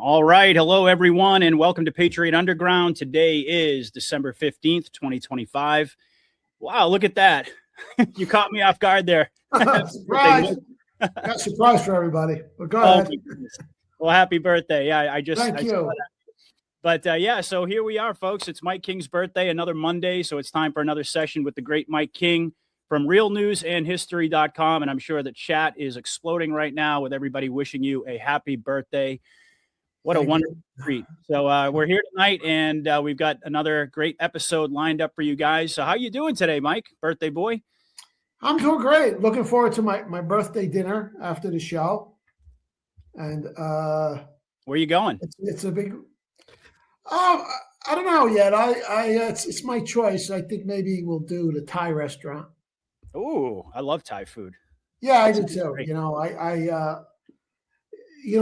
All right. Hello, everyone, and welcome to Patriot Underground. Today is December 15th, 2025. Wow, look at that. You caught me off guard there. Surprise. Got a surprise for everybody. But go ahead. My goodness. Well, happy birthday. Yeah, I Thank you. But yeah, so here we are, folks. It's Mike King's birthday, another Monday. So it's time for another session with the great Mike King from realnewsandhistory.com. And I'm sure the chat is exploding right now with everybody wishing you a happy birthday. What a wonderful treat. So we're here tonight, and we've got another great episode lined up for you guys. So how you doing today, Mike? Birthday boy? I'm doing great. Looking forward to my birthday dinner after the show. And where are you going? It's a big I don't know yet. It's my choice. I think maybe we'll do the Thai restaurant. Oh, I love Thai food. Yeah, I do too. Great.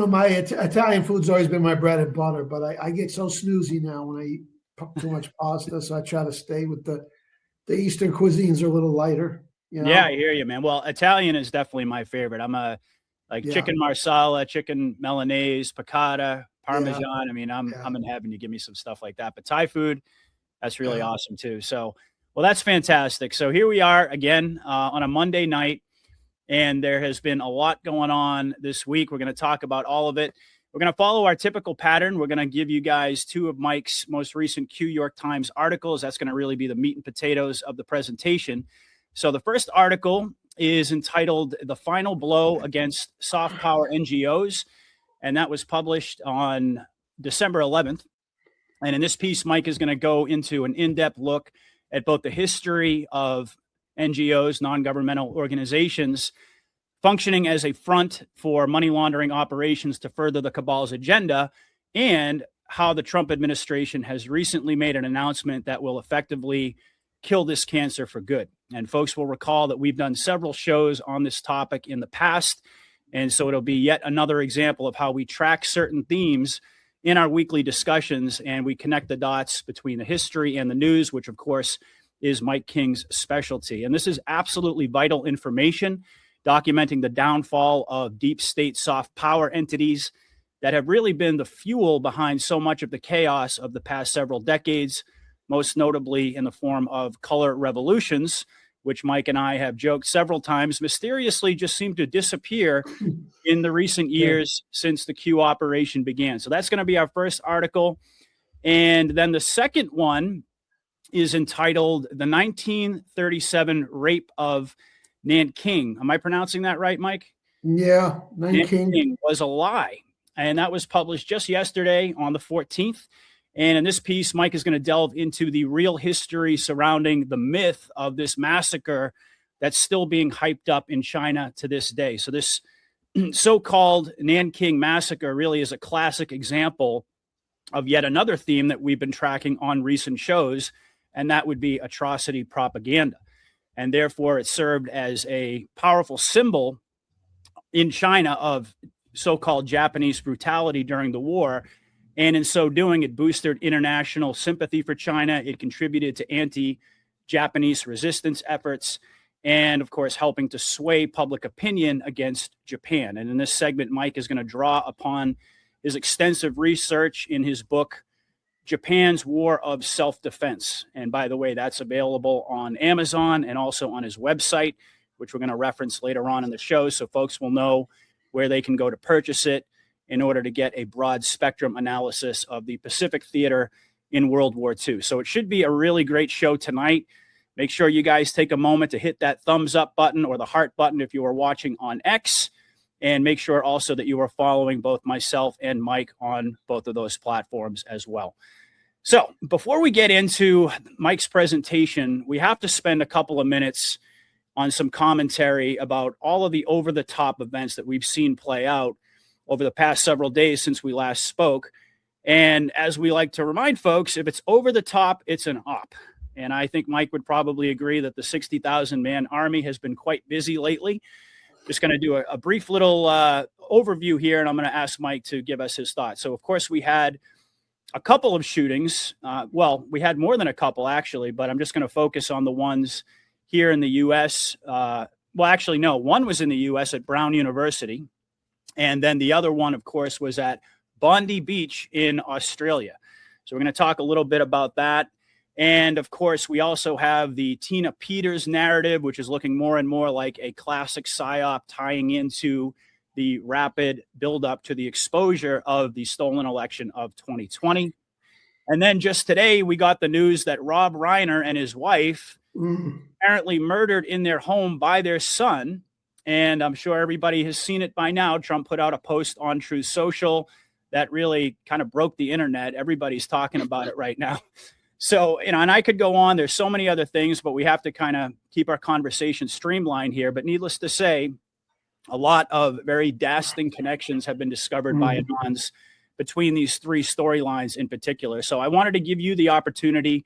My Italian food's always been my bread and butter, but I get so snoozy now when I eat too much pasta, so I try to stay with the Eastern cuisines are a little lighter. Yeah, I hear you, man. Well, Italian is definitely my favorite. I'm chicken marsala, chicken Milanese, piccata, Parmesan. Yeah. I mean, I'm in heaven. You give me some stuff like that. But Thai food, that's really awesome too. So, well, that's fantastic. So here we are again on a Monday night. And there has been a lot going on this week. We're going to talk about all of it. We're going to follow our typical pattern. We're going to give you guys two of Mike's most recent New York Times articles. That's going to really be the meat and potatoes of the presentation. So the first article is entitled "The Final Blow Against Soft Power NGOs," and that was published on December 11th. And in this piece, Mike is going to go into an in-depth look at both the history of NGOs, non-governmental organizations, functioning as a front for money laundering operations to further the cabal's agenda, and how the Trump administration has recently made an announcement that will effectively kill this cancer for good. And folks will recall that we've done several shows on this topic in the past, and so it'll be yet another example of how we track certain themes in our weekly discussions, and we connect the dots between the history and the news, which, of course, is Mike King's specialty. And this is absolutely vital information documenting the downfall of deep state soft power entities that have really been the fuel behind so much of the chaos of the past several decades, most notably in the form of color revolutions, which Mike and I have joked several times mysteriously just seem to disappear in the recent years since the Q operation began. So that's going to be our first article. And then the second one is entitled "The 1937 Rape of Nanking." Am I pronouncing that right, Mike? Yeah, Nanking was a lie. And that was published just yesterday on the 14th. And in this piece, Mike is going to delve into the real history surrounding the myth of this massacre that's still being hyped up in China to this day. So this so-called Nanking massacre really is a classic example of yet another theme that we've been tracking on recent shows, and that would be atrocity propaganda. And therefore, it served as a powerful symbol in China of so-called Japanese brutality during the war. And in so doing, it boosted international sympathy for China. It contributed to anti-Japanese resistance efforts, and, of course, helping to sway public opinion against Japan. And in this segment, Mike is going to draw upon his extensive research in his book, Japan's War of Self-Defense. And by the way, that's available on Amazon and also on his website, which we're going to reference later on in the show, so folks will know where they can go to purchase it in order to get a broad spectrum analysis of the Pacific theater in World War II. So it should be a really great show tonight. Make sure you guys take a moment to hit that thumbs up button or the heart button if you are watching on X. And make sure also that you are following both myself and Mike on both of those platforms as well. So before we get into Mike's presentation, we have to spend a couple of minutes on some commentary about all of the over-the-top events that we've seen play out over the past several days since we last spoke. And as we like to remind folks, if it's over the top, it's an op. And I think Mike would probably agree that the 60,000-man army has been quite busy lately. Just going to do a brief little overview here, and I'm going to ask Mike to give us his thoughts. So, of course, we had a couple of shootings. Well, we had more than a couple, actually, but I'm just going to focus on the ones here in the U.S. Well, actually, no, one was in the U.S. at Brown University. And then the other one, of course, was at Bondi Beach in Australia. So we're going to talk a little bit about that. And of course, we also have the Tina Peters narrative, which is looking more and more like a classic psyop, tying into the rapid buildup to the exposure of the stolen election of 2020. And then just today, we got the news that Rob Reiner and his wife apparently murdered in their home by their son. And I'm sure everybody has seen it by now. Trump put out a post on Truth Social that really kind of broke the internet. Everybody's talking about it right now. So, and I could go on. There's so many other things, but we have to kind of keep our conversation streamlined here. But needless to say, a lot of very dastardly connections have been discovered by Anons between these three storylines in particular. So I wanted to give you the opportunity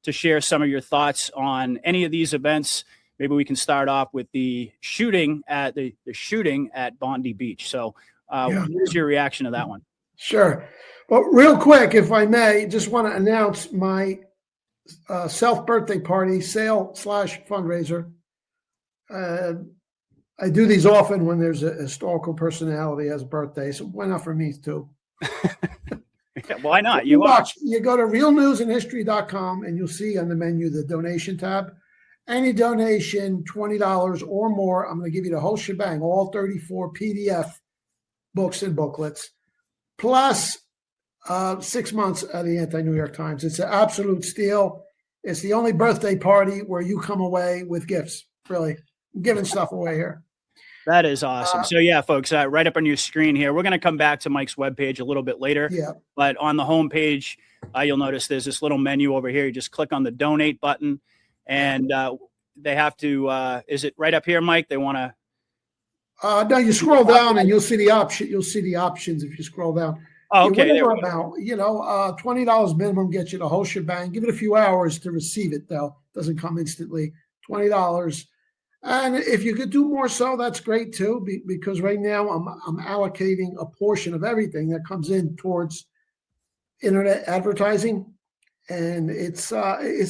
to share some of your thoughts on any of these events. Maybe we can start off with the shooting at the shooting at Bondi Beach. So what is your reaction to that one? Sure. Well, real quick, if I may, just want to announce my self-birthday party sale/fundraiser. I do these often when there's a historical personality has a birthday, so why not for me too? Why not? You watch. You go to realnewsandhistory.com and you'll see on the menu the donation tab. Any donation, $20 or more, I'm going to give you the whole shebang, all 34 PDF books and booklets, plus 6 months of the Anti-New York Times. It's an absolute steal. It's the only birthday party where you come away with gifts. Really, I'm giving stuff away here. That is awesome. So yeah, folks, right up on your screen here, we're going to come back to Mike's webpage a little bit later. Yeah. But on the homepage, you'll notice there's this little menu over here. You just click on the donate button, and they have to. Is it right up here, Mike? They want to. No, you scroll down and you'll see the option. You'll see the options if you scroll down. Oh, okay. $20 minimum gets you the whole shebang. Give it a few hours to receive it, though. Doesn't come instantly. $20. And if you could do more so, that's great too, because right now I'm allocating a portion of everything that comes in towards internet advertising, and it's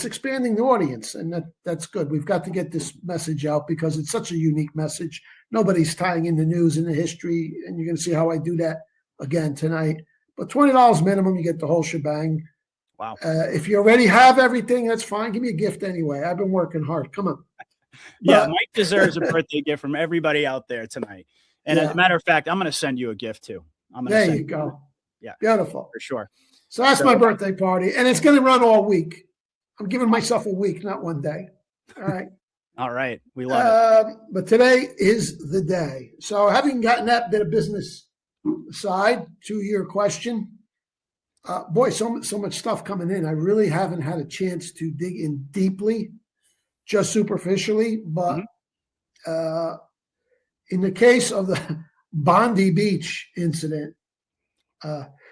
expanding the audience, and that's good. We've got to get this message out because it's such a unique message. Nobody's tying in the news and the history, and you're going to see how I do that again tonight. But $20 minimum, you get the whole shebang. Wow. If you already have everything, that's fine. Give me a gift anyway. I've been working hard. Come on. Yeah, Mike deserves a birthday gift from everybody out there tonight. And as a matter of fact, I'm going to send you a gift too. There you go. Yeah. Beautiful. For sure. So that's my birthday party. And it's going to run all week. I'm giving myself a week, not one day. All right. All right. We love it. But today is the day. So having gotten that bit of business aside, to your question, boy, so much stuff coming in. I really haven't had a chance to dig in deeply, just superficially. But in the case of the Bondi Beach incident,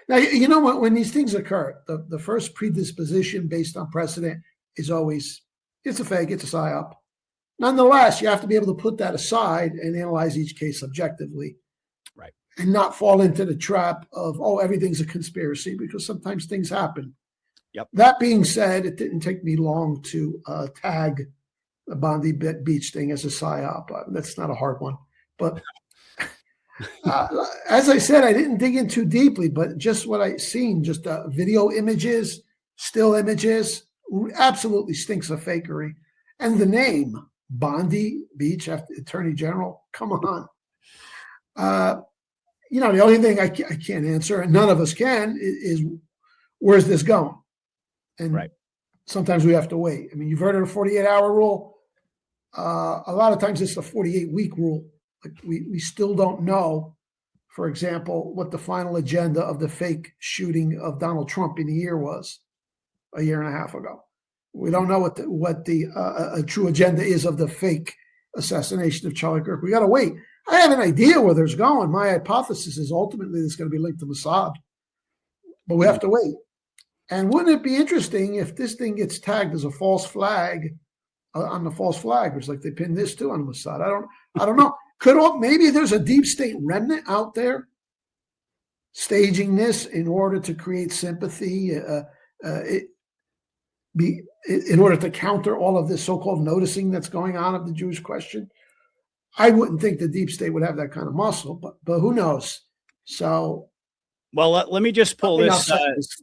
now, you know, when these things occur, the first predisposition based on precedent is always, it's a fake, it's a psyop. Nonetheless, you have to be able to put that aside and analyze each case objectively. Right. And not fall into the trap of, everything's a conspiracy, because sometimes things happen. Yep. That being said, it didn't take me long to tag the Bondi Beach thing as a psyop. That's not a hard one. But as I said, I didn't dig in too deeply, but just what I seen, just video images, still images, absolutely stinks of fakery. And the name, Bondi Beach, after Attorney General, come on. The only thing I can't answer, and none of us can, is where's this going? And sometimes we have to wait. I mean, you've heard of the 48-hour rule. A lot of times it's the 48-week rule. Like we still don't know, for example, what the final agenda of the fake shooting of Donald Trump in the year was a year and a half ago. We don't know what the true agenda is of the fake assassination of Charlie Kirk. We got to wait. I have an idea where there's going. My hypothesis is ultimately it's going to be linked to Mossad, but we have to wait. And wouldn't it be interesting if this thing gets tagged as a false flag on the false flag? It's like they pinned this too on Mossad. I don't know. Maybe there's a deep state remnant out there staging this in order to create sympathy, in order to counter all of this so-called noticing that's going on of the Jewish question. I wouldn't think the deep state would have that kind of muscle, but who knows? So Well, let me just pull this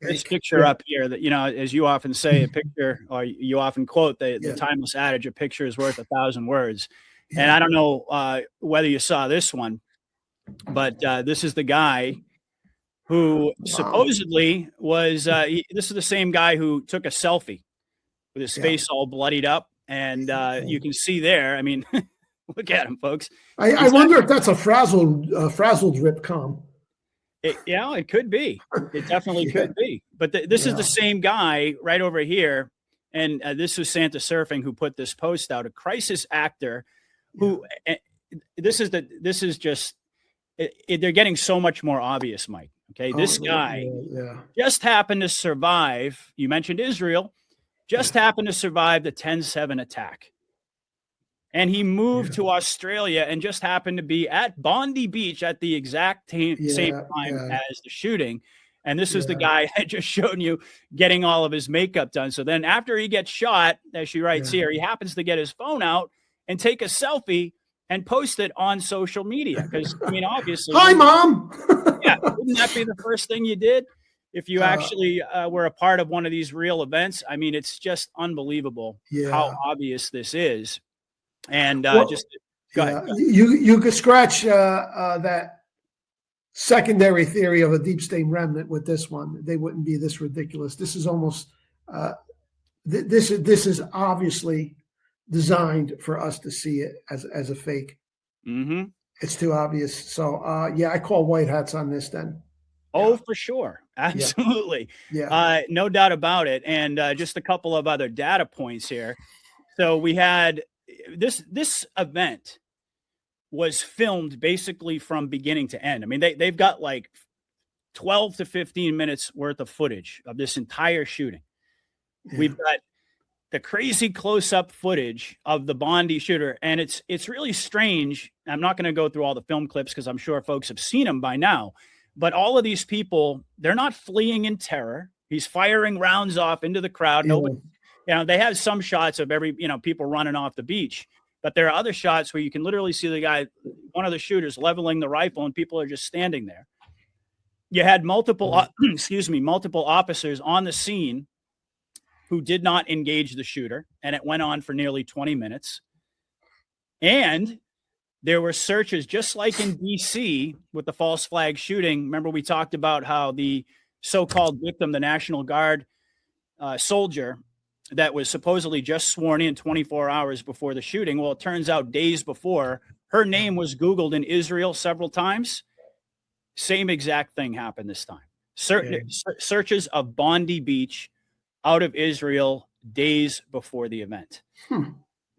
this picture up here. That, as you often say, a picture, or you often quote the timeless adage, a picture is worth 1,000 words. Yeah. And I don't know whether you saw this one, but this is the guy who supposedly was. This is the same guy who took a selfie with his face all bloodied up, and you can see there. I mean, look at him, folks. I wonder if that's a frazzled rip com. It could be. It definitely could be. But this is the same guy right over here. And this was Santa Surfing who put this post out, a crisis actor who this is just, they're getting so much more obvious, Mike. Okay. This guy just happened to survive. You mentioned Israel, just happened to survive the 10/7 attack. And he moved to Australia and just happened to be at Bondi Beach at the exact same time as the shooting. And this is the guy I just showed you getting all of his makeup done. So then after he gets shot, as she writes here, he happens to get his phone out and take a selfie and post it on social media. Because, I mean, obviously. Hi, Mom. Wouldn't that be the first thing you did if you actually were a part of one of these real events? I mean, it's just unbelievable how obvious this is. And just go ahead. You could scratch that secondary theory of a deep state remnant with this one. They wouldn't be this ridiculous. This is almost this is obviously designed for us to see it as a fake. Mm-hmm. It's too obvious. So I call white hats on this then. Oh, for sure. Absolutely. Yeah. No doubt about it. And just a couple of other data points here. So we had this event was filmed basically from beginning to end. I mean, they've got like 12 to 15 minutes worth of footage of this entire shooting. Yeah. We've got the crazy close-up footage of the Bondi shooter, and it's really strange. I'm not going to go through all the film clips because I'm sure folks have seen them by now, but all of these people, they're not fleeing in terror. He's firing rounds off into the crowd. Nobody. They have some shots of people running off the beach, but there are other shots where you can literally see the guy, one of the shooters, leveling the rifle, and people are just standing there. You had multiple officers on the scene who did not engage the shooter, and it went on for nearly 20 minutes. And there were searches, just like in D.C. with the false flag shooting. Remember, we talked about how the so-called victim, the National Guard soldier, that was supposedly just sworn in 24 hours before the shooting. Well, it turns out days before, her name was Googled in Israel several times. Same exact thing happened this time. Searches of Bondi Beach out of Israel days before the event.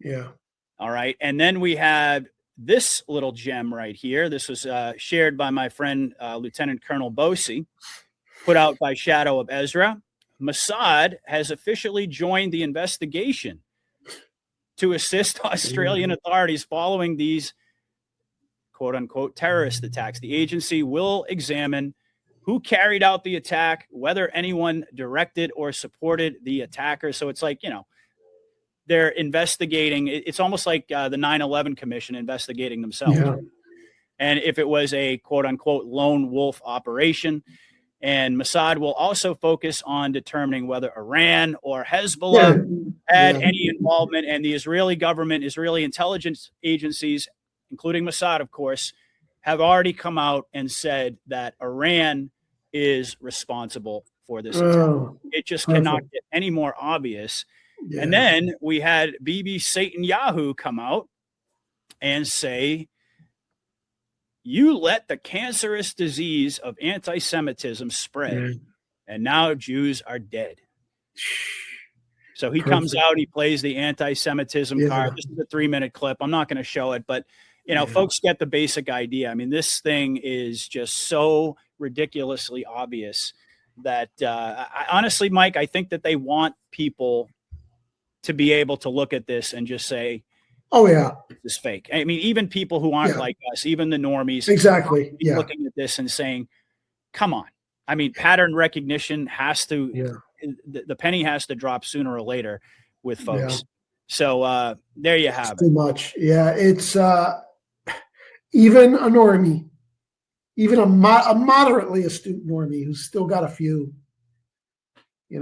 Yeah. All right. And then we had this little gem right here. This was shared by my friend, Lieutenant Colonel Bosi, put out by Shadow of Ezra. Mossad has officially joined the investigation to assist Australian authorities following these quote unquote terrorist attacks. The agency will examine who carried out the attack, whether anyone directed or supported the attacker. So it's like, they're investigating. It's almost like the 9/11 Commission investigating themselves. Yeah. And if it was a quote unquote lone wolf operation. And Mossad will also focus on determining whether Iran or Hezbollah had any involvement. And the Israeli government, Israeli intelligence agencies, including Mossad, of course, have already come out and said that Iran is responsible for this attack. It just cannot get any more obvious. Yeah. And then we had Bibi Satan Yahoo come out and say, you let the cancerous disease of anti-Semitism spread, and now Jews are dead. So he comes out, he plays the anti-Semitism card. This is a 3-minute clip. I'm not going to show it, but, folks get the basic idea. I mean, this thing is just so ridiculously obvious that honestly, Mike, I think that they want people to be able to look at this and just say, oh, yeah, this is fake. I mean, even people who aren't like us, even the normies, exactly, looking at this and saying, come on. I mean, pattern recognition has to, the penny has to drop sooner or later with folks. Yeah. So there you have it. Too much. Yeah, it's even a normie even a moderately astute normie who's still got a few,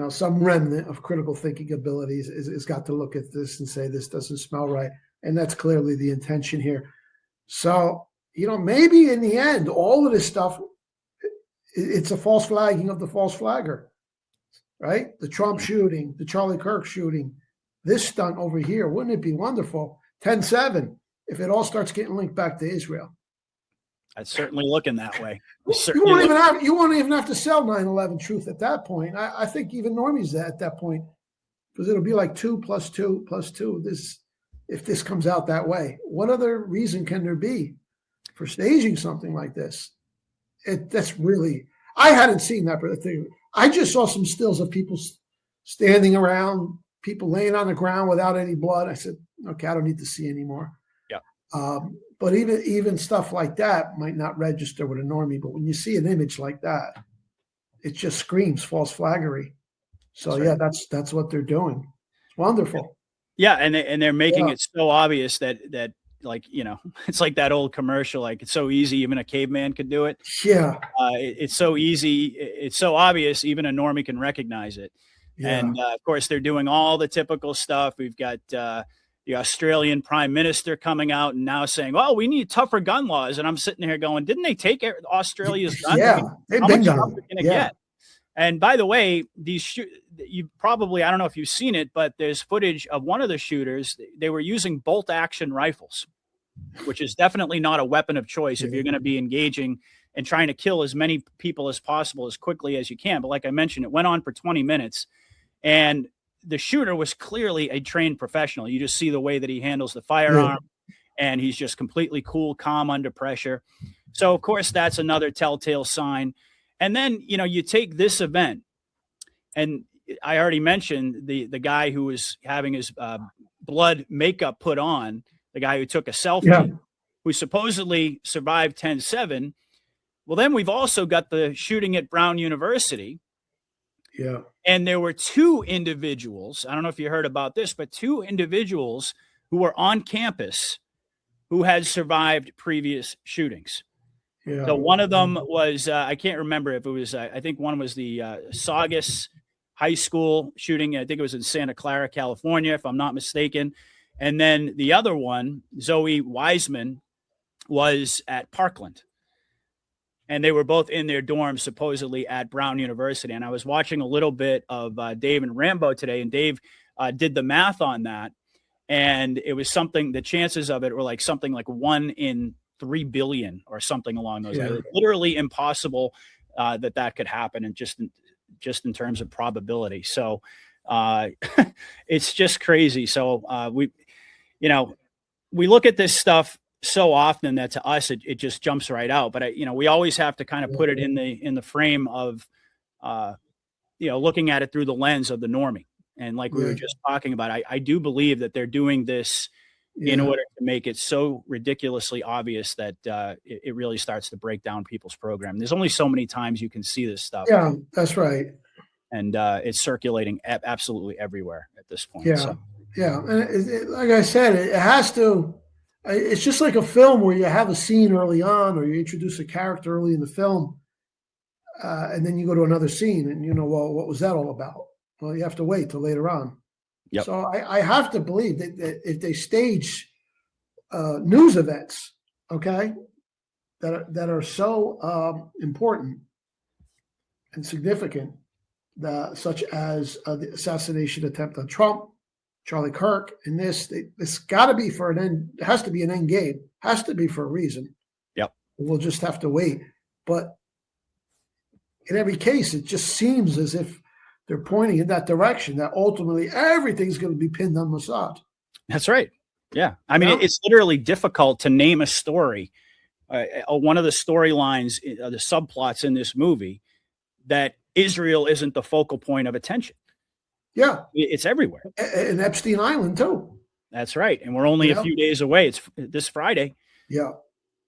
some remnant of critical thinking abilities is got to look at this and say, this doesn't smell right. And that's clearly the intention here. So, maybe in the end, all of this stuff, it's a false flagging of the false flagger, right? The Trump shooting, the Charlie Kirk shooting, this stunt over here. Wouldn't it be wonderful? 10-7, if it all starts getting linked back to Israel. It's certainly looking that way. You won't even have to sell 9/11 truth at that point. I think even normies at that point, because it'll be like 2 + 2 + 2. If this comes out that way, what other reason can there be for staging something like this? That's really, I hadn't seen that thing. I just saw some stills of people standing around, people laying on the ground without any blood. I said, okay, I don't need to see anymore. Yeah. But even stuff like that might not register with a normie. But when you see an image like that, it just screams false flaggery. So that's what they're doing. It's wonderful. Yeah, and they're making it so obvious that like, it's like that old commercial, like it's so easy, even a caveman could do it. Yeah. It's so easy. It's so obvious, even a normie can recognize it. Yeah. And of course, they're doing all the typical stuff. We've got the Australian Prime Minister coming out and now saying, "Oh, we need tougher gun laws." And I'm sitting here going, "Didn't they take Australia's guns? Yeah, how much tougher can it get?" And by the way, you probably, I don't know if you've seen it, but there's footage of one of the shooters. They were using bolt action rifles, which is definitely not a weapon of choice if you're going to be engaging and trying to kill as many people as possible as quickly as you can. But like I mentioned, it went on for 20 minutes. And the shooter was clearly a trained professional. You just see the way that he handles the firearm, and he's just completely cool, calm under pressure. So, of course, that's another telltale sign. And then, you take this event, and I already mentioned the guy who was having his blood makeup put on, the guy who took a selfie, who supposedly survived 10-7. Well, then we've also got the shooting at Brown University. Yeah. And there were 2 individuals, I don't know if you heard about this, but 2 individuals who were on campus who had survived previous shootings. Yeah. So one of them was, I can't remember if it was, I think one was the Saugus High School shooting. I think it was in Santa Clara, California, if I'm not mistaken. And then the other one, Zoe Wiseman, was at Parkland. And they were both in their dorms, supposedly at Brown University. And I was watching a little bit of Dave and Rambo today, and Dave did the math on that. And it was something, the chances of it were like something like 1 in 3 billion or something along those lines. Literally impossible that could happen, and just in terms of probability. So it's just crazy. So we look at this stuff so often that to us it just jumps right out. But we always have to kind of put it in the frame of looking at it through the lens of the normie. And like we were just talking about, I do believe that they're doing this in order to make it so ridiculously obvious that it really starts to break down people's program. There's only so many times you can see this stuff. Yeah, that's right. And it's circulating absolutely everywhere at this point. Yeah, so. Yeah. And like I said, it has to. It's just like a film where you have a scene early on, or you introduce a character early in the film, and then you go to another scene, and well, what was that all about? Well, you have to wait till later on. Yep. So I have to believe that if they stage news events, okay, that are so important and significant, such as the assassination attempt on Trump, Charlie Kirk, and this got to be for an end. It has to be an end game. Has to be for a reason. Yep. We'll just have to wait. But in every case, it just seems as if they're pointing in that direction, that ultimately everything's going to be pinned on Mossad. That's right. Yeah. I mean, it's literally difficult to name a story, one of the storylines, the subplots in this movie, that Israel isn't the focal point of attention. Yeah. It's everywhere. And Epstein Island, too. That's right. And we're only a few days away. It's this Friday. Yeah.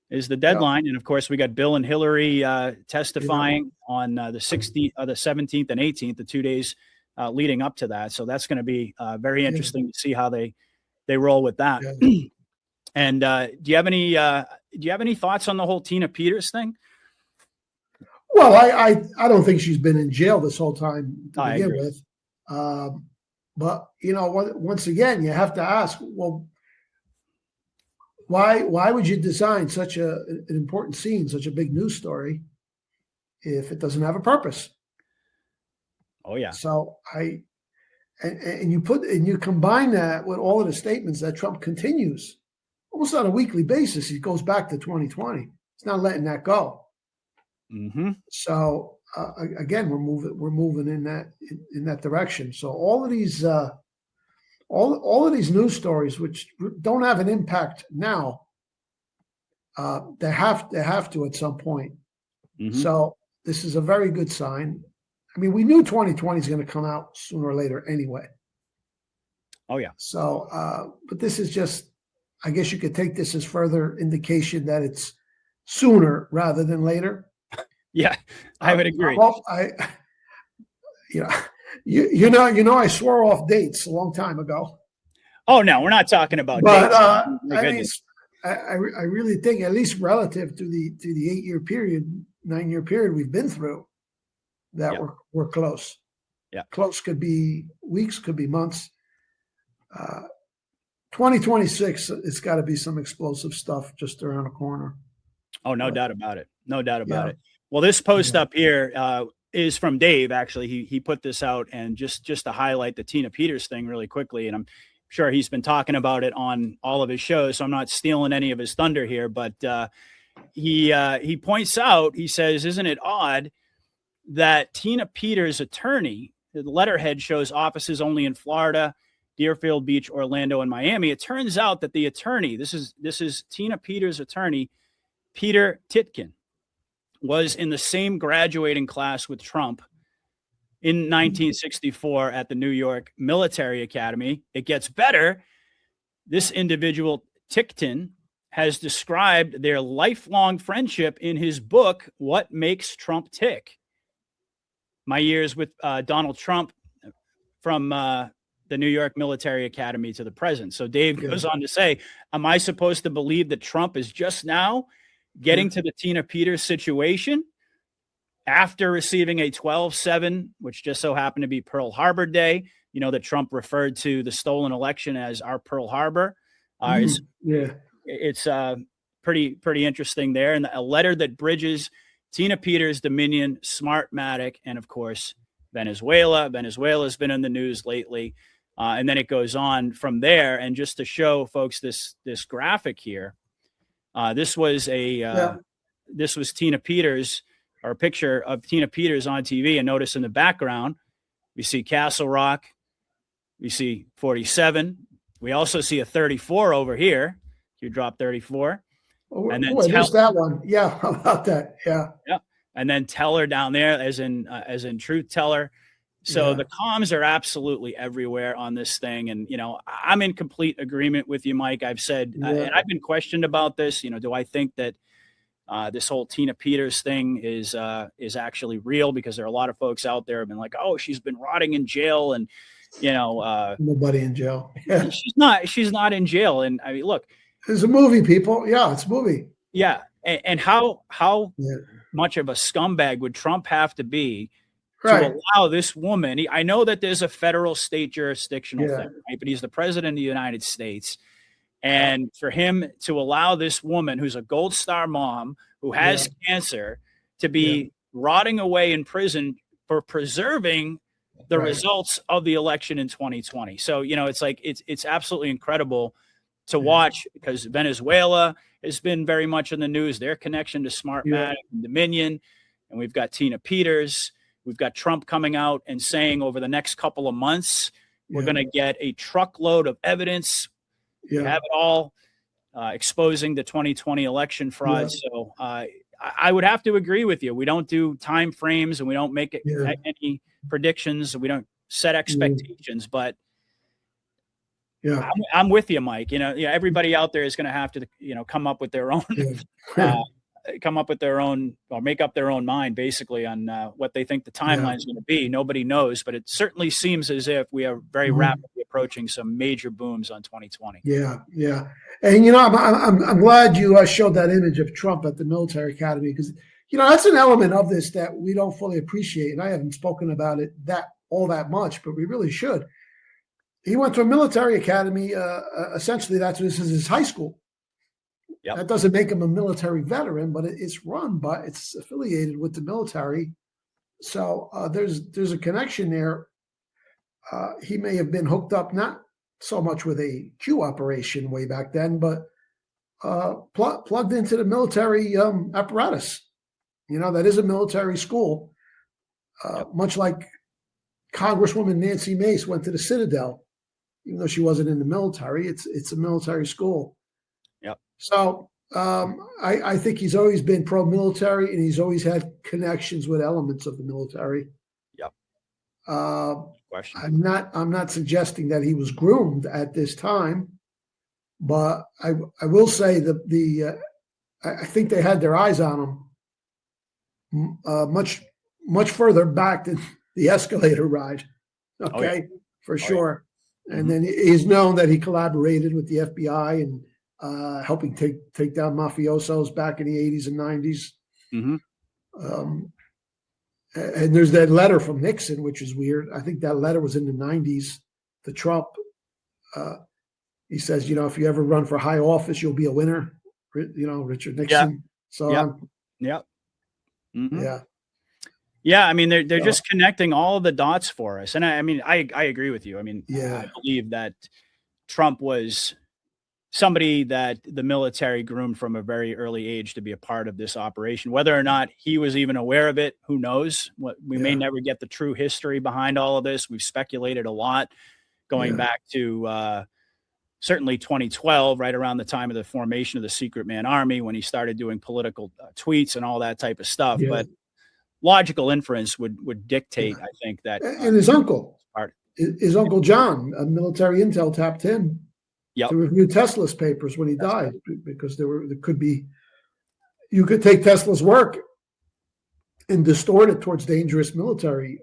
Is the deadline. And of course, we got Bill and Hillary testifying on the 16th, the 17th and 18th, the 2 days leading up to that. So that's going to be very interesting to see how they roll with that. Yeah. And do you have any thoughts on the whole Tina Peters thing? Well, I don't think she's been in jail this whole time to I begin agree. with. But once again, you have to ask, well, why would you design such an important scene, such a big news story, if it doesn't have a purpose? Oh yeah. So and you combine that with all of the statements that Trump continues almost on a weekly basis. He goes back to 2020. He's not letting that go. Mm-hmm. So again, we're moving in that direction. So all of these all of these news stories, which don't have an impact now, they have to at some point. Mm-hmm. So this is a very good sign. I mean, we knew 2020 is going to come out sooner or later anyway. Oh yeah. So, but this is just, I guess you could take this as further indication that it's sooner rather than later. Yeah, I would agree. Well, I swore off dates a long time ago. Oh no, we're not talking about but, dates. I really think, at least relative to the 8-year period, 9-year period we've been through, that we're close. Yeah, close could be weeks, could be months. 2026, it's got to be some explosive stuff just around the corner. Oh, no doubt about it. No doubt about it. Well, this post up here is from Dave. Actually, he put this out, and just to highlight the Tina Peters thing really quickly. And I'm sure he's been talking about it on all of his shows, so I'm not stealing any of his thunder here. But he points out, he says, isn't it odd that Tina Peters' attorney, the letterhead shows offices only in Florida, Deerfield Beach, Orlando, and Miami. It turns out that the attorney, this is Tina Peters' attorney, Peter Titkin, was in the same graduating class with Trump in 1964 at the New York Military Academy. It gets better. This individual, Titkin, has described their lifelong friendship in his book, What Makes Trump Tick? My years with Donald Trump, from the New York Military Academy to the present. So Dave goes on to say, am I supposed to believe that Trump is just now getting to the Tina Peters situation after receiving a 12-7, which just so happened to be Pearl Harbor Day? You know, that Trump referred to the stolen election as our Pearl Harbor. It's pretty interesting there. And a letter that bridges Tina Peters, Dominion, Smartmatic, and of course, Venezuela. Venezuela's been in the news lately. And then it goes on from there. And just to show folks this graphic here, this was Tina Peters, or a picture of Tina Peters on TV. And notice in the background, we see Castle Rock, we see 47. We also see a 34 over here. You drop 34. And then there's that one. Yeah, how about that? Yeah. And then Teller down there, as in Truth Teller. So the comms are absolutely everywhere on this thing. And, you know, I'm in complete agreement with you, Mike. I've said, and I've been questioned about this, you know, do I think that this whole Tina Peters thing is actually real? Because there are a lot of folks out there have been like, oh, she's been rotting in jail, and, you know, nobody in jail. Yeah. She's not in jail. And I mean, look, it's a movie, people. Yeah, it's a movie. Yeah. And how much of a scumbag would Trump have to be to allow this woman? I know that there's a federal state jurisdictional thing, right? But he's the president of the United States. And for him to allow this woman, who's a Gold Star mom, who has cancer, to be rotting away in prison for preserving the results of the election in 2020. So, you know, it's like, it's absolutely incredible to watch, because Venezuela has been very much in the news, their connection to Smartmatic and Dominion. And we've got Tina Peters. We've got Trump coming out and saying over the next couple of months, we're going to get a truckload of evidence. We have it all, exposing the 2020 election fraud. So I would have to agree with you. We don't do time frames, and we don't make any predictions. We don't set expectations, but I'm with you, Mike. You know, everybody out there is going to have to, you know, come up with their own, or make up their own mind, basically, on what they think the timeline is going to be. Nobody knows, but it certainly seems as if we are very rapidly approaching some major booms on 2020. Yeah. And, you know, I'm glad you showed that image of Trump at the military academy, because That's an element of this that we don't fully appreciate, and I haven't spoken about it all that much, but we really should. He went to a military academy. Essentially, this is his high school. Yep. That doesn't make him a military veteran, but it's affiliated with the military. So there's a connection there. He may have been hooked up, not so much with a Q operation way back then, but plugged into the military apparatus. That is a military school, much like Congresswoman Nancy Mace went to the Citadel, even though she wasn't in the military. It's a military school. Yep. So I think he's always been pro-military, and he's always had connections with elements of the military. Yep. I'm not suggesting that he was groomed at this time, but I will say that I think they had their eyes on him much further back than the escalator ride. Okay, for sure. Yeah. And then he's known that he collaborated with the FBI and helping take down mafiosos back in the 80s and 90s. Mm-hmm. And there's that letter from Nixon, which is weird. I think that letter was in the 90s to Trump. He says, if you ever run for high office, you'll be a winner. Richard Nixon. So yep. Mm-hmm. Yeah. Yeah, I mean, they're just connecting all of the dots for us. And I agree with you. I mean, I believe that Trump was somebody that the military groomed from a very early age to be a part of this operation. Whether or not he was even aware of it, who knows? We may never get the true history behind all of this. We've speculated a lot going back to certainly 2012, right around the time of the formation of the Secret Man Army, when he started doing political tweets and all that type of stuff. Yeah. But logical inference would dictate, I think, that. And his uncle John, a military intel, tapped him to review Tesla's papers when he died, because you could take Tesla's work and distort it towards dangerous military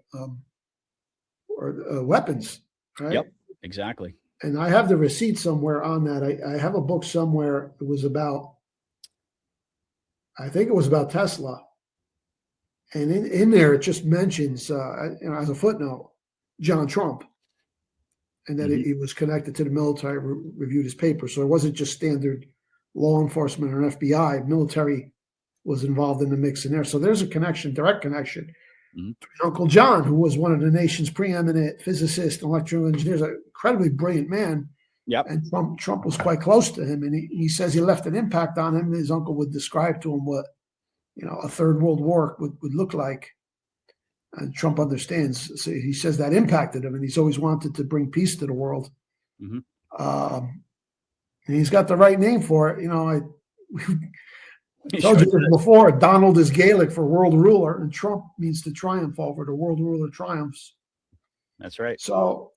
or weapons. Right? Yep, exactly. And I have the receipt somewhere on that. I have a book somewhere. It was about, I think it was about Tesla. And in there, it just mentions, as a footnote, John Trump, and that he was connected to the military, reviewed his papers. So it wasn't just standard law enforcement or FBI. Military was involved in the mix in there. So there's a connection, direct connection. To Uncle John, who was one of the nation's preeminent physicists, electrical engineers, an incredibly brilliant man. Yep. And Trump was quite close to him. And he says he left an impact on him. His uncle would describe to him what a third world war would look like. And Trump understands. So he says that impacted him, and he's always wanted to bring peace to the world. And he's got the right name for it. I told you this before, Donald is Gaelic for world ruler, and Trump means to triumph over. The world ruler triumphs. That's right. So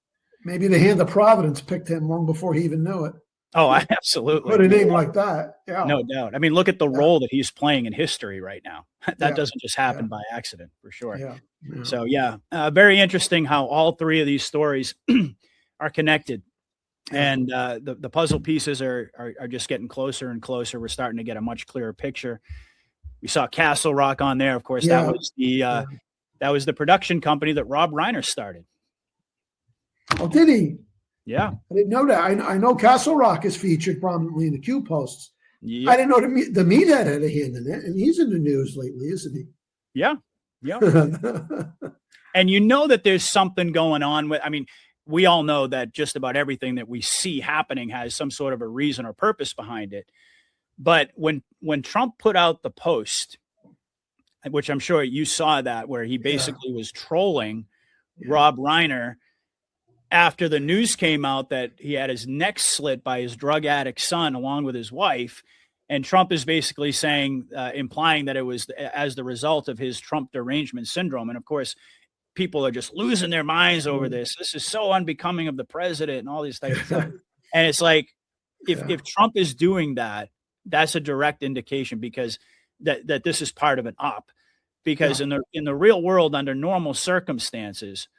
maybe the hand of Providence picked him long before he even knew it. Oh, absolutely. Put a name like that. Yeah. No doubt. I mean, look at the role that he's playing in history right now. That doesn't just happen by accident, for sure. Yeah. So, very interesting how all three of these stories are connected. And the puzzle pieces are just getting closer and closer. We're starting to get a much clearer picture. We saw Castle Rock on there. Of course, that was the production company that Rob Reiner started. Oh, did he? Yeah. I didn't know that. I know Castle Rock is featured prominently in the Q posts. Yep. I didn't know the Meathead had a hand in it, and he's in the news lately, isn't he? Yeah. Yeah. And that there's something going on with, we all know that just about everything that we see happening has some sort of a reason or purpose behind it. But when Trump put out the post, which I'm sure you saw that, where he basically was trolling Rob Reiner after the news came out that he had his neck slit by his drug addict son along with his wife. And Trump is basically saying, implying that it was as the result of his Trump derangement syndrome. And of course, people are just losing their minds over this. This is so unbecoming of the president and all these types of stuff. And it's like, if Trump is doing that, that's a direct indication because that this is part of an op. Because in the real world, under normal circumstances,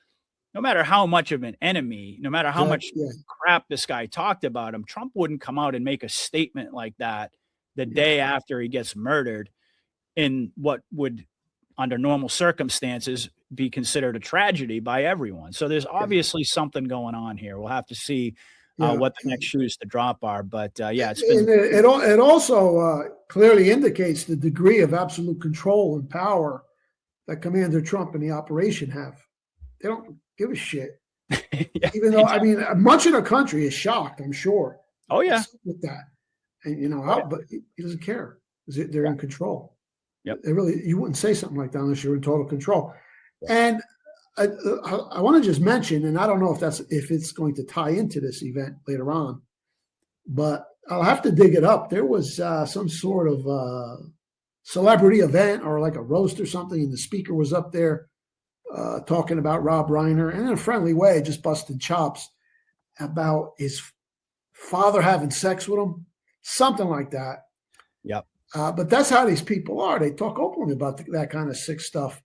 no matter how much of an enemy, no matter how much crap this guy talked about him, Trump wouldn't come out and make a statement like that the day after he gets murdered in what would, under normal circumstances, be considered a tragedy by everyone. So there's obviously something going on here. We'll have to see what the next shoes to drop are. But it's been. It also clearly indicates the degree of absolute control and power that Commander Trump and the operation have. They don't give a shit. Even though, I mean, much of the country is shocked, I'm sure. Oh, yeah. With that. And, but he doesn't care. They're in control. Yep. You wouldn't say something like that unless you're in total control. And I want to just mention, and I don't know if it's going to tie into this event later on, but I'll have to dig it up. There was some sort of celebrity event or like a roast or something, and the speaker was up there talking about Rob Reiner, and in a friendly way, just busted chops about his father having sex with him, something like that. Yep. But that's how these people are. They talk openly about that kind of sick stuff.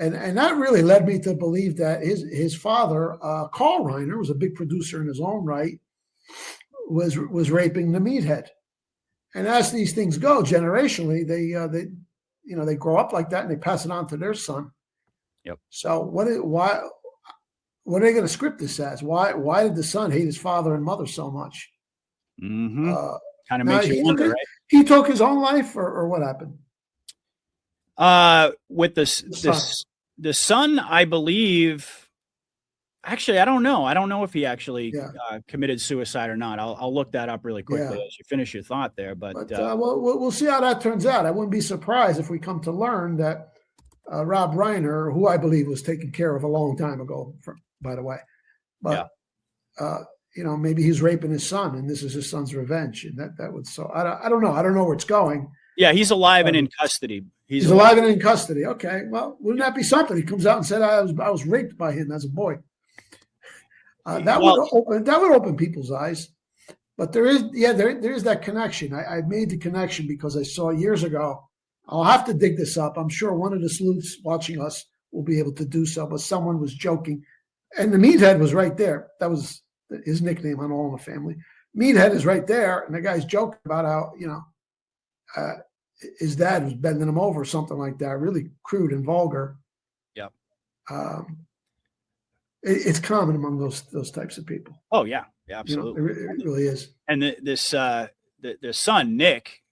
And that really led me to believe that his father, Carl Reiner, was a big producer in his own right, was raping the meathead. And as these things go generationally, they grow up like that and they pass it on to their son. Yep. So what are they going to script this as? Why did the son hate his father and mother so much? Mm-hmm. Kind of makes you wonder, right? He took his own life, or what happened? With the son, I believe. Actually, I don't know. I don't know if he actually committed suicide or not. I'll look that up really quickly as you finish your thought there. But we'll see how that turns out. I wouldn't be surprised if we come to learn that Rob Reiner, who I believe was taken care of a long time ago, by the way, but maybe he's raping his son, and this is his son's revenge, and that would. So I don't know. I don't know where it's going. Yeah, he's alive and in custody. He's alive and in custody. Okay, well, wouldn't that be something? He comes out and said, "I was raped by him as a boy." That would open people's eyes. But there is that connection. I made the connection because I saw years ago. I'll have to dig this up. I'm sure one of the sleuths watching us will be able to do so. But someone was joking, and the meathead was right there. That was his nickname on All in the Family. Meathead is right there, and the guy's joking about how his dad was bending him over or something like that. Really crude and vulgar. Yep. It's common among those types of people. Oh yeah, absolutely. It really is. And the son Nick,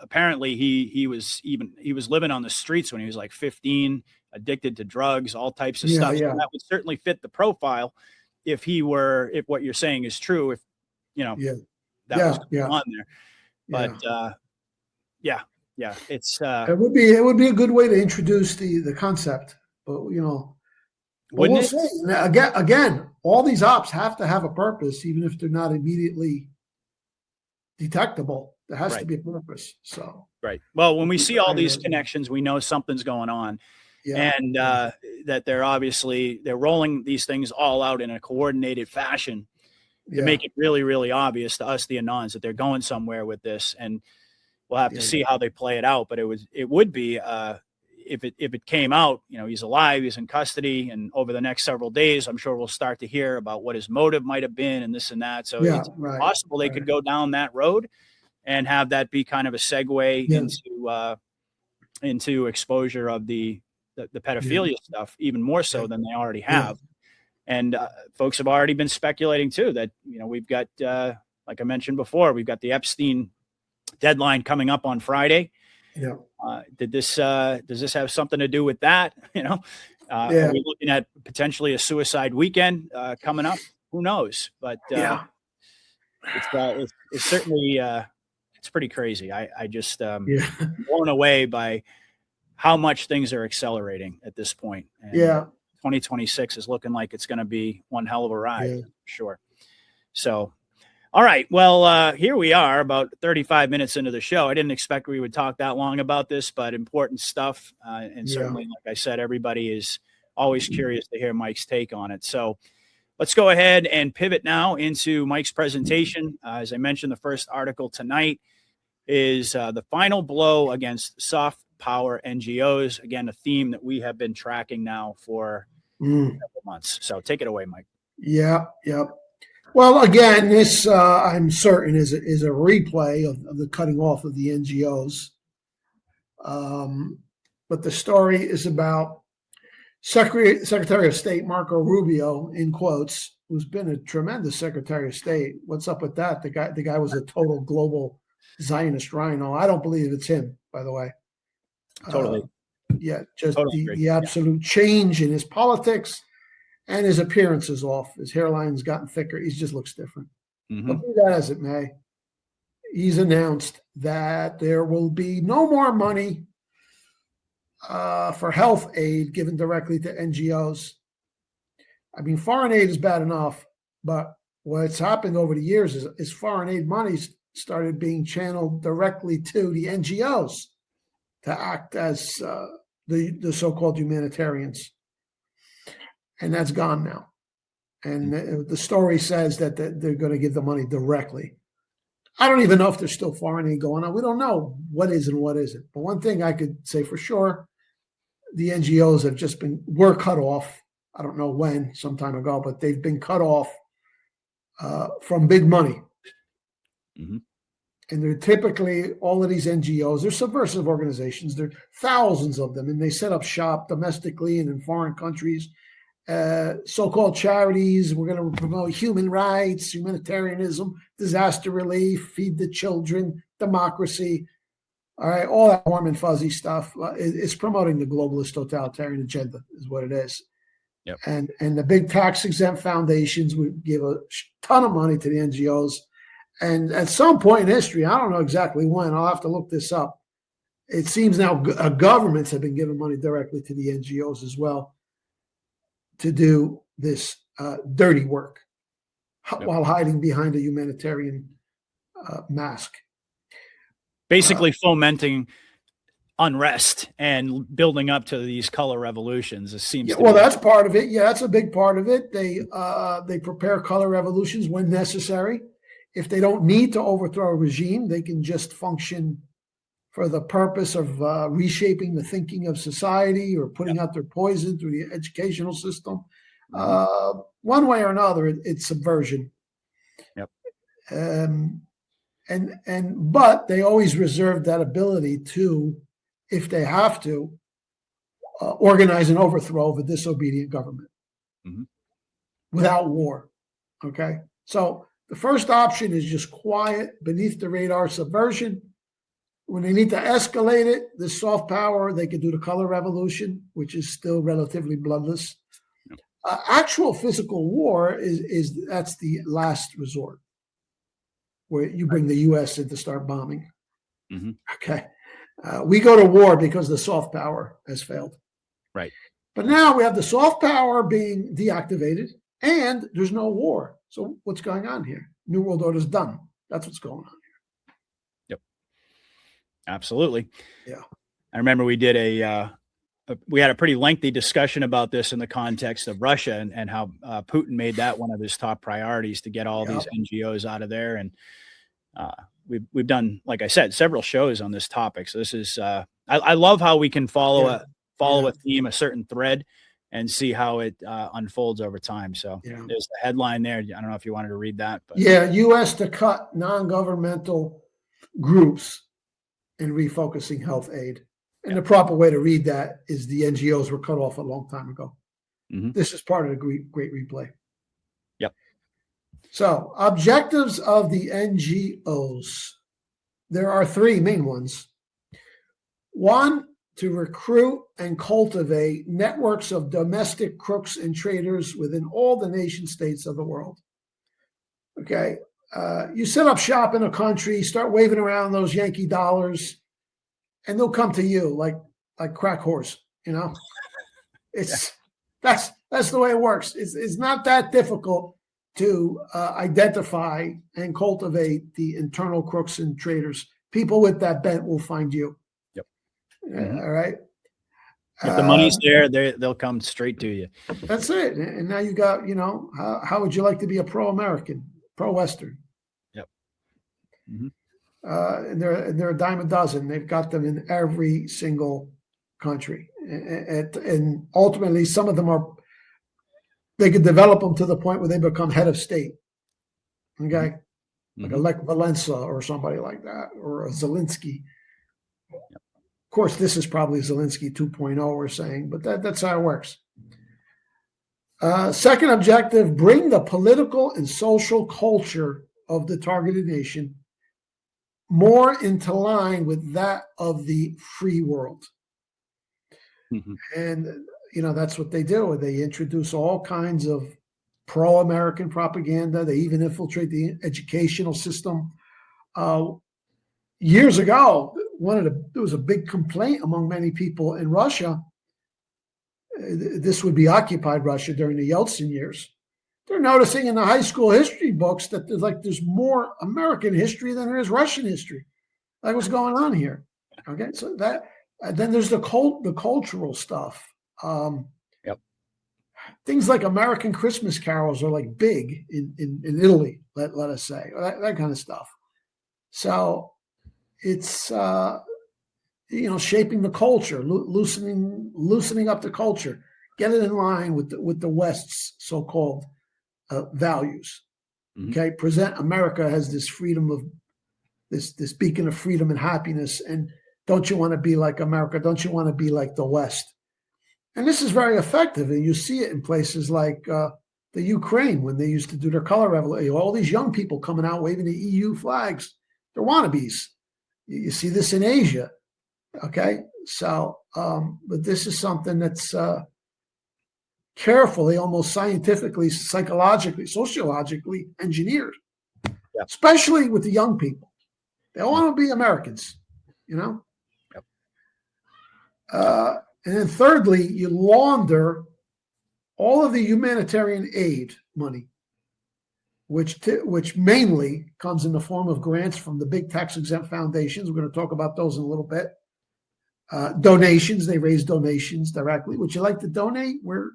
apparently he was living on the streets when he was like 15, addicted to drugs, all types of stuff. So that would certainly fit the profile if what you're saying is true. If was going on there, but it's it would be a good way to introduce the concept, but we'll see. Again, all these ops have to have a purpose, even if they're not immediately detectable. There has to be a purpose. So right. Well, when we see all these connections, we know something's going on, and that they're rolling these things all out in a coordinated fashion to make it really, really obvious to us, the Anons, that they're going somewhere with this, and we'll have to see how they play it out. But it would be. If it came out, he's alive, he's in custody, and over the next several days, I'm sure we'll start to hear about what his motive might have been and this and that. So it's possible they could go down that road and have that be kind of a segue into exposure of the pedophilia stuff, even more so than they already have. And folks have already been speculating too that, we've got, like I mentioned before, we've got the Epstein deadline coming up on Friday. Yeah. Does this have something to do with that? Are we looking at potentially a suicide weekend coming up? Who knows? But it's certainly it's pretty crazy. I just blown away by how much things are accelerating at this point. And 2026 is looking like it's going to be one hell of a ride, for sure. So. All right. Well, here we are about 35 minutes into the show. I didn't expect we would talk that long about this, but important stuff. And certainly, like I said, everybody is always curious to hear Mike's take on it. So let's go ahead and pivot now into Mike's presentation. As I mentioned, the first article tonight is the final blow against soft power NGOs. Again, a theme that we have been tracking now for several months. So take it away, Mike. Yeah. Well, again, this I'm certain is a replay of the cutting off of the NGOs. But the story is about Secretary of State Marco Rubio, in quotes, who's been a tremendous Secretary of State. What's up with that? The guy was a total global Zionist rhino. I don't believe it's him, by the way. Totally. Just totally the absolute change in his politics, and his appearance is off. His hairline's gotten thicker. He just looks different. But be that as it may, he's announced that there will be no more money for health aid given directly to NGOs. I mean, foreign aid is bad enough, but what's happened over the years is foreign aid money started being channeled directly to the NGOs to act as the so-called humanitarians. And that's gone now. And the story says that they're going to give the money directly. I don't even know if there's still foreign aid going on. We don't know what is and what isn't. But one thing I could say for sure, the NGOs were cut off. I don't know when, some time ago, but they've been cut off from big money. And they're typically, all of these NGOs, they're subversive organizations. There are thousands of them, and they set up shop domestically and in foreign countries. So-called charities. We're going to promote human rights, humanitarianism, disaster relief, feed the children, democracy. All right, all that warm and fuzzy stuff. It's promoting the globalist totalitarian agenda, is what it is. Yep. And the big tax-exempt foundations would give a ton of money to the NGOs. And at some point in history, I don't know exactly when, I'll have to look this up. It seems now governments have been giving money directly to the NGOs as well to do this dirty work while hiding behind a humanitarian mask. Basically fomenting unrest and building up to these color revolutions. It seems. Well, that's part of it. Yeah, that's a big part of it. They prepare color revolutions when necessary. If they don't need to overthrow a regime, they can just function for the purpose of reshaping the thinking of society or putting out their poison through the educational system. One way or another, it's subversion. Yep. But they always reserve that ability to, if they have to, organize an overthrow of a disobedient government without war. Okay, so the first option is just quiet, beneath the radar subversion. When they need to escalate it, the soft power, they could do the color revolution, which is still relatively bloodless. Actual physical war that's the last resort, where you bring the U.S. in to start bombing. Okay, we go to war because the soft power has failed. Right. But now we have the soft power being deactivated, and there's no war. So what's going on here? New World Order is done. That's what's going on. Absolutely. Yeah. I remember we did we had a pretty lengthy discussion about this in the context of Russia and how Putin made that one of his top priorities to get all these NGOs out of there. And we've done, like I said, several shows on this topic. So this is, I love how we can follow a theme, a certain thread, and see how it unfolds over time. So there's the headline there. I don't know if you wanted to read that, but U.S. to cut non-governmental groups and refocusing health aid. And the proper way to read that is the NGOs were cut off a long time ago. This is part of the great replay. Yep. So objectives of the NGOs. There are three main ones. One, to recruit and cultivate networks of domestic crooks and traitors within all the nation states of the world. Okay. You set up shop in a country, start waving around those Yankee dollars, and they'll come to you like crack horse. You know, that's the way it works. It's not that difficult to identify and cultivate the internal crooks and traitors. People with that bent will find you. Yep. All right. If the money's there, they'll come straight to you. That's it. And now you got, how would you like to be a pro-American, pro-Western? Yep. And they're a dime a dozen. They've got them in every single country. And ultimately, some of them they could develop them to the point where they become head of state. Okay? Like a Lech Walesa or somebody like that, or a Zelensky. course, this is probably Zelensky 2.0 we're saying, but that's how it works. Second objective, bring the political and social culture of the targeted nation more into line with that of the free world. Mm-hmm. And, that's what they do. They introduce all kinds of pro-American propaganda. They even infiltrate the educational system. Years ago, there was a big complaint among many people in Russia. This would be occupied Russia during the Yeltsin years. They're noticing in the high school history books that there's more American history than there is Russian history. Like, what's going on here? Okay, so that, and then there's the cultural stuff. Yep. Things like American Christmas carols are like big in Italy. Let us say that kind of stuff. So it's shaping the culture, loosening up the culture, get it in line with the West's so-called values. Mm-hmm. Okay, present America as this freedom of this beacon of freedom and happiness. And don't you want to be like America? Don't you want to be like the West? And this is very effective, and you see it in places like the Ukraine when they used to do their color revolution. All these young people coming out waving the EU flags. They're wannabes. You see this in Asia. Okay, so but this is something that's carefully, almost scientifically, psychologically, sociologically engineered, especially with the young people. They all want to be Americans, Yep. And then thirdly, you launder all of the humanitarian aid money, which mainly comes in the form of grants from the big tax-exempt foundations. We're going to talk about those in a little bit. Donations, they raise donations directly. Would you like to donate? We're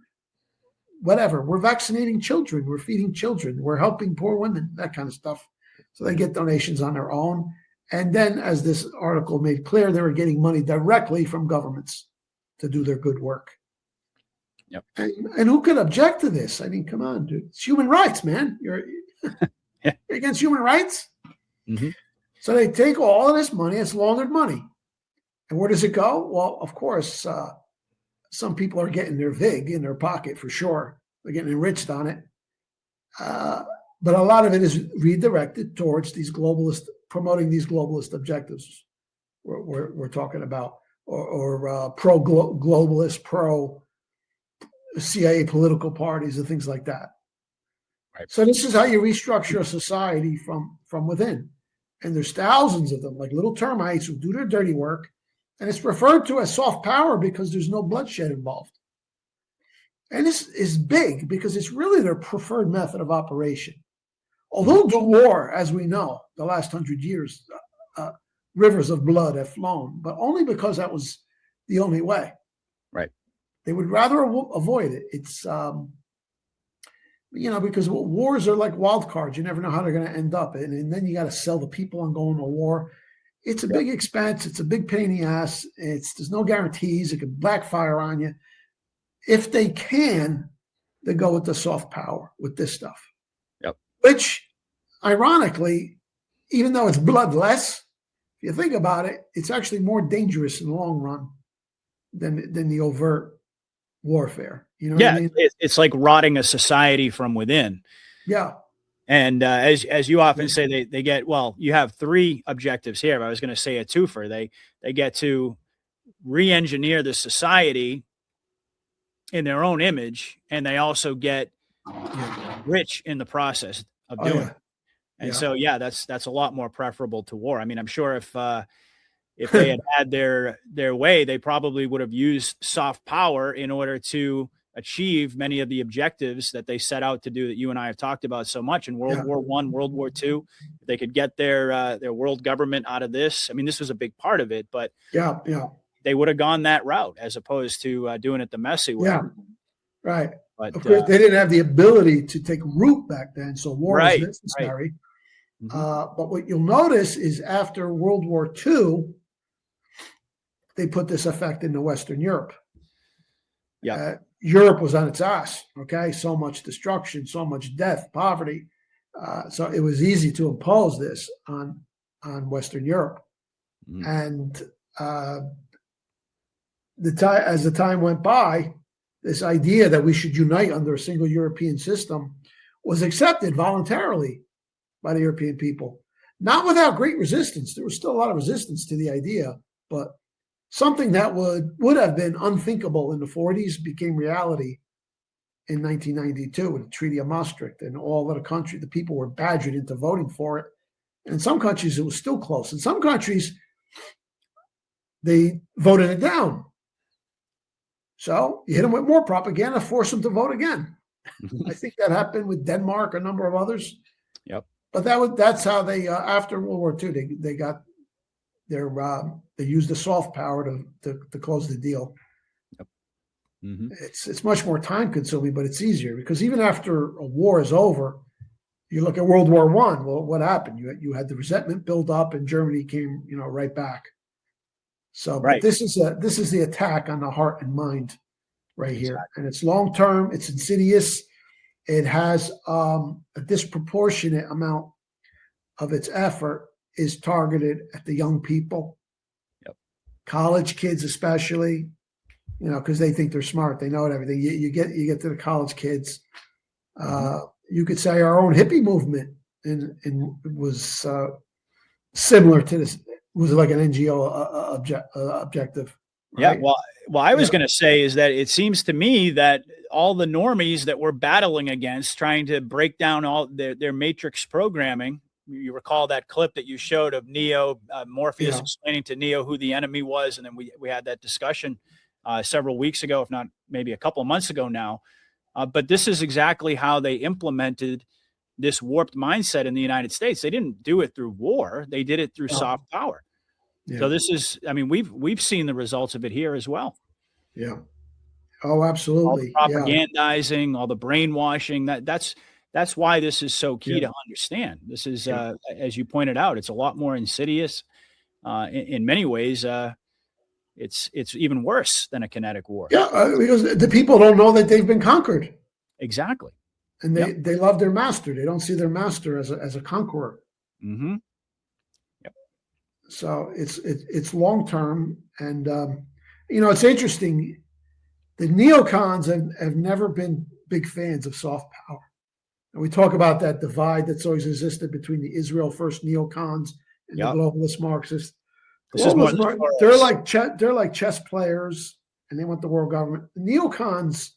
vaccinating children. We're feeding children. We're helping poor women, that kind of stuff. So they get donations on their own. And then, as this article made clear, they were getting money directly from governments to do their good work. Yep. And who could object to this? I mean, come on, dude. It's human rights, man. You're against human rights? Mm-hmm. So they take all of this money. It's laundered money. And where does it go? Well, of course, some people are getting their VIG in their pocket for sure. They're getting enriched on it. But a lot of it is redirected towards promoting these globalist objectives we're talking about, or pro-globalist, pro-CIA political parties and things like that. Right. So this is how you restructure a society from within. And there's thousands of them, like little termites who do their dirty work. And it's referred to as soft power because there's no bloodshed involved. And this is big because it's really their preferred method of operation. Although the war, as we know, the last 100 years, rivers of blood have flown, but only because that was the only way. Right. They would rather avoid it. It's, because wars are like wild cards. You never know how they're going to end up. And then you got to sell the people on going to war. It's a big expense. It's a big pain in the ass. There's no guarantees. It could backfire on you. If they can, they go with the soft power with this stuff. Yep. Which, ironically, even though it's bloodless, if you think about it, it's actually more dangerous in the long run than the overt warfare. You know what I mean? It's like rotting a society from within. Yeah. And as you often say, they get, well, you have three objectives here. I was going to say a twofer. They get to re-engineer the society in their own image, and they also get rich in the process of doing it. And so, that's a lot more preferable to war. I mean, I'm sure if they had their way, they probably would have used soft power in order to achieve many of the objectives that they set out to do that you and I have talked about so much in World War I, World War II. They could get their world government out of this. I mean, this was a big part of it, but they would have gone that route as opposed to doing it the messy way. Yeah, right. But of course, they didn't have the ability to take root back then, so war was necessary. Right. But what you'll notice is after World War II, they put this effect into Western Europe. Yeah. Europe was on its ass, okay? So much destruction, so much death, poverty. So it was easy to impose this on Western Europe. And as the time went by, this idea that we should unite under a single European system was accepted voluntarily by the European people, not without great resistance. There was still a lot of resistance to the idea, but something that would have been unthinkable in the 40s became reality in 1992 with the Treaty of Maastricht, and all of the people were badgered into voting for it. And in some countries, it was still close. In some countries, they voted it down. So you hit them with more propaganda, force them to vote again. I think that happened with Denmark, a number of others. Yep. But that's how they after World War II they got their they used the soft power to close the deal. Yep. Mm-hmm. It's much more time consuming, but it's easier because even after a war is over, you look at World War I. Well, what happened? You had the resentment build up, and Germany came right back. So, right. But this is the attack on the heart and mind right here, and it's long term. It's insidious. It has a disproportionate amount of its effort is targeted at the young people, college kids especially, because they think they're smart, they know everything. You get to the college kids. You could say our own hippie movement was similar to this. Was like an NGO objective. Right? Yeah. Well, I was going to say is that it seems to me that all the normies that we're battling against, trying to break down all their matrix programming. You recall that clip that you showed of Neo, Morpheus explaining to Neo who the enemy was, and then we had that discussion several weeks ago, if not maybe a couple of months ago now. But this is exactly how they implemented this warped mindset in the United States. They didn't do it through war; they did it through soft power. Yeah. So this is, I mean, we've seen the results of it here as well. Yeah. Oh, absolutely. All the propagandizing, all the brainwashing. That's why this is so key to understand. This is, as you pointed out, it's a lot more insidious. In many ways, it's even worse than a kinetic war. Yeah, because the people don't know that they've been conquered. Exactly. And they love their master. They don't see their master as a conqueror. Mm-hmm. So it's long term, and it's interesting. The neocons have never been big fans of soft power, and we talk about that divide that's always existed between the Israel first neocons and the globalist Marxists. They're like chess players, and they want the world government. The neocons,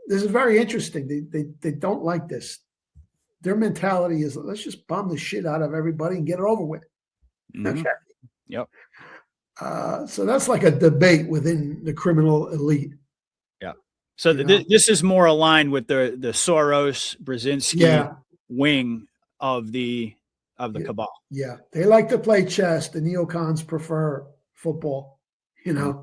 this is very interesting. They don't like this. Their mentality is, let's just bomb the shit out of everybody and get it over with. Mm-hmm. Okay. Yep. So that's like a debate within the criminal elite. Yeah. So this is more aligned with the Soros Brzezinski wing of the cabal. Yeah, they like to play chess. The neocons prefer football. Yeah.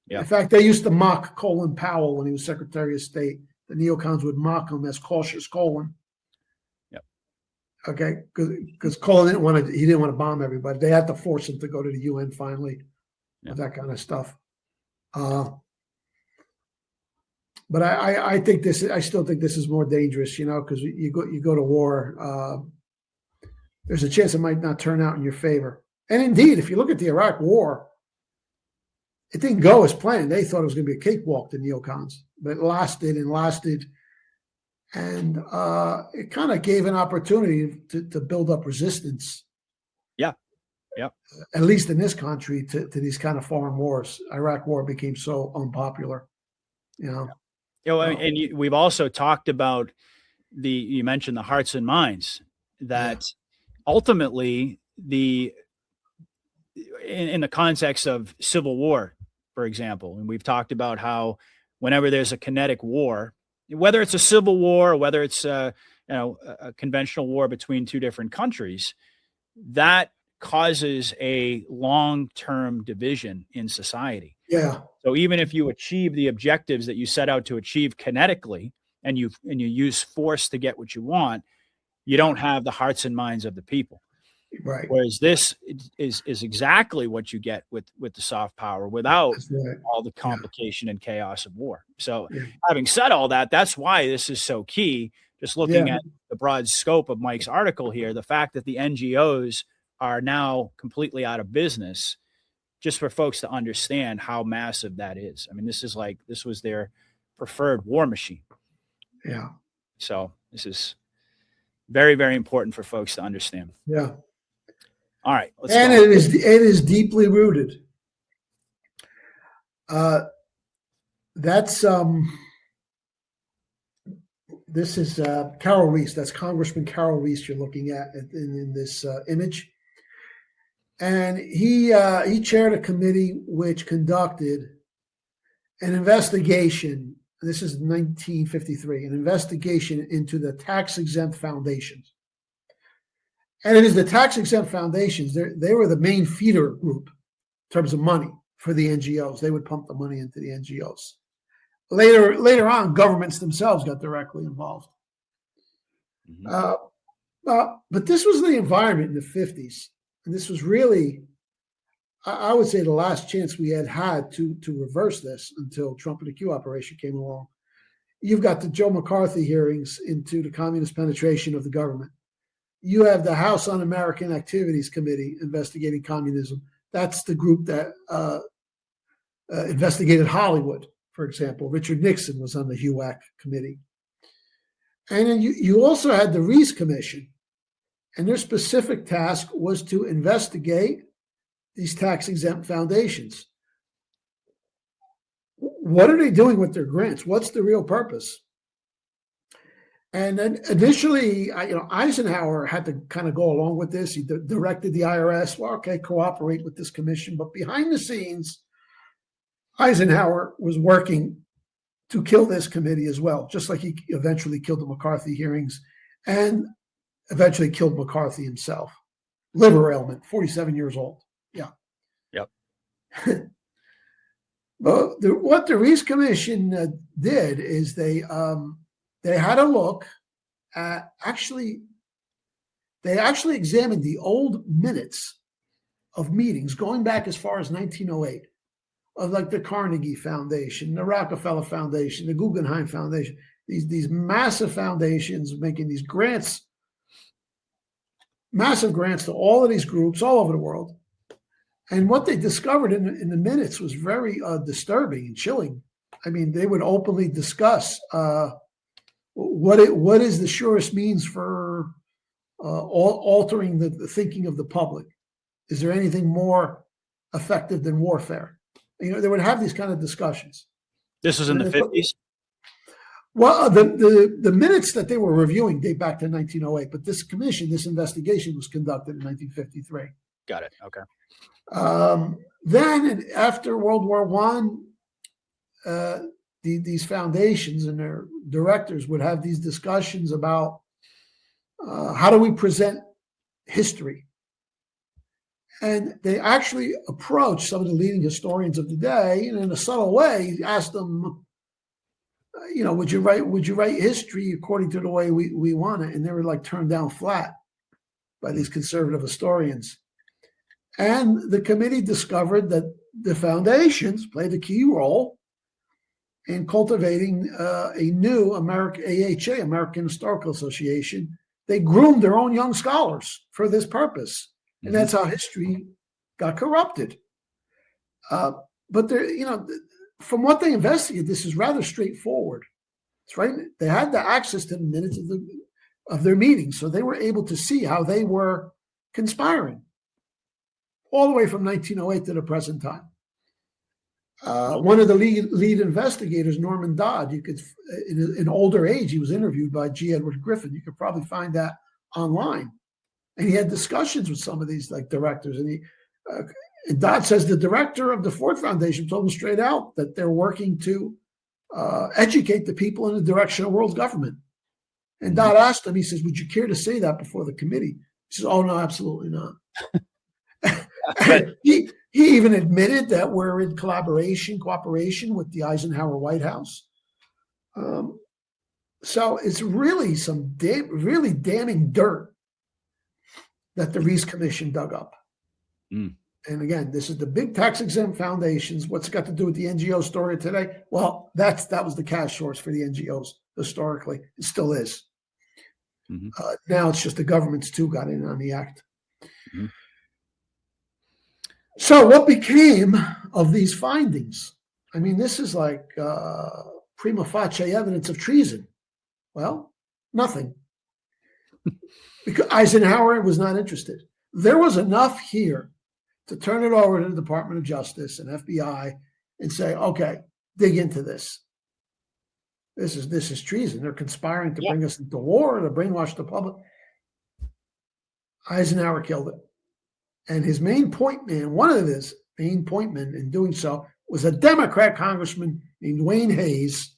In fact, they used to mock Colin Powell when he was Secretary of State. The neocons would mock him as cautious Colin. Okay, because Colin didn't want to bomb everybody. They had to force him to go to the UN finally, that kind of stuff. But I think I still think this is more dangerous, because you go to war. There's a chance it might not turn out in your favor. And indeed, if you look at the Iraq War, it didn't go as planned. They thought it was going to be a cakewalk, the neocons, but it lasted. And it kind of gave an opportunity to build up resistance. Yeah. Yeah. At least in this country to these kind of foreign wars. Iraq War became so unpopular, And we've also talked about you mentioned the hearts and minds that ultimately in the context of civil war, for example, and we've talked about how whenever there's a kinetic war, whether it's a civil war or whether it's a conventional war between two different countries, that causes a long-term division in society. Yeah. So even if you achieve the objectives that you set out to achieve kinetically, and you use force to get what you want, you don't have the hearts and minds of the people. Right. Whereas this is exactly what you get with the soft power without all the complication and chaos of war. So having said all that, that's why this is so key. Just looking at the broad scope of Mike's article here, the fact that the NGOs are now completely out of business just for folks to understand how massive that is. I mean, this was their preferred war machine. Yeah. So this is very, very important for folks to understand. Yeah. All right. And it is deeply rooted. This is Carol Reese. That's Congressman Carol Reese you're looking at in this image. And he chaired a committee which conducted an investigation. This is 1953, an investigation into the tax-exempt foundations. And it is the tax-exempt foundations. They were the main feeder group in terms of money for the NGOs. They would pump the money into the NGOs. Later on, governments themselves got directly involved. Mm-hmm. But this was the environment in the 50s. And this was really, I would say, the last chance we had to reverse this until Trump and the Q operation came along. You've got the Joe McCarthy hearings into the communist penetration of the government. You have the House Un-American Activities Committee investigating communism. That's the group that investigated Hollywood, for example. Richard Nixon was on the HUAC committee. And then you also had the Reese Commission. And their specific task was to investigate these tax-exempt foundations. What are they doing with their grants? What's the real purpose? And then initially, Eisenhower had to kind of go along with this. He directed the IRS, well, okay, cooperate with this commission. But behind the scenes, Eisenhower was working to kill this committee as well, just like he eventually killed the McCarthy hearings and eventually killed McCarthy himself. Liver ailment, 47 years old. Yeah. Yep. But what the Reese Commission did is they had a look at they actually examined the old minutes of meetings going back as far as 1908 of like the Carnegie Foundation, the Rockefeller Foundation, the Guggenheim Foundation, these massive foundations making these grants, massive grants to all of these groups all over the world. And what they discovered in the minutes was very disturbing and chilling. I mean, they would openly discuss what is the surest means for altering the thinking of the public. Is there anything more effective than warfare? They would have these kind of discussions. This was in the 50s? Well, the minutes that they were reviewing date back to 1908, but this investigation was conducted in 1953. Got it. Okay. Then after World War I, these foundations and their directors would have these discussions about how do we present history. And they actually approached some of the leading historians of the day, and in a subtle way, asked them, would you write history according to the way we want it? And they were like turned down flat by these conservative historians. And the committee discovered that the foundations played a key role in cultivating a new AHA, American Historical Association. They groomed their own young scholars for this purpose. And that's how history got corrupted. But from what they investigated, this is rather straightforward. It's right. They had the access to the minutes of their meetings, so they were able to see how they were conspiring, all the way from 1908 to the present time. One of the lead investigators, Norman Dodd, you could, in older age, he was interviewed by G. Edward Griffin. You could probably find that online. And he had discussions with some of these like directors. And Dodd says the director of the Ford Foundation told him straight out that they're working to educate the people in the direction of world government. And Dodd asked him, he says, would you care to say that before the committee? He says, oh, no, absolutely not. He even admitted that we're in cooperation with the Eisenhower White House. So it's really some really damning dirt that the Reese Commission dug up. And again, this is the big tax-exempt foundations. What's it got to do with the NGO story today? Well, that was the cash source for the NGOs historically. It still is. Now it's just the governments too got in on the act. So what became of these findings? I mean, this is like prima facie evidence of treason. Well, nothing. Because Eisenhower was not interested. There was enough here to turn it over to the Department of Justice and FBI and say, okay, dig into this. This is treason. They're conspiring to bring us into war, to brainwash the public. Eisenhower killed it. And his main point man, one of his main point men in doing so, was a Democrat congressman named Wayne Hayes.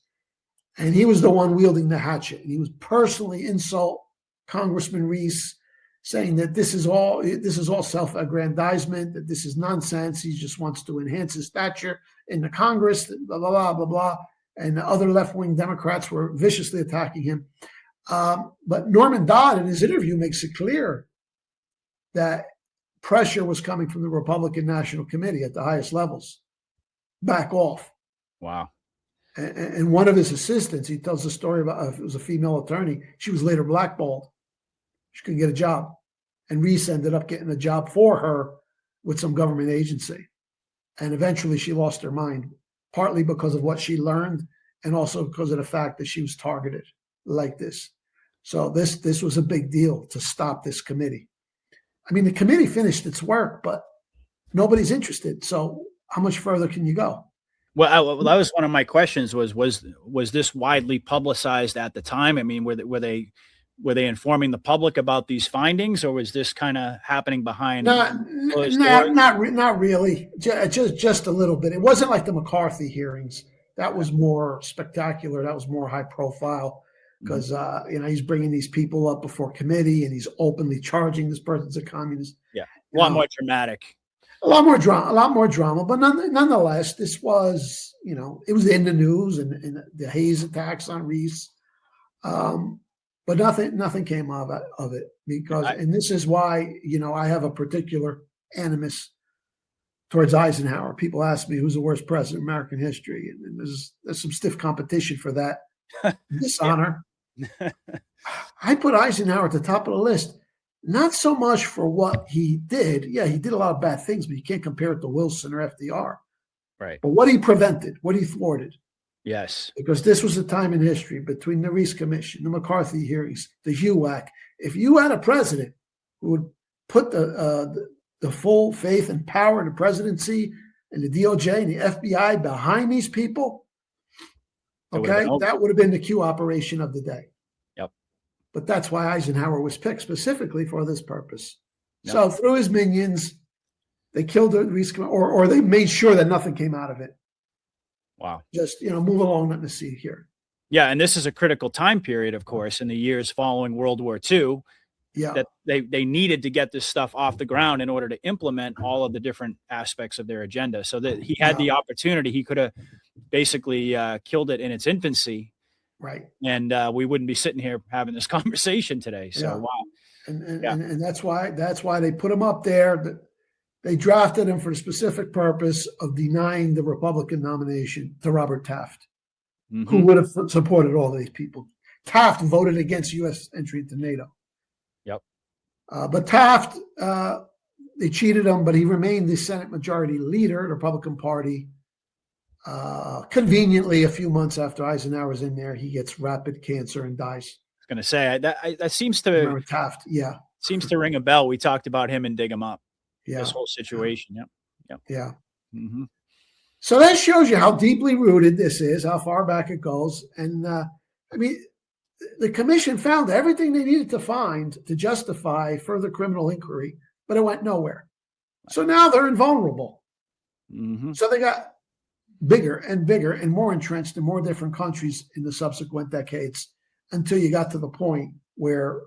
And he was the one wielding the hatchet. And he was personally insult Congressman Reese, saying that this is all self-aggrandizement, that this is nonsense. He just wants to enhance his stature in the Congress, blah, blah, blah, blah, blah. And the other left-wing Democrats were viciously attacking him. But Norman Dodd, in his interview, makes it clear that pressure was coming from the Republican National Committee at the highest levels. Back off. Wow. And one of his assistants, he tells a story about, it was a female attorney. She was later blackballed. She couldn't get a job. And Reese ended up getting a job for her with some government agency. And eventually she lost her mind, partly because of what she learned and also because of the fact that she was targeted like this. So this was a big deal to stop this committee. I mean, the committee finished its work, but nobody's interested. So how much further can you go? Well, that was one of my questions. Was this widely publicized at the time? I mean, were they informing the public about these findings, or was this kind of happening behind? Not really. Just a little bit. It wasn't like the McCarthy hearings. That was more spectacular. That was more high profile because he's bringing these people up before committee and he's openly charging this person's a communist. Yeah, a lot more dramatic. A lot more drama, but nonetheless, this was, it was in the news and the Hayes attacks on Reese, but nothing came of it because, and this is why, I have a particular animus towards Eisenhower. People ask me who's the worst president in American history, and there's some stiff competition for that dishonor. I put Eisenhower at the top of the list. Not so much for what he did. Yeah, he did a lot of bad things, but you can't compare it to Wilson or FDR. Right. But what he prevented, what he thwarted. Yes. Because this was a time in history between the Reese Commission, the McCarthy hearings, the HUAC. If you had a president who would put the full faith and power in the presidency and the DOJ and the FBI behind these people, okay, that would have been the Q operation of the day. But that's why Eisenhower was picked specifically for this purpose. Yep. So through his minions, they killed the Reese, or they made sure that nothing came out of it. Wow. Just, move along, nothing to see here. Yeah, and this is a critical time period, of course, in the years following World War II. Yeah. That they needed to get this stuff off the ground in order to implement all of the different aspects of their agenda. So that he had the opportunity, he could have basically killed it in its infancy. Right. And we wouldn't be sitting here having this conversation today. So, wow. And that's why they put him up there. They drafted him for the specific purpose of denying the Republican nomination to Robert Taft, who would have supported all these people. Taft voted against U.S. entry into NATO. Yep. But Taft, they cheated him, but he remained the Senate Majority Leader, the Republican Party. Conveniently, a few months after Eisenhower's in there, he gets rapid cancer and dies. I was going to say that seems to Taft, seems to ring a bell. We talked about him and Dig 'Em Up. Yeah, this whole situation. Yep. Yeah. Mm-hmm. So that shows you how deeply rooted this is, how far back it goes, and the commission found everything they needed to find to justify further criminal inquiry, but it went nowhere. So now they're invulnerable. Mm-hmm. So they got bigger and more entrenched in more different countries in the subsequent decades until you got to the point where,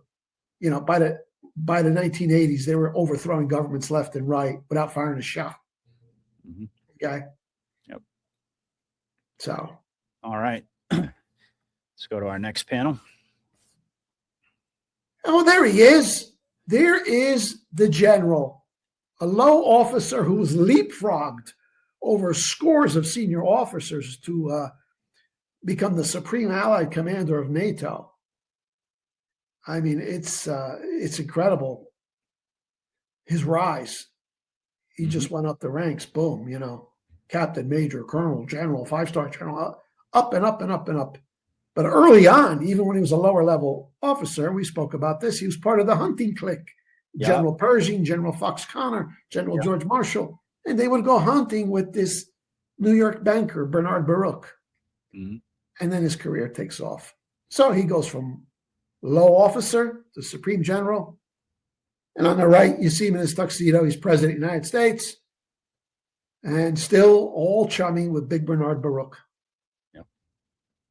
by the 1980s, they were overthrowing governments left and right without firing a shot. Mm-hmm. Okay. Yep. So. All right. Let's go to our next panel. Oh, there he is. There is the general, a low officer who was leapfrogged over scores of senior officers to become the supreme allied commander of NATO. I mean, it's incredible, his rise. he just went up the ranks. Boom, captain, major, colonel, general, 5-star general, up and up and up and up. But early on, even when he was a lower level officer, we spoke about this, he was part of the hunting clique. Yeah. General Pershing, General Fox Connor, General George Marshall. And they would go hunting with this New York banker, Bernard Baruch. And then his career takes off. So he goes from low officer to supreme general. And on the right, you see him in his tuxedo. He's president of the United States. And still all chumming with big Bernard Baruch. Yeah.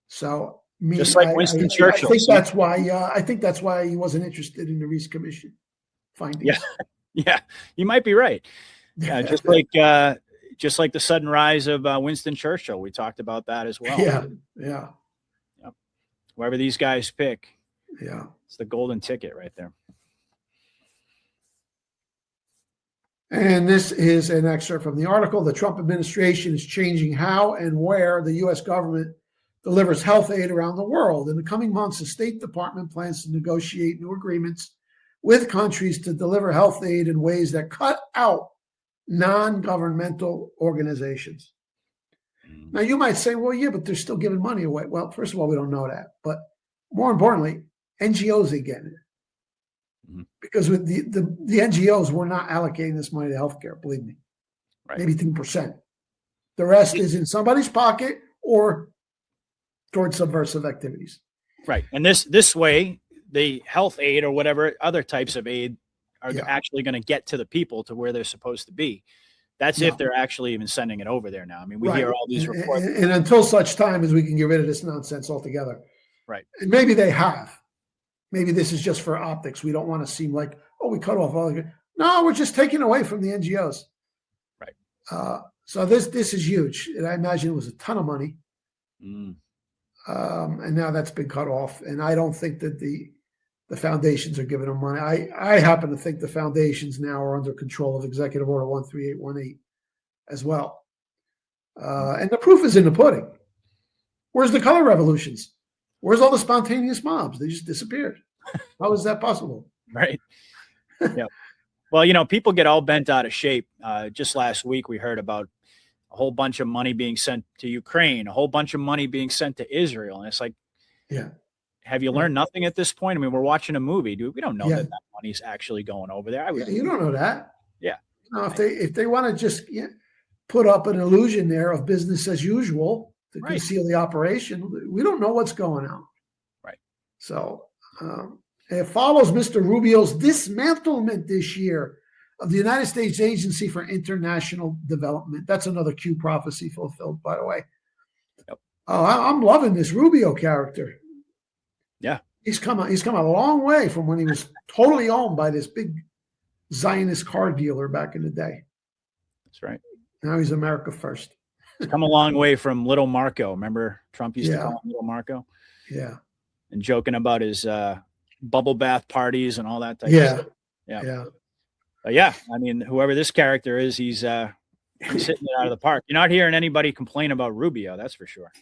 So just like Winston Churchill. I think that's why he wasn't interested in the Reece Commission findings. Yeah, you might be right. Yeah, just like the sudden rise of Winston Churchill. We talked about that as well. Yeah. Whoever these guys pick, it's the golden ticket right there. And this is an excerpt from the article. The Trump administration is changing how and where the U.S. government delivers health aid around the world. In the coming months, the State Department plans to negotiate new agreements with countries to deliver health aid in ways that cut out non-governmental organizations. Now, you might say, well, yeah, but they're still giving money away. Well, first of all, we don't know that. But more importantly, NGOs are getting it. Because with the NGOs, we're not allocating this money to healthcare, believe me. Right. Maybe 10%. The rest is in somebody's pocket or towards subversive activities. Right. And this way, the health aid or whatever other types of aid are actually going to get to the people to where they're supposed to be. That's if they're actually even sending it over there now. I mean, we hear all these reports. And until such time as we can get rid of this nonsense altogether. Right. And maybe they have. Maybe this is just for optics. We don't want to seem like, we cut off all the. No, we're just taking away from the NGOs. Right. So this is huge. And I imagine it was a ton of money. And now that's been cut off. And I don't think that the foundations are giving them money. I happen to think the foundations now are under control of Executive Order 13818 as well. And the proof is in the pudding. Where's the color revolutions? Where's all the spontaneous mobs? They just disappeared. How is that possible? Right. Yeah. Well, people get all bent out of shape. Just last week, we heard about a whole bunch of money being sent to Ukraine, a whole bunch of money being sent to Israel. And it's like, have you learned nothing at this point? I mean, we're watching a movie, dude. We don't know that money's actually going over there. You don't know that. Yeah. If they want to just put up an illusion there of business as usual to conceal the operation, we don't know what's going on. Right. So it follows Mr. Rubio's dismantlement this year of the United States Agency for International Development. That's another Q prophecy fulfilled, by the way. Yep. I'm loving this Rubio character. Yeah. He's come a long way from when he was totally owned by this big Zionist car dealer back in the day. That's right. Now he's America first. He's come a long way from Little Marco. Remember Trump used to call him Little Marco? Yeah. And joking about his bubble bath parties and all that type of stuff. Yeah. Yeah. I mean, whoever this character is, he's hitting it out of the park. You're not hearing anybody complain about Rubio, that's for sure.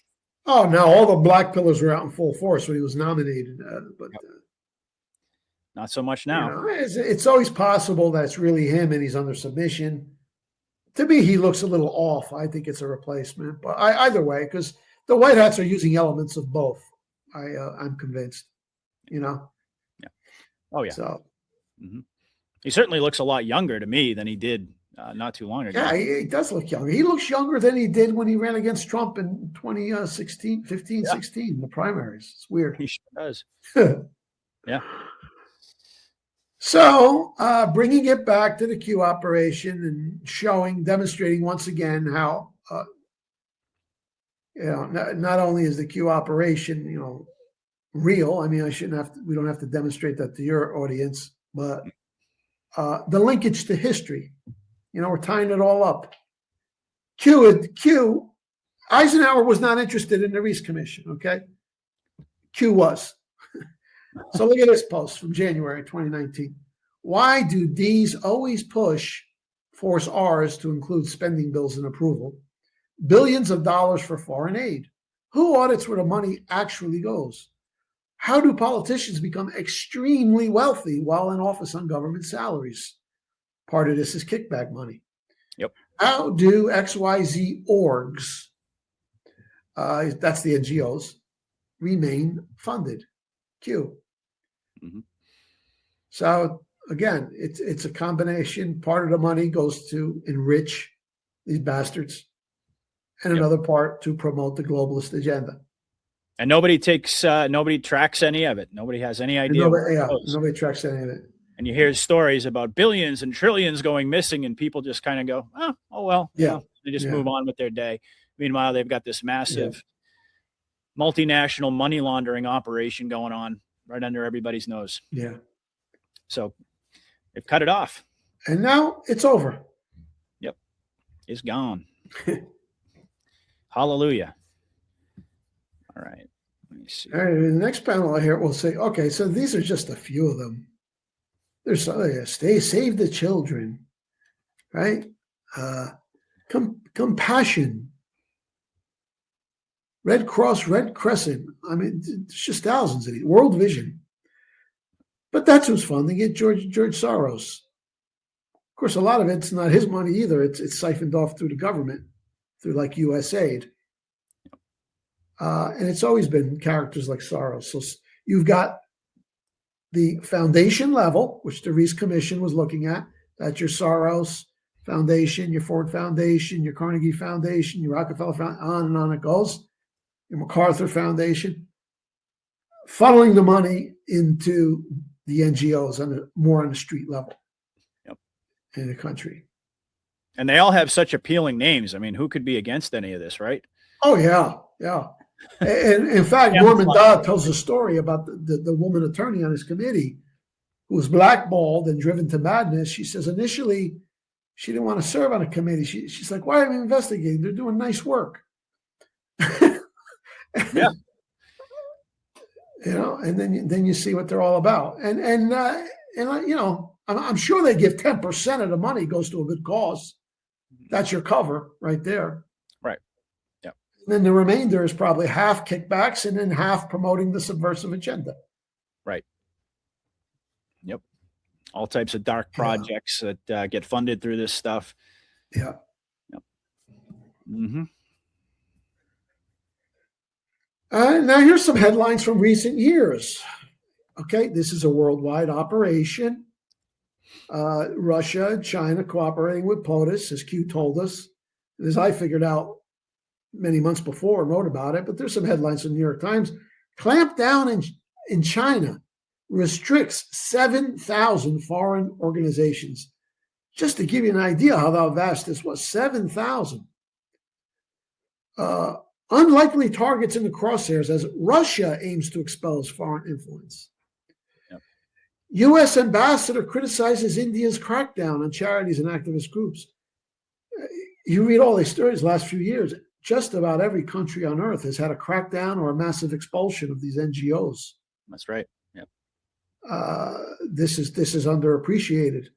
Oh, no, all the black pillars were out in full force when he was nominated. But not so much now. It's always possible that it's really him and he's under submission. To me, he looks a little off. I think it's a replacement. But either way, because the White Hats are using elements of both. I'm convinced, Yeah. Oh, yeah. So he certainly looks a lot younger to me than he did not too long ago. Yeah, he does look younger. He looks younger than he did when he ran against Trump in 2016, 16, the primaries. It's weird. He sure does. Yeah. So bringing it back to the Q operation and demonstrating once again how, not only is the Q operation, real. I mean, we don't have to demonstrate that to your audience, but the linkage to history. We're tying it all up. Eisenhower was not interested in the Reece Commission, okay? Q was. So look at this post from January 2019. Why do D's always force R's to include spending bills and approval? Billions of dollars for foreign aid. Who audits where the money actually goes? How do politicians become extremely wealthy while in office on government salaries? Part of this is kickback money. Yep. How do XYZ orgs, that's the NGOs, remain funded? Q. Mm-hmm. So again, it's a combination. Part of the money goes to enrich these bastards, and another part to promote the globalist agenda. And nobody tracks any of it. Nobody has any idea. Nobody tracks any of it. And you hear stories about billions and trillions going missing, and people just kind of go, oh well, they just move on with their day. Meanwhile, they've got this massive multinational money laundering operation going on right under everybody's nose. Yeah. So they've cut it off. And now it's over. Yep. It's gone. Hallelujah. All right. Let me see. All right. The next panel here will say, okay, so these are just a few of them. There's save the children, right? Compassion, Red Cross, Red Crescent. I mean, there's just thousands of these. World Vision. But that's who's funding it, George Soros. Of course, a lot of it's not his money either. It's siphoned off through the government, through like USAID. And it's always been characters like Soros. So you've got the foundation level, which the Reese Commission was looking at. That's your Soros Foundation, your Ford Foundation, your Carnegie Foundation, your Rockefeller Foundation, on and on it goes. Your MacArthur Foundation, funneling the money into the NGOs more on the street level in the country. And they all have such appealing names. I mean, who could be against any of this, right? Oh, yeah. And in fact, Norman Dodd tells a story about the woman attorney on his committee who was blackballed and driven to madness. She says initially she didn't want to serve on a committee. She's like, why are we investigating? They're doing nice work. Yeah. And then you see what they're all about. And I'm sure they give 10% of the money goes to a good cause. That's your cover right there. Right. Yeah. And then the remainder is probably half kickbacks and then half promoting the subversive agenda. Right. Yep. All types of dark projects that get funded through this stuff. Yeah. Yep. Mm-hmm. Now here's some headlines from recent years. Okay, this is a worldwide operation. Russia and China cooperating with POTUS, as Q told us, as I figured out many months before and wrote about it. But there's some headlines in the New York Times. Clampdown in China restricts 7,000 foreign organizations. Just to give you an idea how vast this was, 7,000. Unlikely targets in the crosshairs as Russia aims to expel its foreign influence. Yep. U.S. ambassador criticizes India's crackdown on charities and activist groups. You read all these stories the last few years, just about every country on earth has had a crackdown or a massive expulsion of these NGOs. That's right. Yep. This is underappreciated.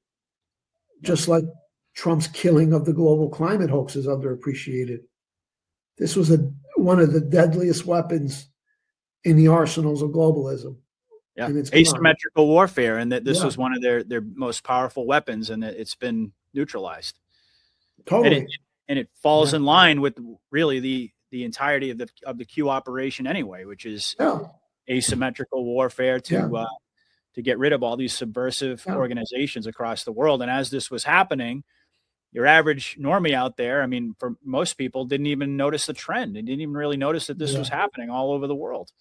Just like Trump's killing of the global climate hoax is underappreciated. This was one of the deadliest weapons in the arsenals of globalism. Yeah, asymmetrical warfare, and that this was one of their most powerful weapons, and it's been neutralized. Totally, and it falls in line with really the entirety of the Q operation anyway, which is asymmetrical warfare to get rid of all these subversive organizations across the world. And as this was happening, your average normie out there, I mean, for most people, didn't even notice the trend. They didn't even really notice that this was happening all over the world.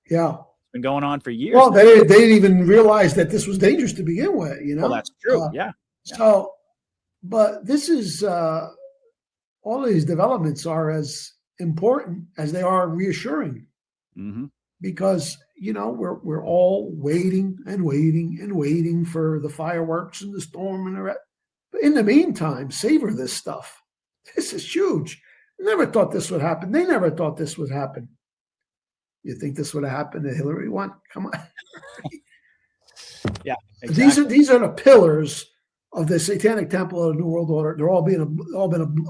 Yeah. It's been going on for years. Well, they didn't even realize that this was dangerous to begin with, Well, that's true. So, but this is, all of these developments are as important as they are reassuring. Mm-hmm. Because, we're all waiting and waiting and waiting for the fireworks and the storm and the rest. But in the meantime, savor this stuff. This is huge. Never thought this would happen. They never thought this would happen. You think this would have happened to Hillary won? Come on. Yeah, exactly. These are the pillars of the Satanic Temple of the New World Order. They're all been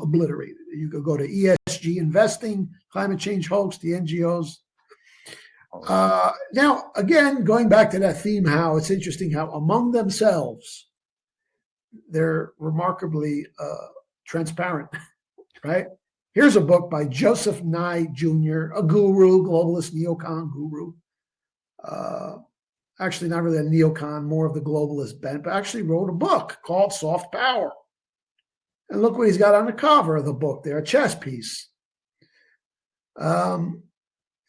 obliterated. You could go to ESG investing, climate change hoax, the NGOs. Now, again, going back to that theme, how it's interesting how among themselves, they're remarkably transparent, right? Here's a book by Joseph Nye Jr., a guru, globalist neocon guru. Actually, not really a neocon, more of the globalist bent, but actually wrote a book called Soft Power. And look what he's got on the cover of the book there, a chess piece. And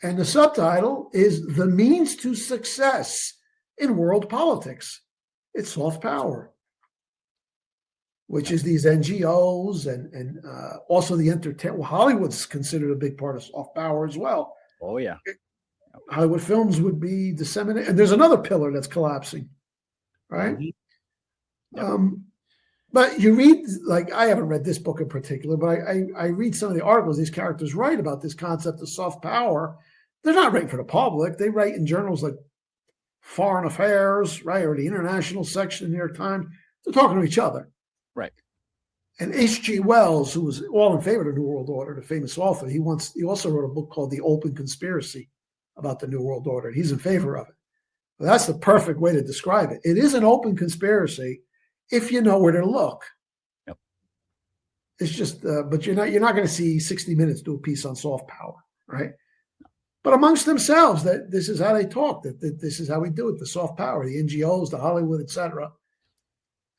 the subtitle is The Means to Success in World Politics. It's soft power, which is these NGOs and also the entertainment. Well, Hollywood's considered a big part of soft power as well. Oh, yeah. Hollywood films would be disseminated. And there's another pillar that's collapsing, right? Mm-hmm. Yep. But you read, like, I haven't read this book in particular, but I read some of the articles these characters write about this concept of soft power. They're not writing for the public. They write in journals like Foreign Affairs, right, or the international section of the New York Times. They're talking to each other. Right. And H.G. Wells, who was all in favor of the New World Order, the famous author, he also wrote a book called The Open Conspiracy about the New World Order. He's in favor of it. But that's the perfect way to describe it. It is an open conspiracy if you know where to look. Yep. It's just, but you're not going to see 60 Minutes do a piece on soft power, right? But amongst themselves, that this is how they talk. That this is how we do it. The soft power, the NGOs, the Hollywood, etc.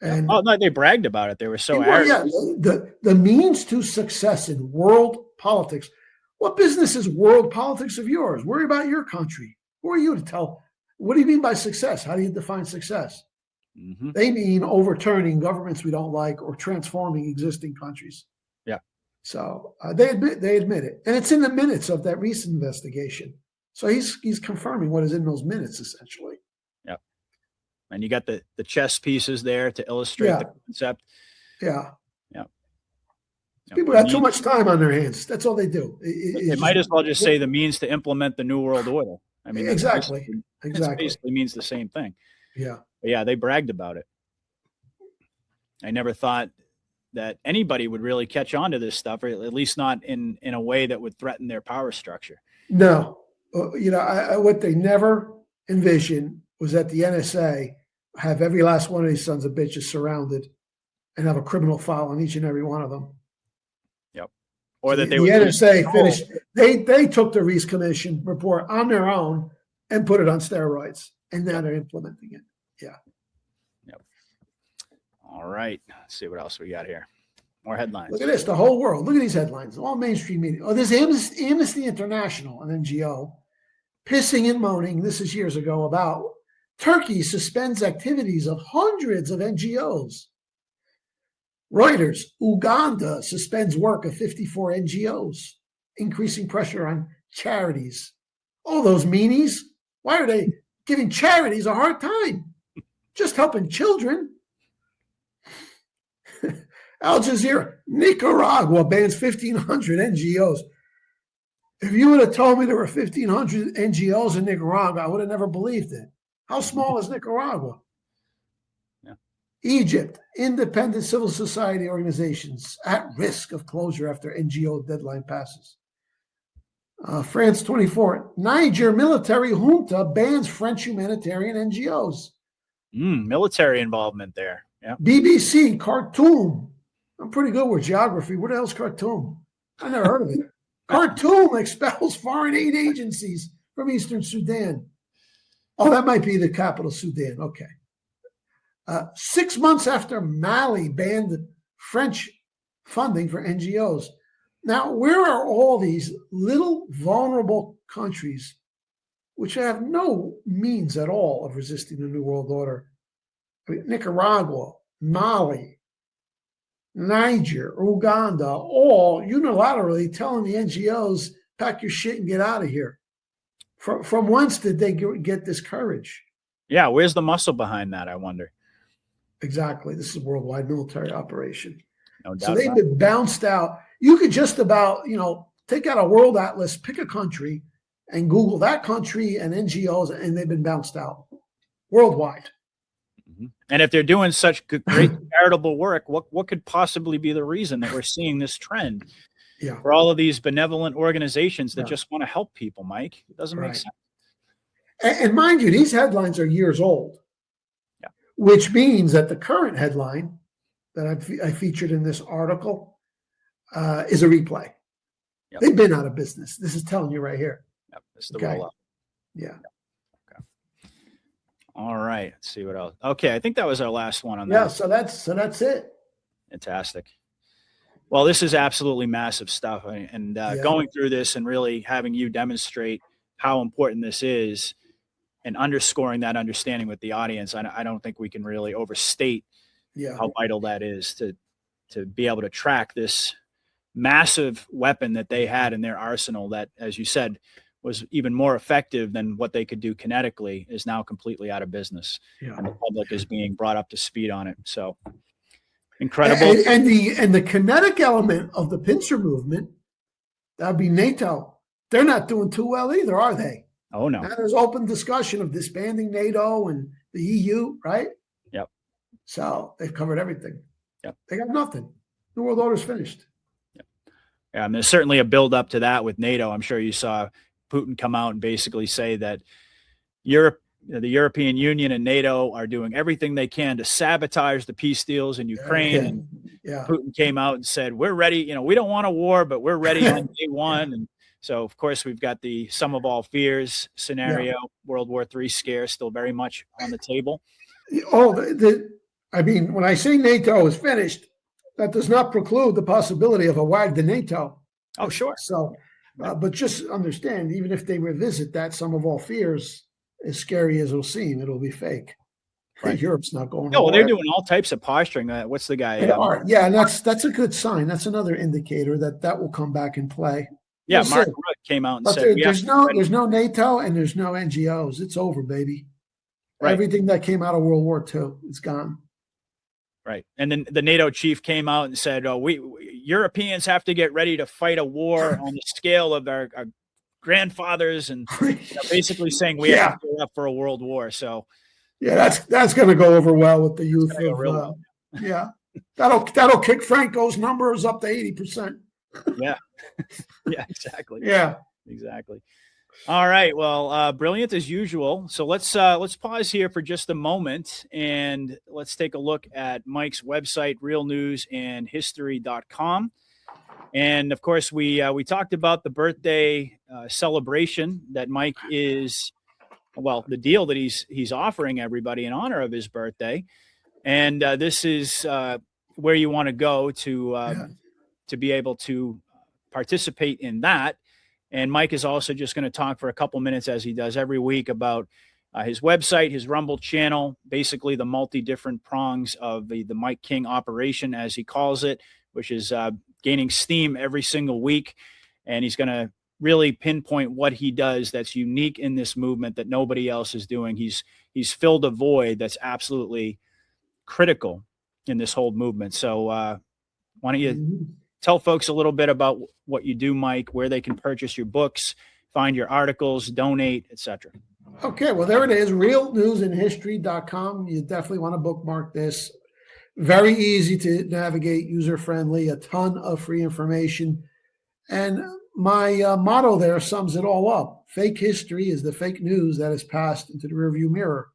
And no, they bragged about it. They were so arrogant. Yeah, the means to success in world politics. What business is world politics of yours? Worry about your country. Who are you to tell? What do you mean by success? How do you define success? Mm-hmm. They mean overturning governments we don't like or transforming existing countries. Yeah. So they admit it, and it's in the minutes of that recent investigation. So he's confirming what is in those minutes, essentially. Yeah. And you got the chess pieces there to illustrate the concept. Yeah. Yeah. People have too much time on their hands. That's all they do. It might as well just say the means to implement the New World Order. I mean, exactly. It basically means the same thing. Yeah. But yeah, they bragged about it. I never thought that anybody would really catch on to this stuff, or at least not in a way that would threaten their power structure. No. What they never envisioned was that the NSA have every last one of these sons of bitches surrounded and have a criminal file on each and every one of them. Yep. Or that the NSA finished. They took the Reese Commission report on their own and put it on steroids, and now they're implementing it. Yeah. Yep. All right. Let's see what else we got here. More headlines. Look at this. The whole world. Look at these headlines. All mainstream media. Oh, there's Amnesty International, an NGO, pissing and moaning. This is years ago about Turkey suspends activities of hundreds of NGOs. Reuters, Uganda suspends work of 54 NGOs, increasing pressure on charities. All those meanies, why are they giving charities a hard time? Just helping children. Al Jazeera, Nicaragua bans 1,500 NGOs. If you would have told me there were 1,500 NGOs in Nicaragua, I would have never believed it. How small is Nicaragua? Yeah. Egypt, independent civil society organizations at risk of closure after NGO deadline passes. France 24, Niger military junta bans French humanitarian NGOs. Military involvement there. Yeah. BBC, Khartoum. I'm pretty good with geography. What the hell's Khartoum? I never heard of it. Khartoum expels foreign aid agencies from Eastern Sudan. Oh, that might be the capital, Sudan. Okay. 6 months after Mali banned French funding for NGOs. Now, where are all these little vulnerable countries which have no means at all of resisting the New World Order? I mean, Nicaragua, Mali, Niger, Uganda, all unilaterally telling the NGOs, pack your shit and get out of here. From whence did they get this courage? Yeah, where's the muscle behind that, I wonder? Exactly. This is a worldwide military operation. No doubt. So they've been bounced out. You could just about, take out a world atlas, pick a country, and Google that country and NGOs, and they've been bounced out worldwide. Mm-hmm. And if they're doing such great charitable work, what could possibly be the reason that we're seeing this trend? Yeah. For all of these benevolent organizations that just want to help people, Mike. It doesn't make sense. And mind you, these headlines are years old, which means that the current headline that I featured in this article is a replay. Yep. They've been out of business. This is telling you right here. Yep. It's the rollout. Yeah. Okay. All right. Let's see what else. Okay. I think that was our last one on that. Yeah. So that's it. Fantastic. Well, this is absolutely massive stuff. And going through this and really having you demonstrate how important this is and underscoring that understanding with the audience, I don't think we can really overstate how vital that is to be able to track this massive weapon that they had in their arsenal that, as you said, was even more effective than what they could do kinetically, is now completely out of business. Yeah. And the public is being brought up to speed on it. So incredible. And the kinetic element of the pincer movement, that would be NATO. They're not doing too well either, are they? Oh, no. Now there's open discussion of disbanding NATO and the EU, right? Yep. So they've covered everything. Yep. They got nothing. The world order's finished. Yep. Yeah, and there's certainly a build up to that with NATO. I'm sure you saw Putin come out and basically say that the European Union and NATO are doing everything they can to sabotage the peace deals in Ukraine. Yeah. And Putin came out and said, we're ready. We don't want a war, but we're ready on day one. And so, of course, we've got the sum of all fears scenario, World War III scare still very much on the table. Oh, when I say NATO is finished, that does not preclude the possibility of a wag to NATO. Oh, sure. So, but just understand, even if they revisit that sum of all fears, as scary as it'll seem, it'll be fake. Right. Europe's not going. No, they're doing all types of posturing. What's the guy? Yeah, and that's a good sign. That's another indicator that will come back in play. Yeah, Mark Rutte came out and said, there's no NATO and there's no NGOs. It's over, baby. Right. Everything that came out of World War II, it's gone. Right. And then the NATO chief came out and said, we Europeans have to get ready to fight a war on the scale of our grandfathers, and basically saying we have to go up for a world war. So that's going to go over well with the youth. That'll kick Franco's numbers up to 80%. Yeah. Yeah, exactly. Yeah, exactly. All right. Well, brilliant as usual. So let's pause here for just a moment and let's take a look at Mike's website, realnewsandhistory.com. And of course, we talked about the birthday celebration that Mike is, the deal that he's offering everybody in honor of his birthday. And this is where you want to go to be able to participate in that. And Mike is also just going to talk for a couple minutes, as he does every week, about his website, his Rumble channel, basically the different prongs of the Mike King operation, as he calls it, which is gaining steam every single week. And he's going to really pinpoint what he does that's unique in this movement that nobody else is doing. He's filled a void that's absolutely critical in this whole movement. So why don't you tell folks a little bit about what you do, Mike, where they can purchase your books, find your articles, donate, etc. Okay, well, there it is, realnewsandhistory.com. You definitely want to bookmark this. Very easy to navigate, user-friendly, a ton of free information. And my motto there sums it all up. Fake history is the fake news that has passed into the rearview mirror.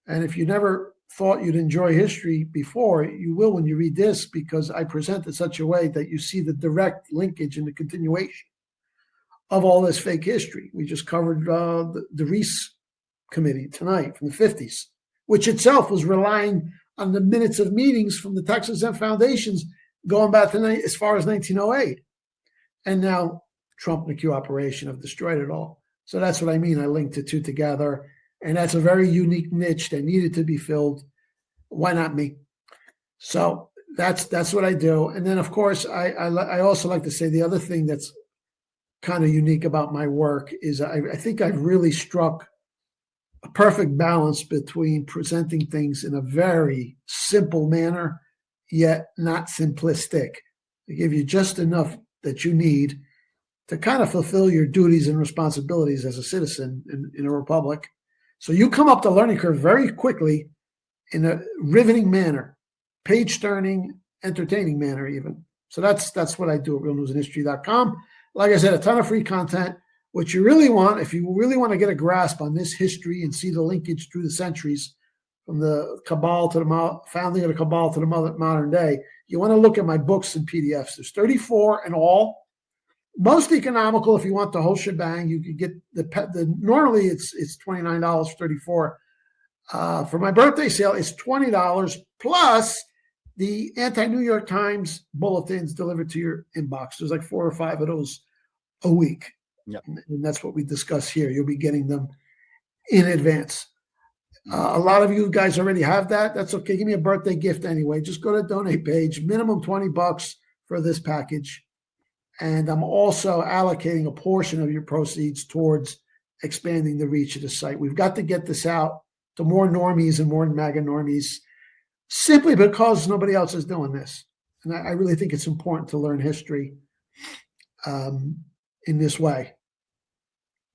And if you never thought you'd enjoy history before, you will when you read this, because I present it such a way that you see the direct linkage and the continuation of all this fake history. We just covered the Reese Committee tonight from the 50s, which itself was relying on the minutes of meetings from the Texas Zen Foundations going back to as far as 1908. And now Trump and the Q operation have destroyed it all. So that's what I mean. I linked the two together. And that's a very unique niche that needed to be filled. Why not me? So that's what I do. And then, of course, I also like to say the other thing that's kind of unique about my work is I think I've really struck a perfect balance between presenting things in a very simple manner, yet not simplistic. I give you just enough that you need to kind of fulfill your duties and responsibilities as a citizen in a republic. So you come up the learning curve very quickly in a riveting manner, page-turning, entertaining manner even. So that's what I do at realnewsandhistory.com. Like I said, a ton of free content. What you really want, if you really want to get a grasp on this history and see the linkage through the centuries, from the cabal to the founding of the cabal to the modern day, you want to look at my books and PDFs. There's 34 in all. Most economical if you want the whole shebang. You could get the normally it's $29 for 34. For my birthday sale, it's $20 plus the anti-New York Times bulletins delivered to your inbox. There's like 4 or 5 of those a week. Yep. And that's what we discuss here. You'll be getting them in advance. A lot of you guys already have that. That's okay. Give me a birthday gift anyway. Just go to the donate page, minimum $20 for this package. And I'm also allocating a portion of your proceeds towards expanding the reach of the site. We've got to get this out to more normies and more MAGA normies, simply because nobody else is doing this. And I really think it's important to learn history in this way.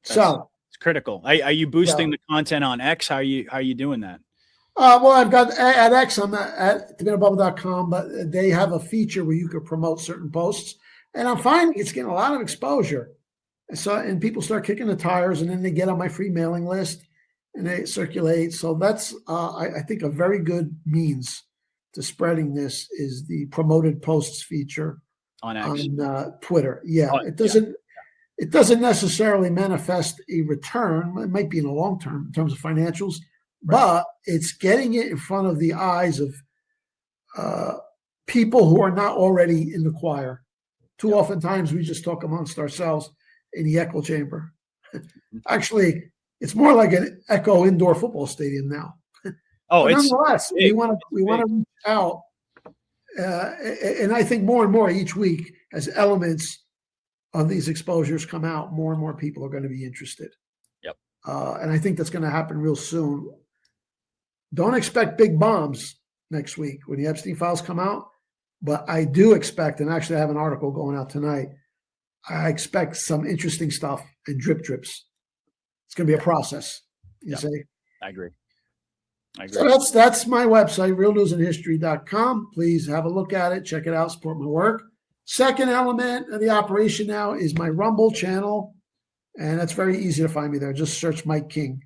So it's critical. Are you boosting the content on X? How are you doing that? Well, I've got at X, I'm at tomatobubble.com, but they have a feature where you could promote certain posts. And I'm finding it's getting a lot of exposure. And people start kicking the tires, and then they get on my free mailing list and they circulate. So that's, I think, a very good means to spreading this is the promoted posts feature on X. On Twitter. Yeah, it doesn't necessarily manifest a return. It might be in the long term in terms of financials, but it's getting it in front of the eyes of people who are not already in the choir. Too oftentimes we just talk amongst ourselves in the echo chamber. Actually, it's more like an echo indoor football stadium now. Oh, but nonetheless, we want to reach out, and I think more and more each week as elements of these exposures come out, more and more people are going to be interested. Yep. And I think that's going to happen real soon. Don't expect big bombs next week when the Epstein files come out. But I do expect, and actually I have an article going out tonight, I expect some interesting stuff and drips. It's going to be a process, you see? I agree. So that's my website, realnewsandhistory.com. Please have a look at it, check it out, support my work. Second element of the operation now is my Rumble channel, and that's very easy to find me there. Just search Mike King.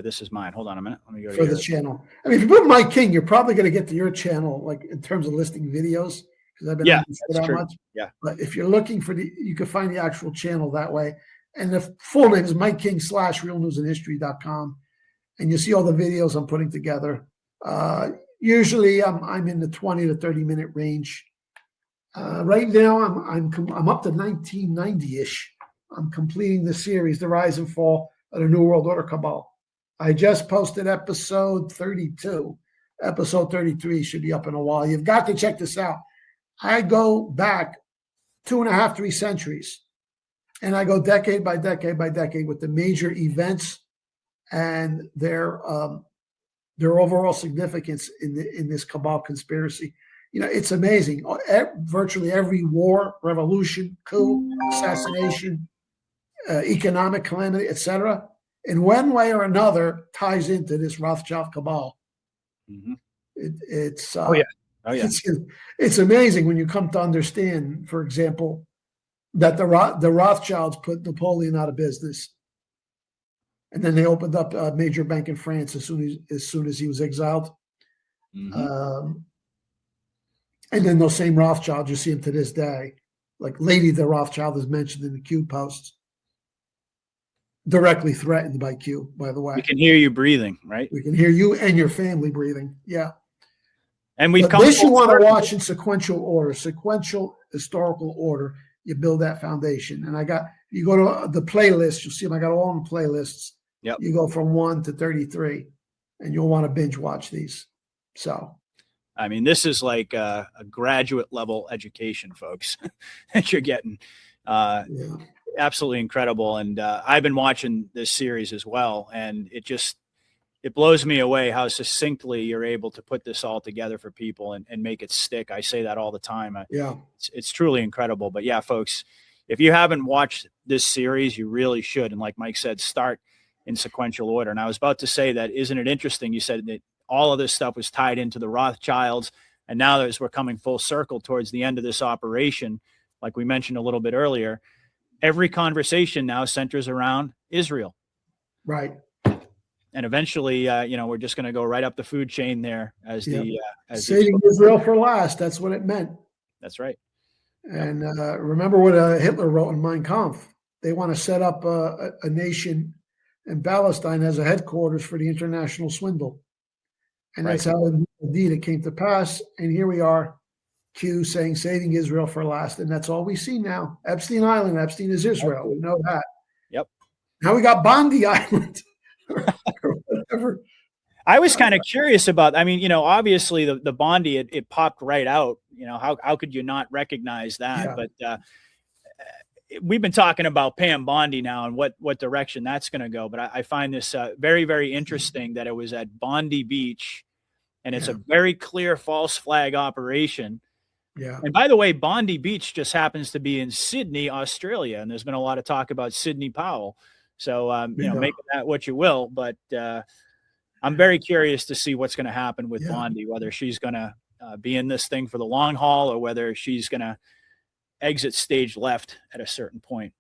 This is mine. Hold on a minute. Let me go to for the channel. I mean, if you put Mike King, you're probably going to get to your channel, like in terms of listing videos, because I've been on this that much. Yeah. But if you're looking for you can find the actual channel that way. And the full name is Mike King /realnewsandhistory.com. And you see all the videos I'm putting together. Usually I'm in the 20 to 30 minute range. Right now I'm up to 1990-ish. I'm completing the series, The Rise and Fall of the New World Order Cabal. I just posted episode 32. Episode 33 should be up in a while. You've got to check this out. I go back 2.5, 3 centuries, and I go decade by decade by decade with the major events and their overall significance in this cabal conspiracy. You know, it's amazing. Virtually every war, revolution, coup, assassination, economic calamity, etc., in one way or another ties into this Rothschild cabal. Mm-hmm. It's It's amazing when you come to understand, for example, that the Rothschilds put Napoleon out of business, and then they opened up a major bank in France as soon as he was exiled. Mm-hmm. And then those same Rothschilds, you see them to this day, like Lady the Rothschild is mentioned in the Q posts. Directly threatened by Q, by the way. We can hear you breathing, right? We can hear you and your family breathing. Yeah. And we've come this you want to watch in sequential order, sequential historical order. You build that foundation. And you go to the playlist, you'll see them. I got all the playlists. Yep. You go from 1 to 33, and you'll want to binge watch these. So, I mean, this is like a graduate level education, folks, that you're getting. Absolutely incredible. And I've been watching this series as well, and it blows me away how succinctly you're able to put this all together for people and make it stick. I say that all the time. It's truly incredible. But yeah, folks, if you haven't watched this series, you really should. And like Mike said, start in sequential order. And I was about to say that, isn't it interesting? You said that all of this stuff was tied into the Rothschilds. And now as we're coming full circle towards the end of this operation, like we mentioned a little bit earlier, every conversation now centers around Israel. Right. And eventually, we're just going to go right up the food chain there as saving Israel for last. That's what it meant. That's right. And remember what Hitler wrote in Mein Kampf. They want to set up a nation in Palestine as a headquarters for the international swindle. And that's how indeed it came to pass. And here we are, Q saying saving Israel for last. And that's all we see now. Epstein Island. Epstein is Israel. We know that. Yep. Now we got Bondi Island or whatever. I was kind of curious about, obviously the Bondi, it popped right out. How could you not recognize that? Yeah. But we've been talking about Pam Bondi now and what direction that's going to go. But I find this very, very interesting that it was at Bondi Beach, and it's a very clear false flag operation. Yeah. And by the way, Bondi Beach just happens to be in Sydney, Australia. And there's been a lot of talk about Sidney Powell. So, make of that what you will. But I'm very curious to see what's going to happen with Bondi, whether she's going to be in this thing for the long haul or whether she's going to exit stage left at a certain point.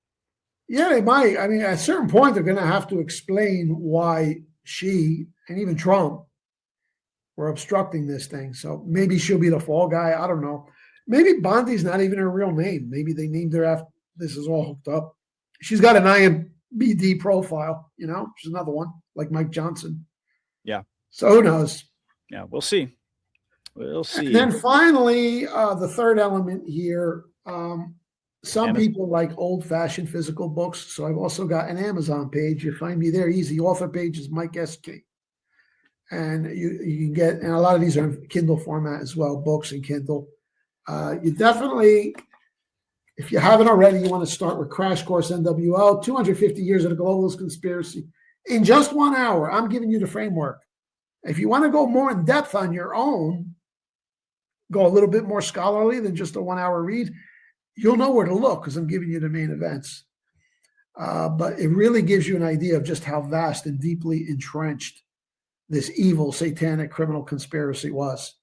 Yeah, they might. I mean, at a certain point, they're going to have to explain why she and even Trump were obstructing this thing. So maybe she'll be the fall guy. I don't know. Maybe Bondi's not even her real name. Maybe they named her after this is all hooked up. She's got an IMBD profile, she's another one like Mike Johnson. Yeah. So who knows? Yeah, we'll see. We'll see. And then finally, the third element here, some people like old-fashioned physical books. So I've also got an Amazon page. You find me there easy. Author page is Mike SK. And you can get, and a lot of these are in Kindle format as well, books and Kindle. You definitely, if you haven't already, you want to start with Crash Course NWO, 250 Years of the Globalist Conspiracy. In just 1 hour, I'm giving you the framework. If you want to go more in depth on your own, go a little bit more scholarly than just a 1 hour read, you'll know where to look because I'm giving you the main events. But it really gives you an idea of just how vast and deeply entrenched this evil, satanic, criminal conspiracy was,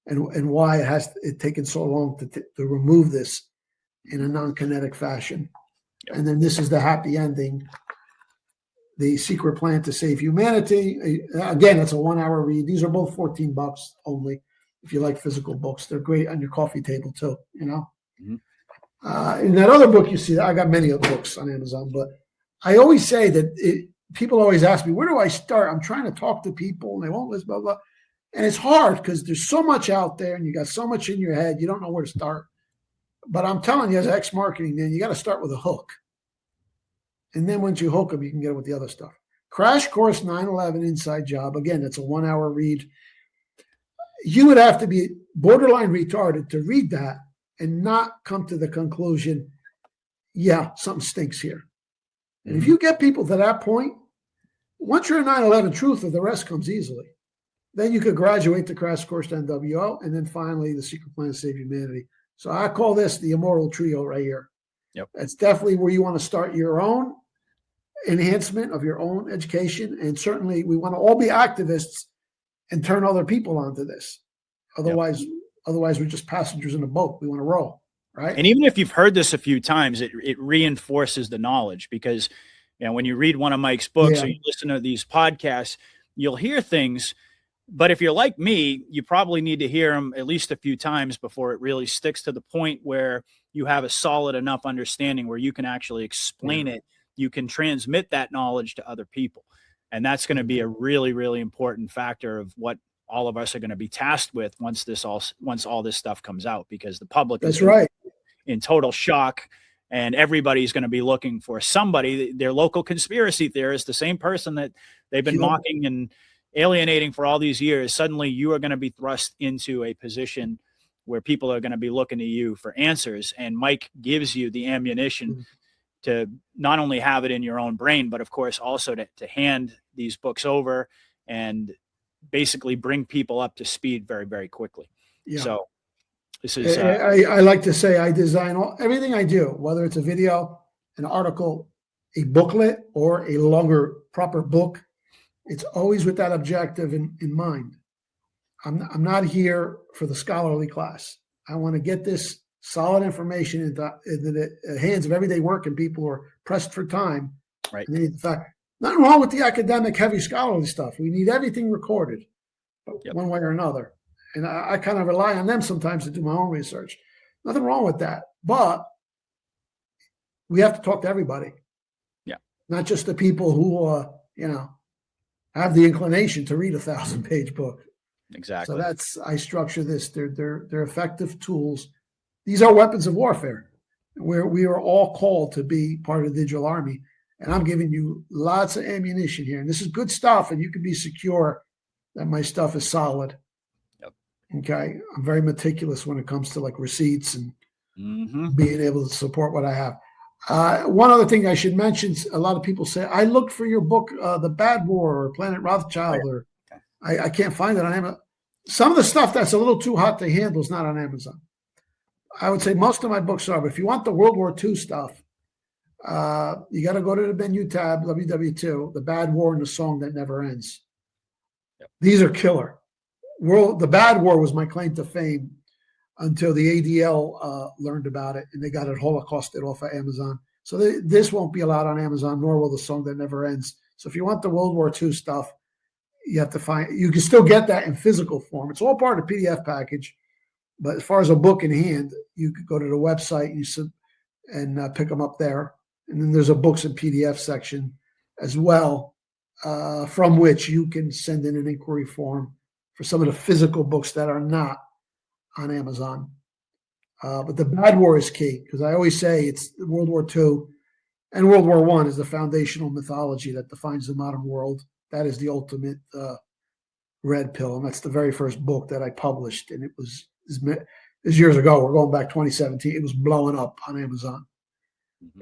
and why it taken so long to remove this in a non-kinetic fashion. Yep. And then this is the happy ending, the secret plan to save humanity. Again, it's a 1 hour read. These are both $14 only. If you like physical books, they're great on your coffee table too, Mm-hmm. In that other book, you see, I got many other books on Amazon, but I always say that people always ask me, where do I start? I'm trying to talk to people and they won't listen, blah, blah. And it's hard because there's so much out there and you got so much in your head, you don't know where to start. But I'm telling you, as ex-marketing man, you got to start with a hook. And then once you hook them, you can get it with the other stuff. Crash Course 9/11 Inside Job. Again, it's a 1 hour read. You would have to be borderline retarded to read that and not come to the conclusion, yeah, something stinks here. And if you get people to that point, once you're a 9/11 truther, the rest comes easily. Then you could graduate to Crash Course to NWO, and then finally the secret plan to save humanity. So I call this the immortal trio right here. Yep. That's definitely where you want to start your own enhancement of your own education. And certainly we want to all be activists and turn other people onto this. Otherwise we're just passengers in a boat. We want to row, right? And even if you've heard this a few times, it reinforces the knowledge because, when you read one of Mike's books or you listen to these podcasts, you'll hear things. But if you're like me, you probably need to hear them at least a few times before it really sticks to the point where you have a solid enough understanding where you can actually explain it. You can transmit that knowledge to other people. And that's going to be a really, really important factor of what all of us are going to be tasked with once all this stuff comes out, because the public is in total shock and everybody's going to be looking for somebody, their local conspiracy theorist, the same person that they've been mocking and alienating for all these years. Suddenly you are going to be thrust into a position where people are going to be looking to you for answers. And Mike gives you the ammunition to not only have it in your own brain, but of course also to hand these books over and basically bring people up to speed very, very quickly. Yeah. So this is, I like to say I design everything I do, whether it's a video, an article, a booklet, or a longer proper book. It's always with that objective in mind. I'm not here for the scholarly class. I want to get this solid information into the hands of everyday working people who are pressed for time. Right. And in fact, Nothing wrong with the academic, heavy scholarly stuff. We need everything recorded, Yep. one way or another. And I kind of rely on them sometimes to do my own research. Nothing wrong with that. But we have to talk to everybody. Yeah. Not just the people who, have the inclination to read a 1,000-page book. Exactly. So I structure this. They're effective tools. These are weapons of warfare, where we are all called to be part of the digital army. And I'm giving you lots of ammunition here. And this is good stuff, and you can be secure that my stuff is solid. Yep. Okay. I'm very meticulous when it comes to like receipts and being able to support what I have. One other thing I should mention, a lot of people say, I looked for your book, The Bad War or Planet Rothschild, or I can't find it on Amazon. Some of the stuff that's a little too hot to handle is not on Amazon. I would say most of my books are, but if you want the World War II stuff, you got to go to the menu tab, WW2, The Bad War and the Song That Never Ends. Yep. These are killer. The Bad War was my claim to fame until the ADL learned about it, and they got it holocausted off of Amazon. So this won't be allowed on Amazon, nor will The Song That Never Ends. So if you want the World War II stuff, you have to find, you can still get that in physical form. It's all part of the PDF package. But as far as a book in hand, you could go to the website and pick them up there. And then there's a books and PDF section as well, from which you can send in an inquiry form for some of the physical books that are not on Amazon. But the Bad War is key, because I always say it's World War II and World War I is the foundational mythology that defines the modern world. That is the ultimate red pill. And that's the very first book that I published. And it was years ago. We're going back 2017. It was blowing up on Amazon.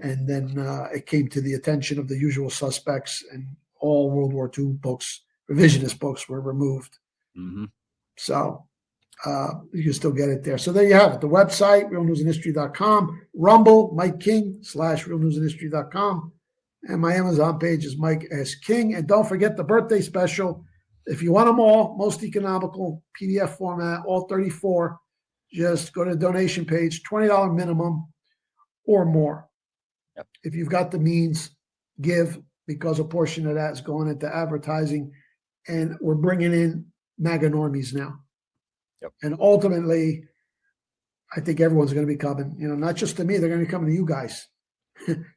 And then it came to the attention of the usual suspects, and all World War II books, revisionist books, were removed. So you can still get it there. So there you have it. The website, realnewsandhistory.com, Rumble, Mike King / realnewsandhistory.com. And my Amazon page is Mike S. King. And don't forget the birthday special. If you want them all, most economical, PDF format, all 34, just go to the donation page, $20 minimum or more. Yep. If you've got the means, give, because a portion of that is going into advertising. And we're bringing in MAGA normies now. Yep. And ultimately, I think everyone's going to be coming, not just to me, they're going to be coming to you guys.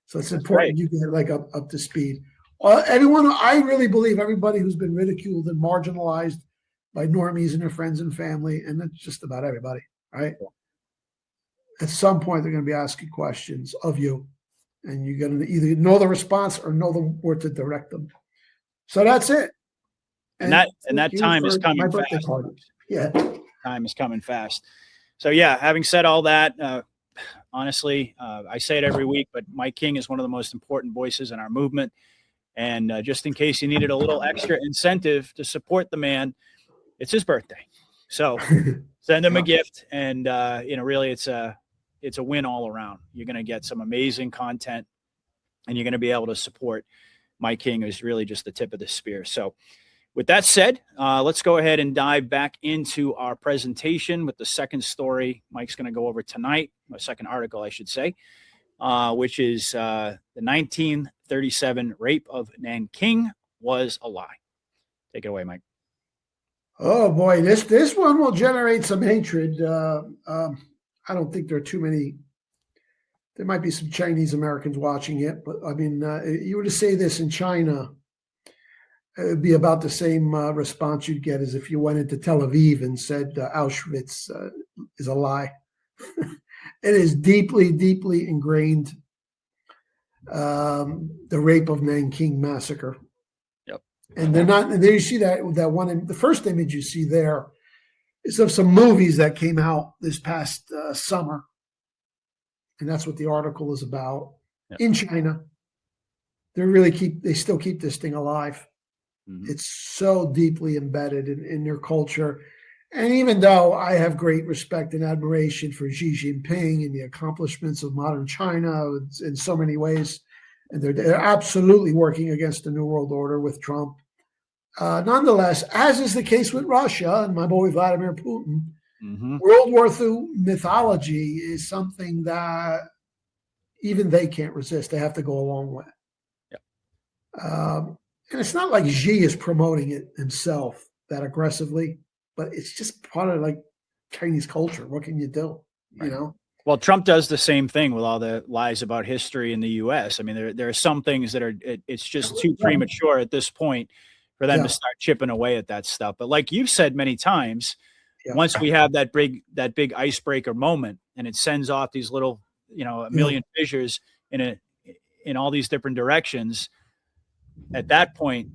So it's important you get like up to speed. Everyone, I really believe everybody who's been ridiculed and marginalized by normies and their friends and family, and that's just about everybody, right? At some point, they're going to be asking questions of you, and you're going to either know the response or know where to direct them. So that's it. And that time is coming fast. Yeah. Time is coming fast. So yeah, having said all that, honestly, I say it every week, but Mike King is one of the most important voices in our movement. And just in case you needed a little extra incentive to support the man, it's his birthday. So send him a gift. And, really it's a win all around. You're going to get some amazing content, and you're going to be able to support Mike King, who's really just the tip of the spear. So with that said, let's go ahead and dive back into our presentation with the second story Mike's going to go over tonight, or second article, I should say, which is the 1937 rape of Nanking was a lie. Take it away, Mike. Oh boy, this one will generate some hatred. I don't think there are too many. There might be some Chinese Americans watching it, but I mean, you were to say this in China, it would be about the same response you'd get as if you went into Tel Aviv and said Auschwitz is a lie. It is deeply, deeply ingrained. The rape of Nanking massacre. Yep. And they're not. And there you see that one. The first image you see there is of some movies that came out this past summer, and that's what the article is about. Yep. In China, they still keep this thing alive. It's so deeply embedded in their culture. And even though I have great respect and admiration for Xi Jinping and the accomplishments of modern China in so many ways, and they're absolutely working against the New World Order with Trump. Nonetheless, as is the case with Russia and my boy Vladimir Putin, World War II mythology is something that even they can't resist. They have to go along with. And it's not like Xi is promoting it himself that aggressively, but it's just part of like Chinese culture. What can you do? You know? Well, Trump does the same thing with all the lies about history in the U.S. I mean, there are some things that it's just too premature at this point for them to start chipping away at that stuff. But like you've said many times, once we have that big icebreaker moment, and it sends off these little, a million fissures in all these different directions, at that point,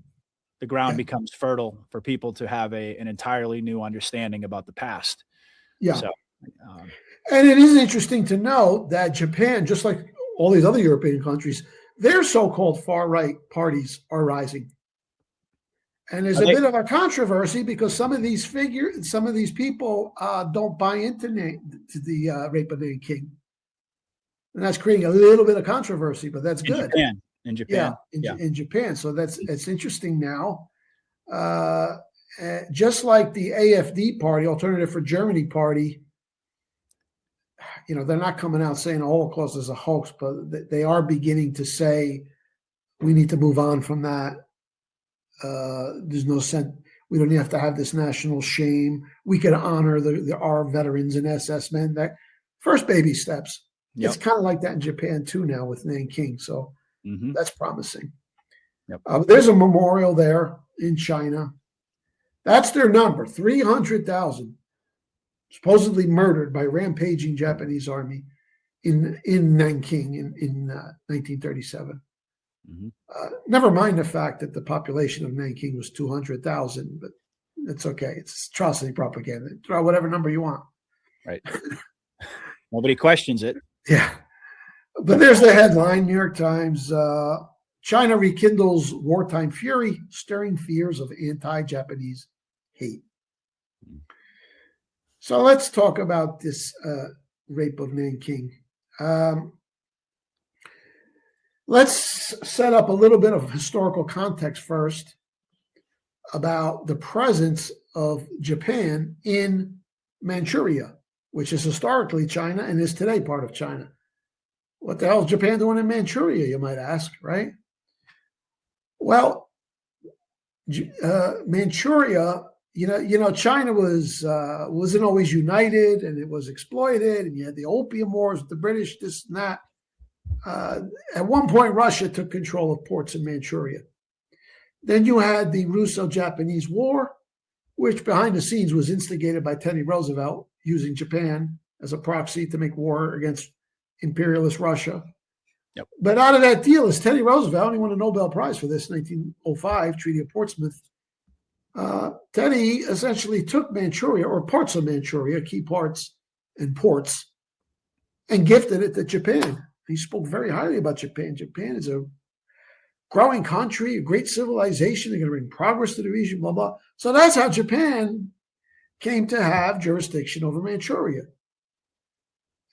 the ground becomes fertile for people to have an entirely new understanding about the past. Yeah. So, and it is interesting to note that Japan, just like all these other European countries, their so-called far-right parties are rising. And there's a bit of a controversy because some of these people don't buy into the rape of Nanking. And that's creating a little bit of controversy, but that's good. In Japan. In Japan. So it's interesting now. Just like the AFD party, Alternative for Germany party, they're not coming out saying the Holocaust is a hoax, but they are beginning to say we need to move on from that. There's no sense. We don't have to have this national shame. We could honor our veterans and SS men. That first baby steps. Yep. It's kind of like that in Japan too now with Nanking. So that's promising. Yep. There's a memorial there in China. That's their number, 300,000 supposedly murdered by rampaging Japanese army in Nanking in 1937. Never mind the fact that the population of Nanking was 200,000, but it's okay. It's atrocity propaganda. Throw whatever number you want. Right. Nobody questions it. Yeah. But there's the headline, New York Times. China rekindles wartime fury, stirring fears of anti-Japanese hate. So let's talk about this rape of Nanking. Let's set up a little bit of historical context first about the presence of Japan in Manchuria, which is historically China and is today part of China. What the hell is Japan doing in Manchuria, you might ask, right? Well, Manchuria, China wasn't always united, and it was exploited, and you had the opium wars with the British, this and that. At one point, Russia took control of ports in Manchuria. Then you had the Russo-Japanese War, which behind the scenes was instigated by Teddy Roosevelt using Japan as a proxy to make war against imperialist Russia. Yep. But out of that deal is Teddy Roosevelt. He won a Nobel Prize for this, 1905, Treaty of Portsmouth. Teddy essentially took Manchuria, or parts of Manchuria, key parts and ports, and gifted it to Japan. He spoke very highly about Japan. Japan is a growing country, a great civilization. They're going to bring progress to the region, blah, blah. So that's how Japan came to have jurisdiction over Manchuria.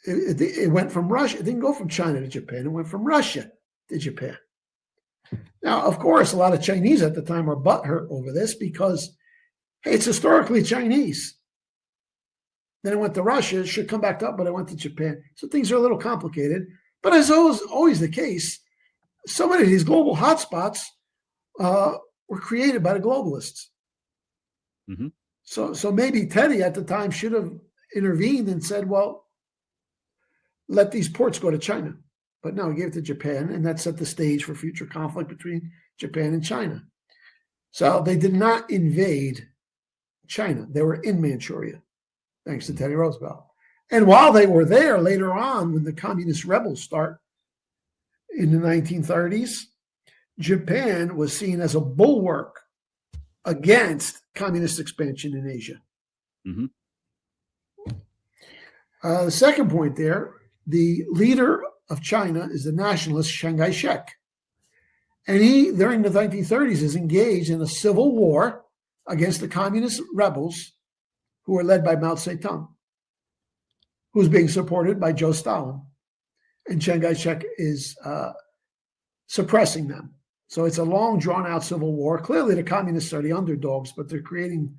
It went from Russia. It didn't go from China to Japan. It went from Russia to Japan. Now, of course, a lot of Chinese at the time were butthurt over this because, hey, it's historically Chinese. Then it went to Russia. It should come back up, but it went to Japan. So things are a little complicated. But as always the case, so many of these global hotspots were created by the globalists. Mm-hmm. So maybe Teddy at the time should have intervened and said, well, let these ports go to China. But no, he gave it to Japan, and that set the stage for future conflict between Japan and China. So they did not invade China. They were in Manchuria, thanks to Teddy Roosevelt. And while they were there, later on, when the communist rebels start in the 1930s, Japan was seen as a bulwark against communist expansion in Asia. Mm-hmm. The second point there, the leader of China is the nationalist Chiang Kai-shek. And he, during the 1930s, is engaged in a civil war against the communist rebels who were led by Mao Zedong, who's being supported by Joe Stalin. And Chiang Kai-shek is suppressing them. So it's a long, drawn-out civil war. Clearly, the communists are the underdogs, but they're creating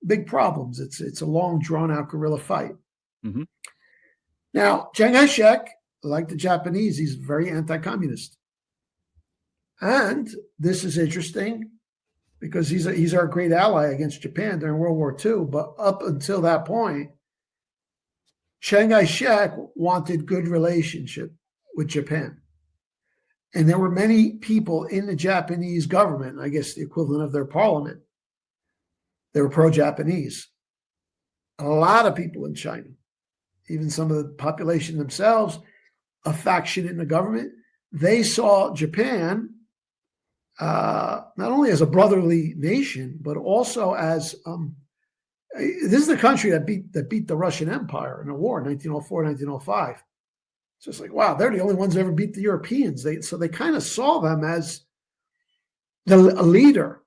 big problems. It's a long, drawn-out guerrilla fight. Mm-hmm. Now, Chiang Kai-shek, like the Japanese, he's very anti-communist. And this is interesting because he's our great ally against Japan during World War II. But up until that point, Chiang Kai-shek wanted good relationship with Japan. And there were many people in the Japanese government, I guess the equivalent of their parliament, they were pro-Japanese. A lot of people in China, even some of the population themselves, a faction in the government, they saw Japan not only as a brotherly nation, but also as this is the country that beat the Russian Empire in a war in 1904, 1905. It's just like, wow, they're the only ones that ever beat the Europeans. So they kind of saw them as a leader,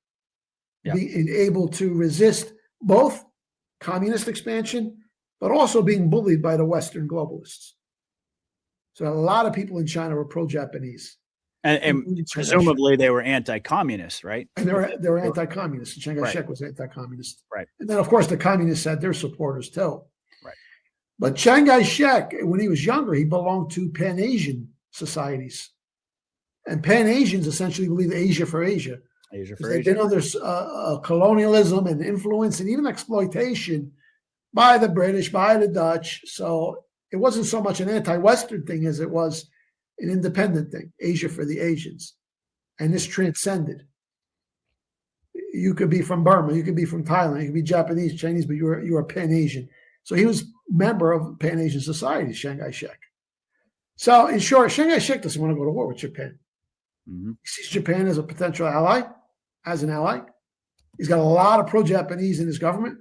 being able to resist both communist expansion, but also being bullied by the Western globalists. So a lot of people in China were pro-Japanese. And presumably they were anti-communist, right? And they were anti-communist. Chiang Kai-shek was anti-communist. Right. And then, of course, the communists had their supporters too. Right. But Chiang Kai-shek, when he was younger, he belonged to Pan-Asian societies. And Pan-Asians essentially believe Asia for Asia. Asia for They've Asia. been under colonialism and influence and even exploitation by the British, by the Dutch. So it wasn't so much an anti-Western thing as it was an independent thing, Asia for the Asians. And this transcended. You could be from Burma, you could be from Thailand, you could be Japanese, Chinese, but you were Pan-Asian. So he was a member of Pan-Asian society, Chiang Kai-shek. So in short, Chiang Kai-shek doesn't want to go to war with Japan. Mm-hmm. He sees Japan as a potential ally, as an ally. He's got a lot of pro-Japanese in his government.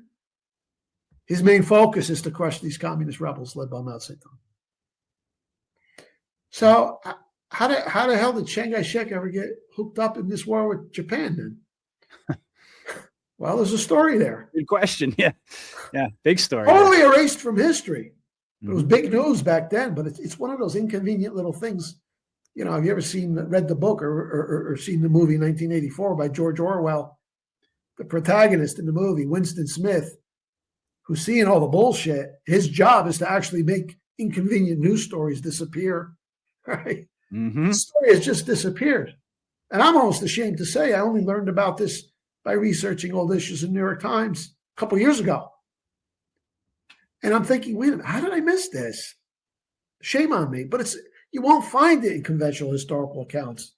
His main focus is to crush these communist rebels led by Mao Zedong. So how the hell did Chiang Kai-shek ever get hooked up in this war with Japan then? Well, there's a story there. Good question. Yeah. Yeah. Big story. Totally erased from history. It was big news back then, but it's one of those inconvenient little things. You know, have you ever read the book or seen the movie 1984 by George Orwell? The protagonist in the movie, Winston Smith, who's seeing all the bullshit, his job is to actually make inconvenient news stories disappear. Right? Mm-hmm. The story has just disappeared. And I'm almost ashamed to say I only learned about this by researching old issues in the New York Times a couple of years ago. And I'm thinking, wait a minute, how did I miss this? Shame on me. But you won't find it in conventional historical accounts.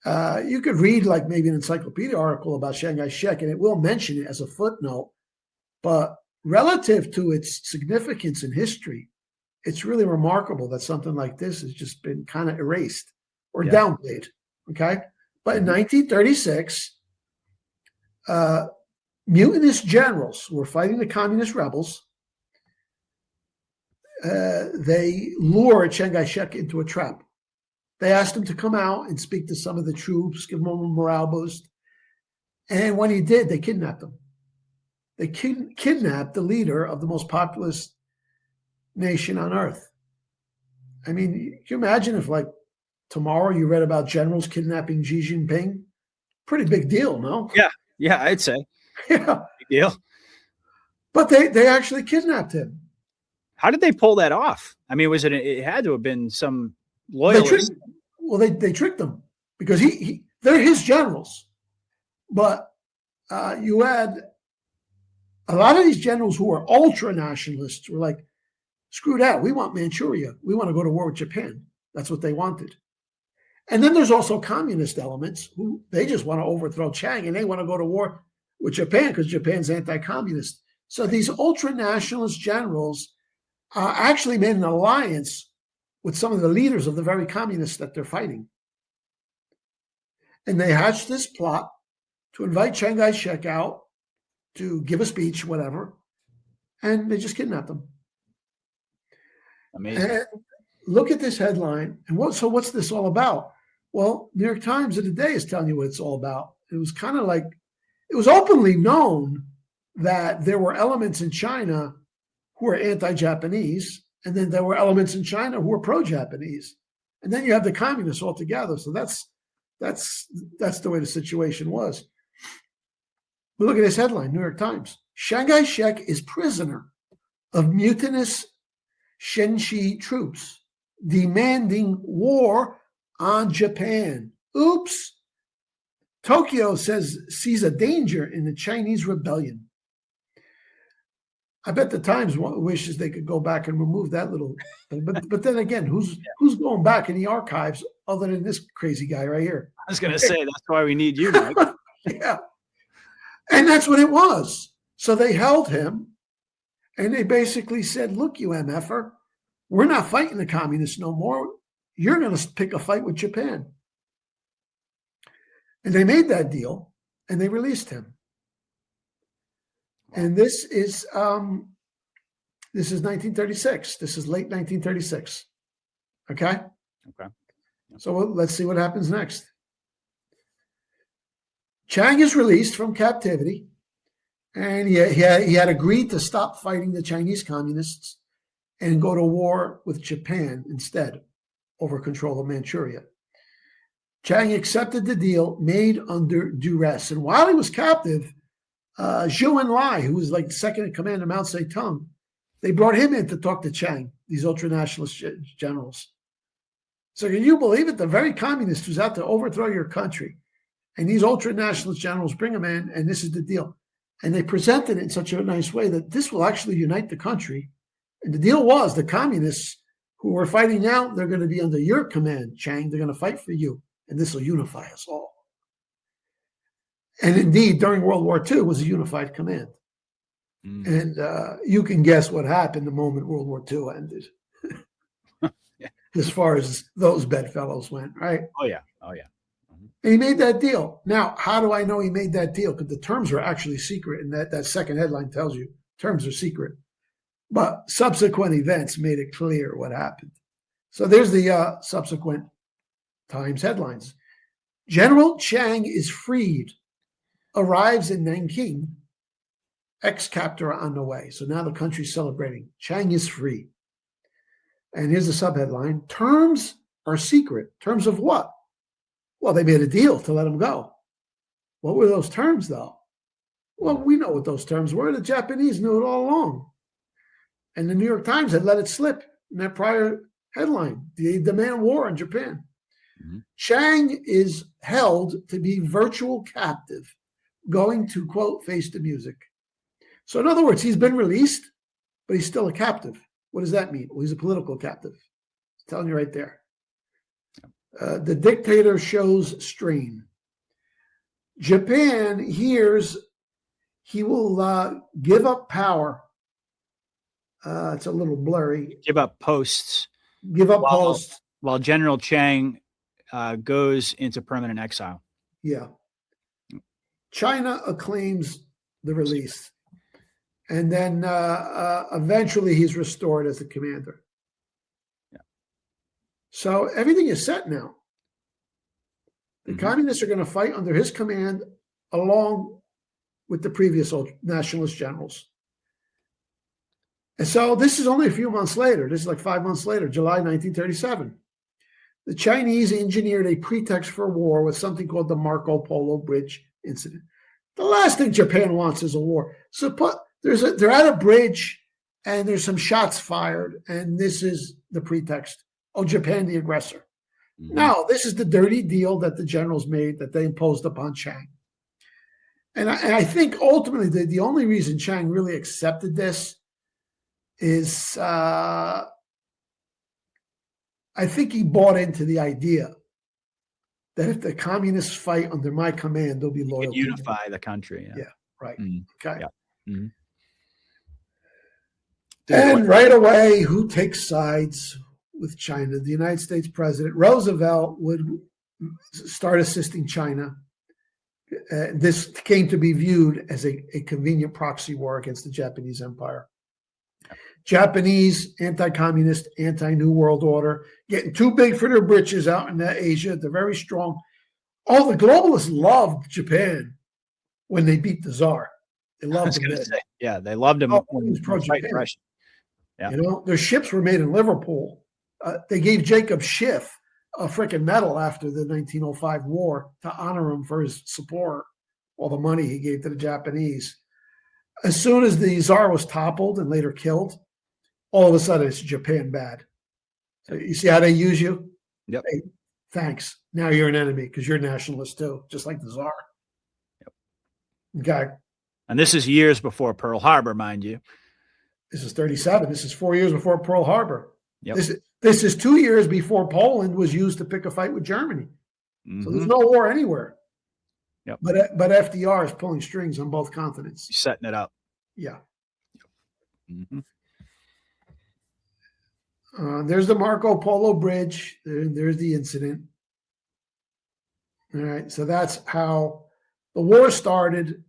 You could read like maybe an encyclopedia article about Chiang Kai-shek, and it will mention it as a footnote. But relative to its significance in history, it's really remarkable that something like this has just been kind of erased or downplayed. Okay. But in 1936, mutinous generals who were fighting the communist rebels, they lured Chiang Kai-shek into a trap. They asked him to come out and speak to some of the troops, give them a morale boost. And when he did, they kidnapped him. They kidnapped the leader of the most populous nation on earth. I mean, can you imagine if like tomorrow you read about generals kidnapping Xi Jinping? Pretty big deal, no? Yeah, I'd say. Yeah. Big deal. But they actually kidnapped him. How did they pull that off? I mean, it had to have been some loyalists. They tricked them because they're his generals. But you had a lot of these generals who were ultra nationalists were like, screw that. We want Manchuria. We want to go to war with Japan. That's what they wanted. And then there's also communist elements who they just want to overthrow Chiang and they want to go to war with Japan because Japan's anti-communist. So these ultra nationalist generals actually made an alliance with some of the leaders of the very communists that they're fighting. And they hatched this plot to invite Chiang Kai-shek out to give a speech, whatever, and they just kidnapped him. Amazing. And look at this headline. And what's this all about? Well, New York Times of the day is telling you what it's all about. It was kind of like, it was openly known that there were elements in China who were anti-Japanese, and then there were elements in China who were pro-Japanese. And then you have the communists all together. So that's the way the situation was. But look at this headline, New York Times. Chiang Kai-shek is prisoner of mutinous Shenxi troops demanding war on Japan. Oops. Tokyo sees a danger in the Chinese rebellion. I bet the Times wishes they could go back and remove that little thing. But then again, who's going back in the archives other than this crazy guy right here? I was going to say, that's why we need you, Mike. Yeah. And that's what it was. So they held him and they basically said, look, you MFer, we're not fighting the communists no more. You're going to pick a fight with Japan. And they made that deal and they released him. And this is 1936. This is late 1936. Okay? Okay. So let's see what happens next. Chiang is released from captivity, and he had agreed to stop fighting the Chinese communists and go to war with Japan instead over control of Manchuria. Chiang accepted the deal made under duress. And while he was captive, Zhou Enlai, who was like second in command of Mao Zedong, they brought him in to talk to Chiang, these ultra-nationalist generals. So can you believe it? The very communist who's out to overthrow your country, and these ultra-nationalist generals bring him in, and this is the deal. And they presented it in such a nice way that this will actually unite the country. And the deal was the communists who are fighting now, they're going to be under your command, Chiang. They're going to fight for you, and this will unify us all. And indeed, during World War II, it was a unified command. And you can guess what happened the moment World War II ended, as far as those bedfellows went, right? Oh, yeah. Oh, yeah. And he made that deal. Now, how do I know he made that deal? Because the terms are actually secret, and that second headline tells you terms are secret. But subsequent events made it clear what happened. So there's the subsequent Times headlines. General Chiang is freed, arrives in Nanking, ex-captor on the way. So now the country's celebrating. Chiang is free. And here's the subheadline. Terms are secret. Terms of what? Well, they made a deal to let him go. What were those terms, though? Well, we know what those terms were. The Japanese knew it all along. And the New York Times had let it slip in that prior headline. They demand war on Japan. Chiang is held to be virtual captive, going to, quote, face the music. So in other words, he's been released, but he's still a captive. What does that mean? Well, he's a political captive. I'm telling you right there. The dictator shows strain. Japan hears he will give up power. It's a little blurry. Give up posts. Give up posts. While General Chiang goes into permanent exile. Yeah. China acclaims the release. And then eventually he's restored as the commander. Yeah. So everything is set now. The communists are going to fight under his command along with the previous nationalist generals. And so this is only a few months later. This is like 5 months later, July 1937. The Chinese engineered a pretext for war with something called the Marco Polo Bridge incident. The last thing Japan wants is a war. So they're at a bridge and there's some shots fired, and this is the pretext. Oh, Japan, the aggressor. No, this is the dirty deal that the generals made that they imposed upon Chiang. And I think ultimately the only reason Chiang really accepted this is I think he bought into the idea that if the communists fight under my command, they'll be loyal. Unify the country. Yeah, right. Okay. Yeah. And right away, who takes sides with China? The United States president, Roosevelt, would start assisting China. This came to be viewed as a convenient proxy war against the Japanese empire. Japanese, anti-communist, anti-New World Order, getting too big for their britches out in Asia. They're very strong. All the globalists loved Japan when they beat the Tsar. They loved him. Yeah, they loved him. Yeah. You know, their ships were made in Liverpool. They gave Jacob Schiff a freaking medal after the 1905 war to honor him for his support, all the money he gave to the Japanese. As soon as the Tsar was toppled and later killed, all of a sudden it's Japan bad. So you see how they use you? Yep. They Thanks. Now you're an enemy because you're nationalist too, just like the Tsar. Yep. Okay. And this is years before Pearl Harbor, mind you. This is 37. This is 4 years before Pearl Harbor. Yep. This is 2 years before Poland was used to pick a fight with Germany. Mm-hmm. So there's no war anywhere. Yep. But FDR is pulling strings on both continents. He's setting it up. Yeah. Yep. Mm-hmm. There's the Marco Polo Bridge. There's the incident. All right. So that's how the war started.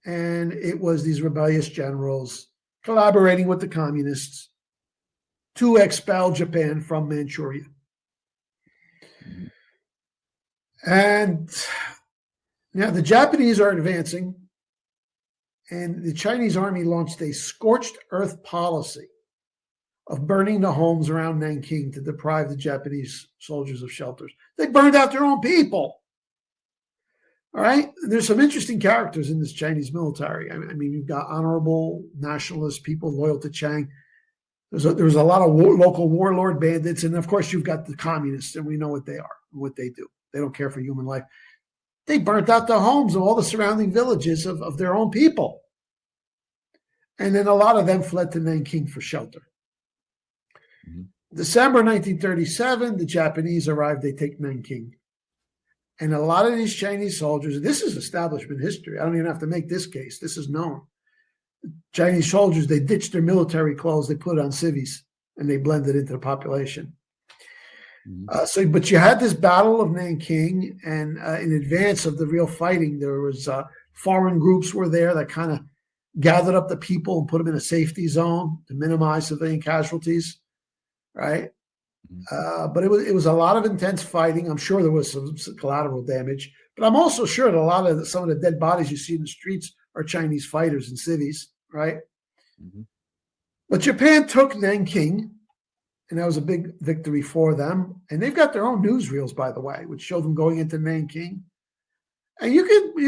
And it was these rebellious generals collaborating with the communists to expel Japan from Manchuria. And now the Japanese are advancing, and the Chinese army launched a scorched earth policy of burning the homes around Nanking to deprive the Japanese soldiers of shelters. They burned out their own people. All right. There's some interesting characters in this Chinese military. I mean, you've got honorable nationalist people loyal to Chiang. There's a lot of local warlord bandits. And of course, you've got the communists, and we know what they are and what they do. They don't care for human life. They burnt out the homes of all the surrounding villages of their own people. And then a lot of them fled to Nanking for shelter. Mm-hmm. December 1937, the Japanese arrived. They take Nanking. And a lot of these Chinese soldiers, this is establishment history. I don't even have to make this case. This is known. Chinese soldiers, they ditched their military clothes, they put on civvies, and they blended into the population. Mm-hmm. But you had this Battle of Nanking, and in advance of the real fighting, there was foreign groups were there that kind of gathered up the people and put them in a safety zone to minimize civilian casualties, right? But it was a lot of intense fighting. I'm sure there was some collateral damage, but I'm also sure that some of the dead bodies you see in the streets are Chinese fighters and civvies, right? Mm-hmm. But Japan took Nanking, and that was a big victory for them. And they've got their own newsreels, by the way, which show them going into Nanking. And you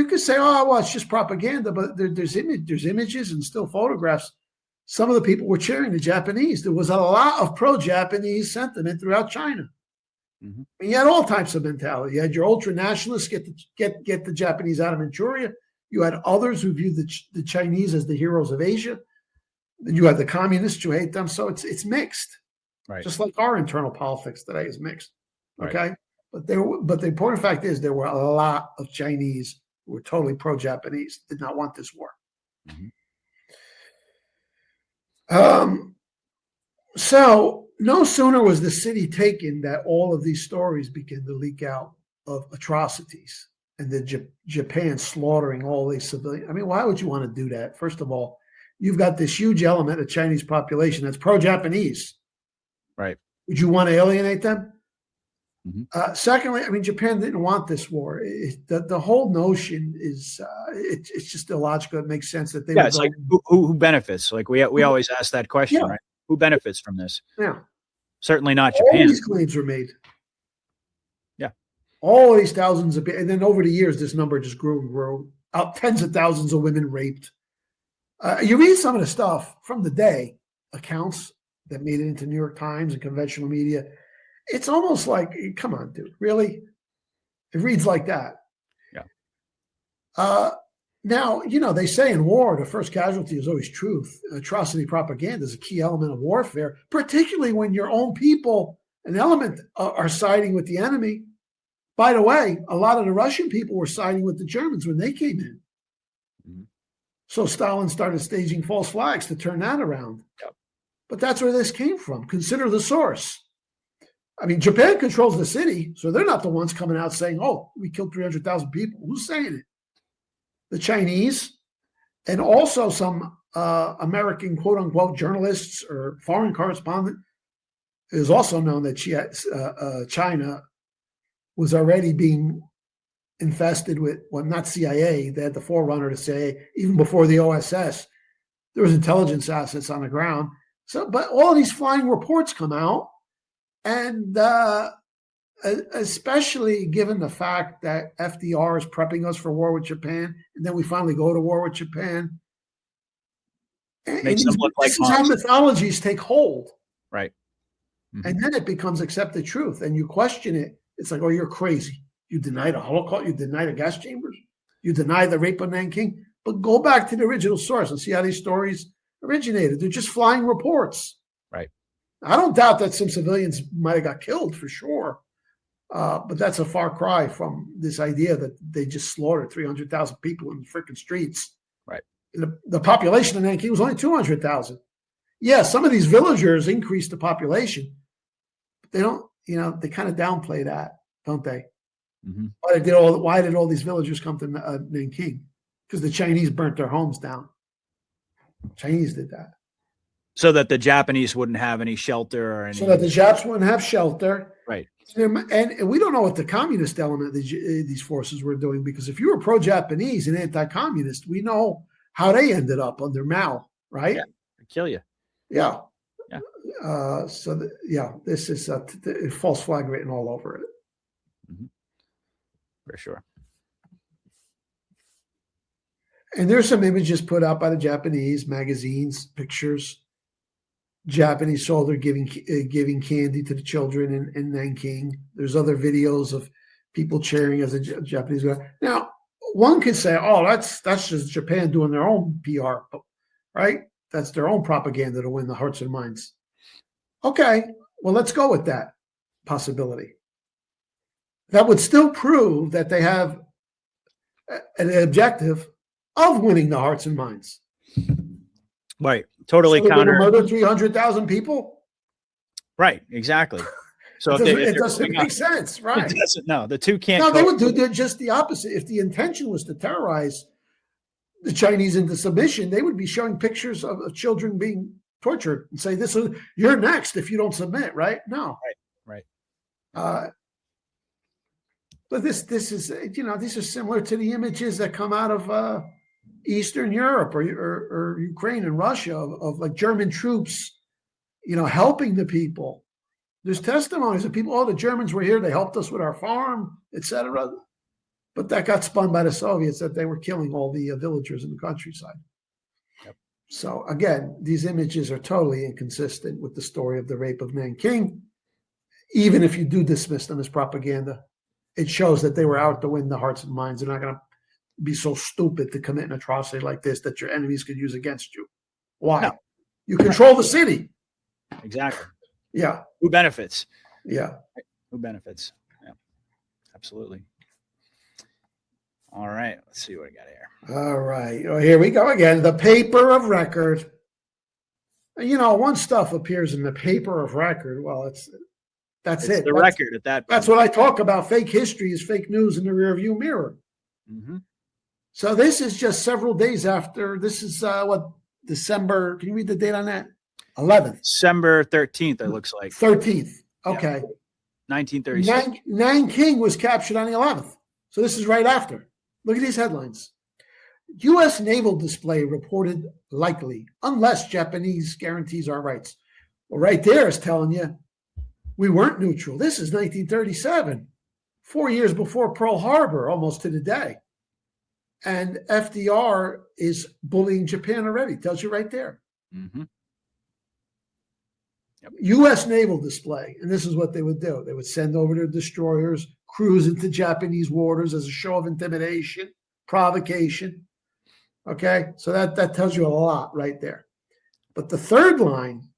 could say, oh, well, it's just propaganda, but there's images and still photographs. Some of the people were cheering the Japanese. There was a lot of pro-Japanese sentiment throughout China. Mm-hmm. And you had all types of mentality. You had your ultra-nationalists get the Japanese out of Manchuria. You had others who viewed the Chinese as the heroes of Asia. Then you had the communists who hate them. So it's mixed. Right. Just like our internal politics today is mixed. Okay. Right. But the important fact is there were a lot of Chinese who were totally pro-Japanese, did not want this war. Mm-hmm. So no sooner was the city taken that all of these stories began to leak out of atrocities and the Japan slaughtering all these civilians. I mean, why would you want to do that? First of all, you've got this huge element of Chinese population that's pro-Japanese. Right. Would you want to alienate them? Mm-hmm. Secondly, I mean, Japan didn't want this war. The whole notion is it's just illogical. It makes sense that they. Yeah, it's like who benefits? Like we always ask that question, right? Who benefits from this? Yeah, certainly not Japan. All these claims were made. Yeah, all these thousands of, and then over the years, this number just grew and grew. Tens of thousands of women raped. You read some of the stuff from the day, accounts that made it into New York Times and conventional media. It's almost like, come on, dude, really? It reads like that. Yeah. Now, they say in war, the first casualty is always truth. Atrocity propaganda is a key element of warfare, particularly when your own people, an element, are siding with the enemy. By the way, a lot of the Russian people were siding with the Germans when they came in. Mm-hmm. So Stalin started staging false flags to turn that around. Yep. But that's where this came from. Consider the source. I mean, Japan controls the city, so they're not the ones coming out saying, oh, we killed 300,000 people. Who's saying it? The Chinese, and also some American quote-unquote journalists or foreign correspondent. It is also known that China was already being infested with, well, not CIA, they had the forerunner to CIA, even before the OSS, there was intelligence assets on the ground. So, but all of these flying reports come out, and especially given the fact that FDR is prepping us for war with Japan, and then we finally go to war with Japan. Makes them look like this is how mythologies take hold. Right. Mm-hmm. And then it becomes accepted truth, and you question it. It's like, oh, you're crazy. You deny the Holocaust. You deny the gas chambers. You deny the rape of Nanking. But go back to the original source and see how these stories originated. They're just flying reports. Right. I don't doubt that some civilians might have got killed for sure. But that's a far cry from this idea that they just slaughtered 300,000 people in the freaking streets. Right. The population of Nanking was only 200,000. Yeah, some of these villagers increased the population. But they don't, they kind of downplay that, don't they? Mm-hmm. Why did all these villagers come to Nanking? Because the Chinese burnt their homes down. Chinese did that. So that the Japanese wouldn't have any shelter or any. So that the Japs wouldn't have shelter. Right. And we don't know what the communist element of these forces were doing, because if you were pro-Japanese and anti-communist, we know how they ended up under Mao, right? Yeah, kill you. Yeah. Yeah. This is a false flag written all over it. Mm-hmm. For sure. And there's some images put out by the Japanese magazines, pictures. Japanese soldier giving candy to the children in Nanking. There's other videos of people cheering as a Japanese guy. Now, one could say, "Oh, that's just Japan doing their own PR, right? That's their own propaganda to win the hearts and minds." Okay, well, let's go with that possibility. That would still prove that they have an objective of winning the hearts and minds. Right. Totally so counter. Murder 300,000 people. Right. Exactly. So it doesn't make sense, right? It doesn't. No, the two can't. No, they would do just the opposite. If the intention was to terrorize the Chinese into submission, they would be showing pictures of children being tortured and say, "This is you're next if you don't submit." Right? No. Right. But this is these are similar to the images that come out of Eastern Europe or Ukraine and Russia of like German troops, helping the people. There's testimonies of people, the Germans were here, they helped us with our farm, etc. But that got spun by the Soviets that they were killing all the villagers in the countryside. Yep. So again, these images are totally inconsistent with the story of the rape of Nanking. Even if you do dismiss them as propaganda, it shows that they were out to win the hearts and minds. They're not going to be so stupid to commit an atrocity like this that your enemies could use against you. Why? No. You control the city. Exactly. Yeah. Who benefits? Yeah. Who benefits? Yeah. Absolutely. All right. Let's see what I got here. All right. Oh, here we go again. The paper of record. Once stuff appears in the paper of record, well, that's it. The record at that point. That's what I talk about. Fake history is fake news in the rearview mirror. Mm-hmm. So this is just several days after. This is December. Can you read the date on that? 11th. December 13th, it looks like. 13th. Okay. Yeah. 1936. Nanking was captured on the 11th. So this is right after. Look at these headlines. U.S. naval display reported likely, unless Japanese guarantees our rights. Well, right there is telling you we weren't neutral. This is 1937, 4 years before Pearl Harbor, almost to the day. And FDR is bullying Japan already. Tells you right there. Mm-hmm. Yep. U.S. naval display. And this is what they would do. They would send over their destroyers, cruise into Japanese waters as a show of intimidation, provocation. Okay? So that tells you a lot right there. But the third line,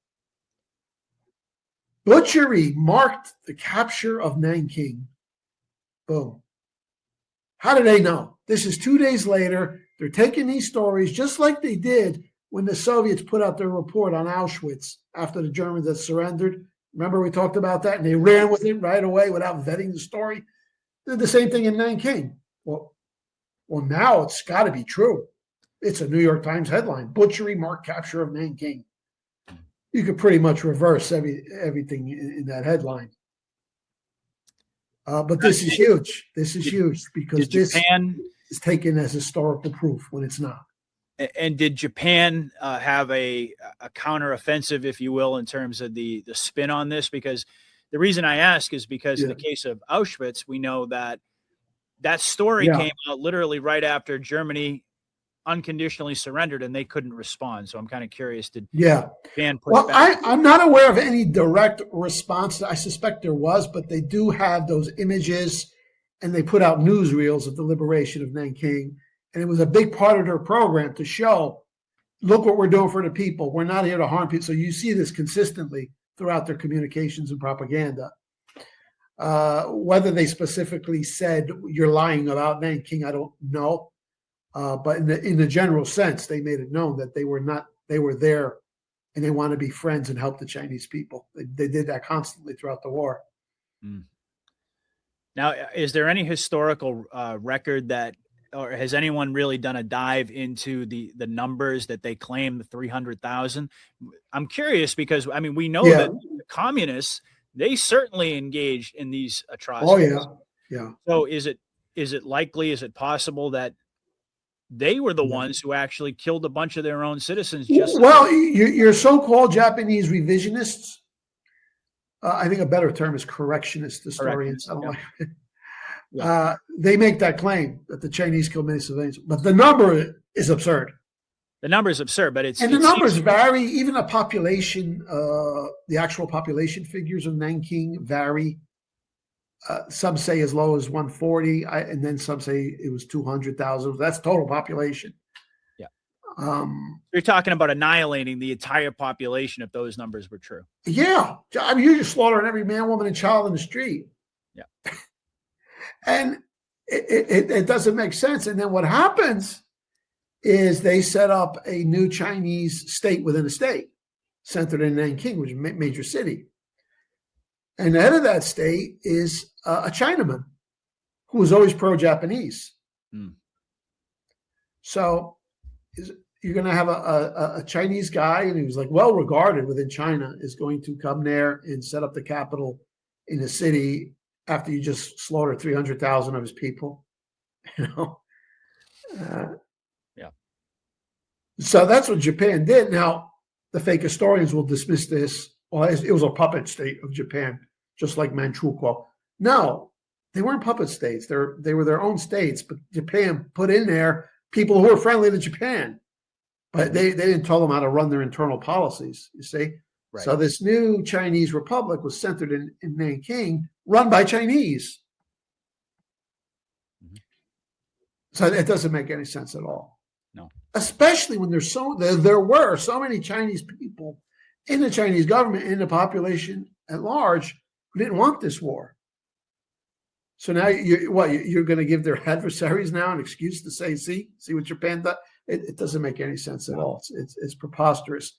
butchery marked the capture of Nanking. Boom. How do they know? This is 2 days later. They're taking these stories just like they did when the Soviets put out their report on Auschwitz after the Germans had surrendered. Remember we talked about that? And they ran with it right away without vetting the story. Did the same thing in Nanking. Well, now it's got to be true. It's a New York Times headline. Butchery marked capture of Nanking. You could pretty much reverse everything in that headline. But this is huge. This is huge because this is taken as historical proof when it's not. And did Japan have a counteroffensive, if you will, in terms of the spin on this? Because the reason I ask is because in the case of Auschwitz, we know that story came out literally right after Germany unconditionally surrendered and they couldn't respond. So I'm kind of curious, did Japan push Well, back? I'm not aware of any direct response. I suspect there was, but they do have those images, and they put out newsreels of the liberation of Nanking. And it was a big part of their program to show, look what we're doing for the people. We're not here to harm people. So you see this consistently throughout their communications and propaganda. Whether they specifically said you're lying about Nanking, I don't know. But in the general sense, they made it known that they were there and they want to be friends and help the Chinese people. They did that constantly throughout the war. Mm. Now, is there any historical record that, or has anyone really done a dive into the numbers that they claim, the 300,000? I'm curious because, I mean, we know that the communists, they certainly engaged in these atrocities. Oh, yeah. So is it likely, is it possible that they were the ones who actually killed a bunch of their own citizens? Your so-called Japanese revisionists, I think a better term is correctionist historians. I don't like they make that claim that the Chinese killed many civilians, but the number is absurd. The number is absurd, but the numbers vary. Even the population, the actual population figures of Nanking vary. Some say as low as 140, and then some say it was 200,000. That's total population. Yeah. You're talking about annihilating the entire population if those numbers were true. Yeah. I mean, you're just slaughtering every man, woman, and child in the street. Yeah. And it doesn't make sense. And then what happens is they set up a new Chinese state within a state, centered in Nanking, which is a major city. And the head of that state is a Chinaman who was always pro-Japanese. Mm. So you're going to have a Chinese guy, and he was like well regarded within China, is going to come there and set up the capital in the city after you just slaughtered 300,000 of his people. You know. So that's what Japan did. Now, the fake historians will dismiss this. Well, it was a puppet state of Japan, just like Manchukuo. No, they weren't puppet states. They were their own states, but Japan put in there people who were friendly to Japan. But they didn't tell them how to run their internal policies, you see. Right. So this new Chinese republic was centered in Nanking, run by Chinese. Mm-hmm. So it doesn't make any sense at all. No. Especially when there were so many Chinese people in the Chinese government, in the population at large, who didn't want this war. So now you're going to give their adversaries now an excuse to say, see what Japan does? It doesn't make any sense at all. It's preposterous.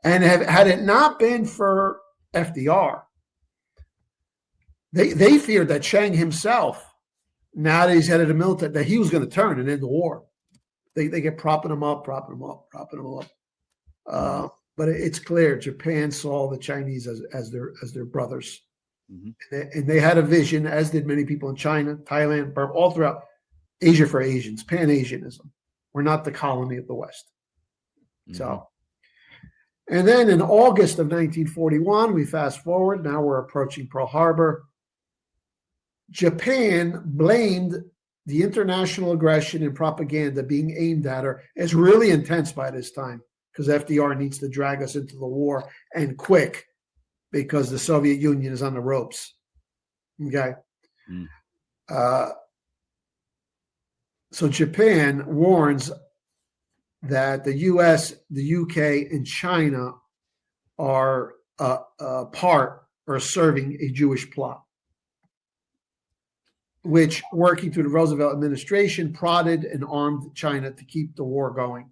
And had it not been for FDR, they feared that Chiang himself, now that he's head of the military, that he was going to turn and end the war. They get propping him up. But it's clear Japan saw the Chinese as their brothers. Mm-hmm. And they had a vision, as did many people in China, Thailand, Burma, all throughout Asia for Asians, Pan-Asianism. We're not the colony of the West. Mm-hmm. So, and then in August of 1941, we fast forward. Now we're approaching Pearl Harbor. Japan blamed the international aggression and propaganda being aimed at her as really intense by this time, because FDR needs to drag us into the war, and quick, because the Soviet Union is on the ropes. Okay. Mm. So Japan warns that the US, the UK, and China are part or serving a Jewish plot, which, working through the Roosevelt administration, prodded and armed China to keep the war going.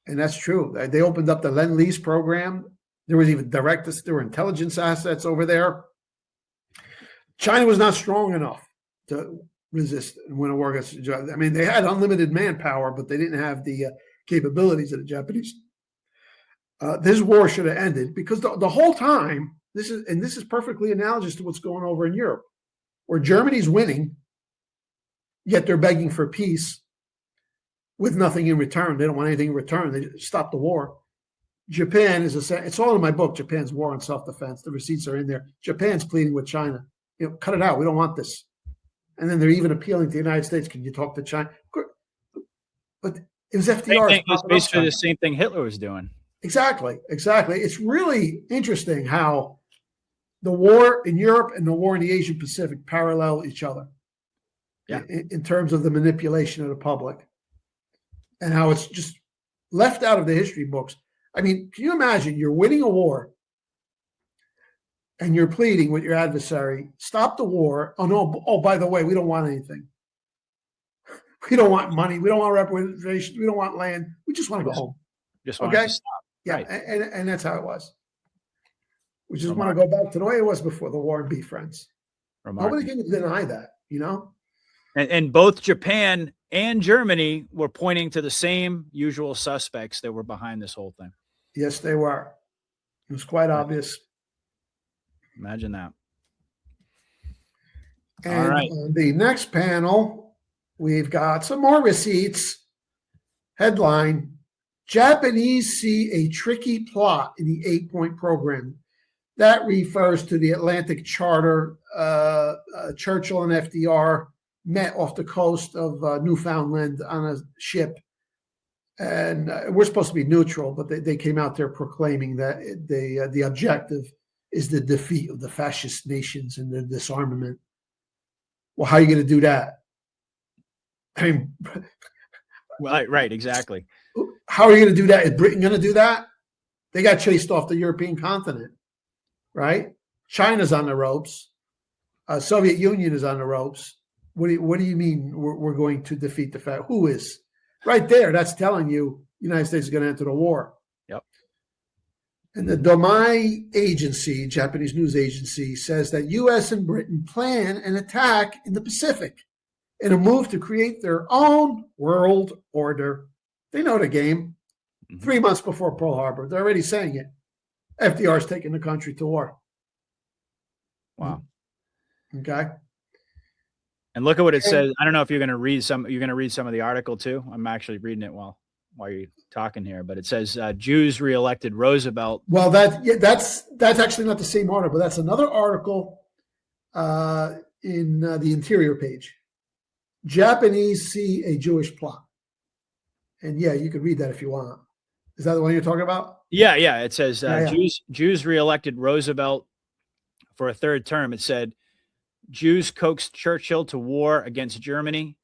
And that's true. They opened up the Lend-Lease program. There was even there were intelligence assets over there. China was not strong enough to resist and win a war against the Japanese. I mean, they had unlimited manpower, but they didn't have the capabilities of the Japanese. This war should have ended, because the whole time, this is perfectly analogous to what's going over in Europe, where Germany's winning, yet they're begging for peace with nothing in return. They don't want anything in return. They just stop the war. Japan it's all in my book, Japan's War on Self-Defense. The receipts are in there. Japan's pleading with China. Cut it out. We don't want this. And then they're even appealing to the United States. Can you talk to China? But It was FDR. It's basically the same thing Hitler was doing. Exactly. It's really interesting how the war in Europe and the war in the Asian Pacific parallel each other. Yeah. In terms of the manipulation of the public and how it's just left out of the history books. I mean, can you imagine you're winning a war and you're pleading with your adversary, stop the war. Oh, no. Oh, by the way, we don't want anything. We don't want money. We don't want representation. We don't want land. We just want to go home. Just want to stop. Yeah. Right. And that's how it was. We just want to go back to the way it was before the war and be friends. Nobody can deny that, you know? And both Japan and Germany were pointing to the same usual suspects that were behind this whole thing. Yes, they were. It was quite obvious. Imagine that. And all right. On the next panel, we've got some more receipts. Headline, Japanese see a tricky plot in the 8-point program. That refers to the Atlantic Charter. Churchill and FDR met off the coast of Newfoundland on a ship. And we're supposed to be neutral, but they came out there proclaiming that the objective is the defeat of the fascist nations and their disarmament. Well, how are you going to do that? I mean, right, exactly. How are you going to do that? Is Britain going to do that? They got chased off the European continent, right? China's on the ropes. Soviet Union is on the ropes. What do you mean we're going to defeat the fact? Who is? Right there, that's telling you the United States is going to enter the war. Yep. And the Domai agency, Japanese news agency, says that U.S. and Britain plan an attack in the Pacific in a move to create their own world order. They know the game. 3 months before Pearl Harbor, they're already saying it. FDR's taking the country to war. Wow. Okay. And look at what it says. I don't know if you're going to read some. You're going to read some of the article too. I'm actually reading it while you're talking here. But it says Jews reelected Roosevelt. Well, that's actually not the same article. That's another article in the interior page. Japanese see a Jewish plot, and yeah, you could read that if you want. Is that the one you're talking about? Yeah. It says Jews reelected Roosevelt for a third term. It said, Jews coaxed Churchill to war against Germany.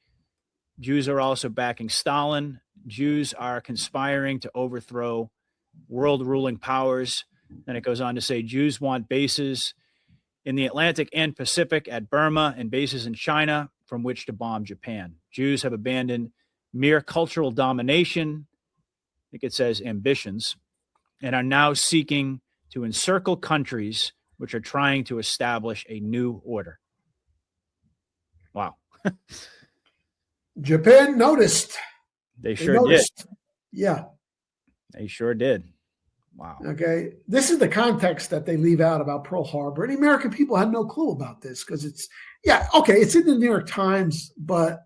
Jews are also backing Stalin. Jews are conspiring to overthrow world ruling powers. And it goes on to say Jews want bases in the Atlantic and Pacific at Burma and bases in China from which to bomb Japan. Jews have abandoned mere cultural domination, I think it says ambitions, and are now seeking to encircle countries which are trying to establish a new order. Wow. Japan noticed. They sure did. Yeah. They sure did. Wow. Okay. This is the context that they leave out about Pearl Harbor. And the American people had no clue about this because it's in the New York Times, but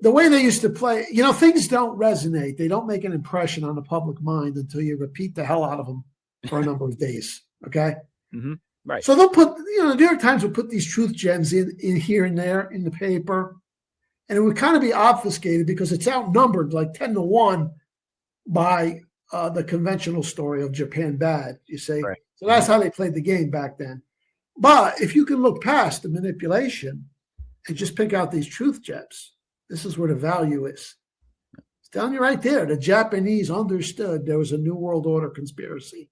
the way they used to play, things don't resonate. They don't make an impression on the public mind until you repeat the hell out of them for a number of days. Okay. Mm-hmm. Right. So they'll put, the New York Times will put these truth gems in here and there in the paper, and it would kind of be obfuscated because it's outnumbered like 10-1 by the conventional story of Japan bad, you see. Right. So that's how they played the game back then. But if you can look past the manipulation and just pick out these truth gems, this is where the value is. It's telling you right there. The Japanese understood there was a New World Order conspiracy.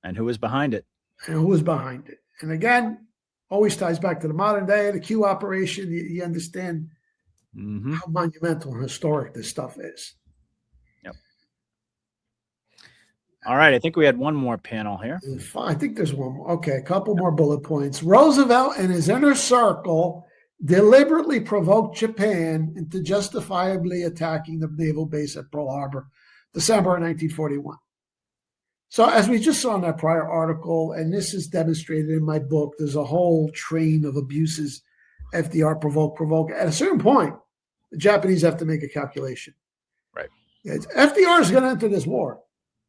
And who was behind it? And who was behind it. And again, always ties back to the modern day, the Q operation. You understand how monumental and historic this stuff is. Yep. All right. I think we had one more panel here. I think there's one more. Okay, a couple more bullet points. Roosevelt and his inner circle deliberately provoked Japan into justifiably attacking the naval base at Pearl Harbor, December 1941. So as we just saw in that prior article, and this is demonstrated in my book, there's a whole train of abuses, FDR, provoke. At a certain point, the Japanese have to make a calculation. Right. FDR is going to enter this war.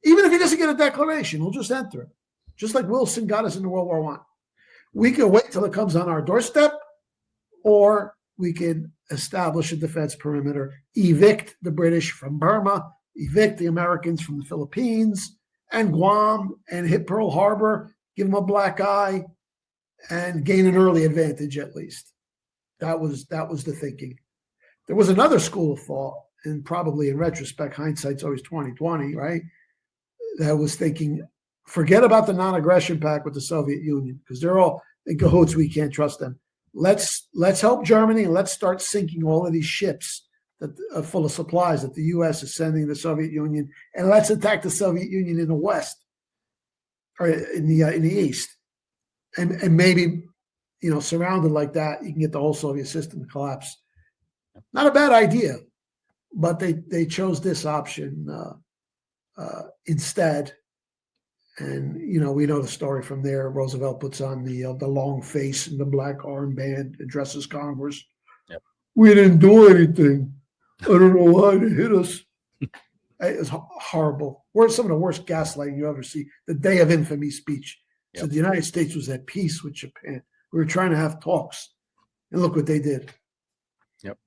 Even if he doesn't get a declaration, he'll just enter it. Just like Wilson got us into World War I. We can wait till it comes on our doorstep, or we could establish a defense perimeter, evict the British from Burma, evict the Americans from the Philippines and Guam, and hit Pearl Harbor, give them a black eye, and gain an early advantage at least. That was the thinking. There was another school of thought, and probably in retrospect, hindsight's always 20/20, right? That was thinking, forget about the non-aggression pact with the Soviet Union, because they're all in cahoots. We can't trust them. Let's help Germany, and let's start sinking all of these ships that are full of supplies that the U.S. is sending the Soviet Union, and let's attack the Soviet Union in the West or in the East, and maybe, surrounded like that, you can get the whole Soviet system to collapse. Not a bad idea, but they chose this option instead. And, we know the story from there. Roosevelt puts on the long face and the black armband, addresses Congress. Yep. We didn't do anything. I don't know why they hit us. It was horrible. Some of the worst gaslighting you ever see. The day of infamy speech. Yep. So the United States was at peace with Japan. We were trying to have talks. And look what they did. Yep.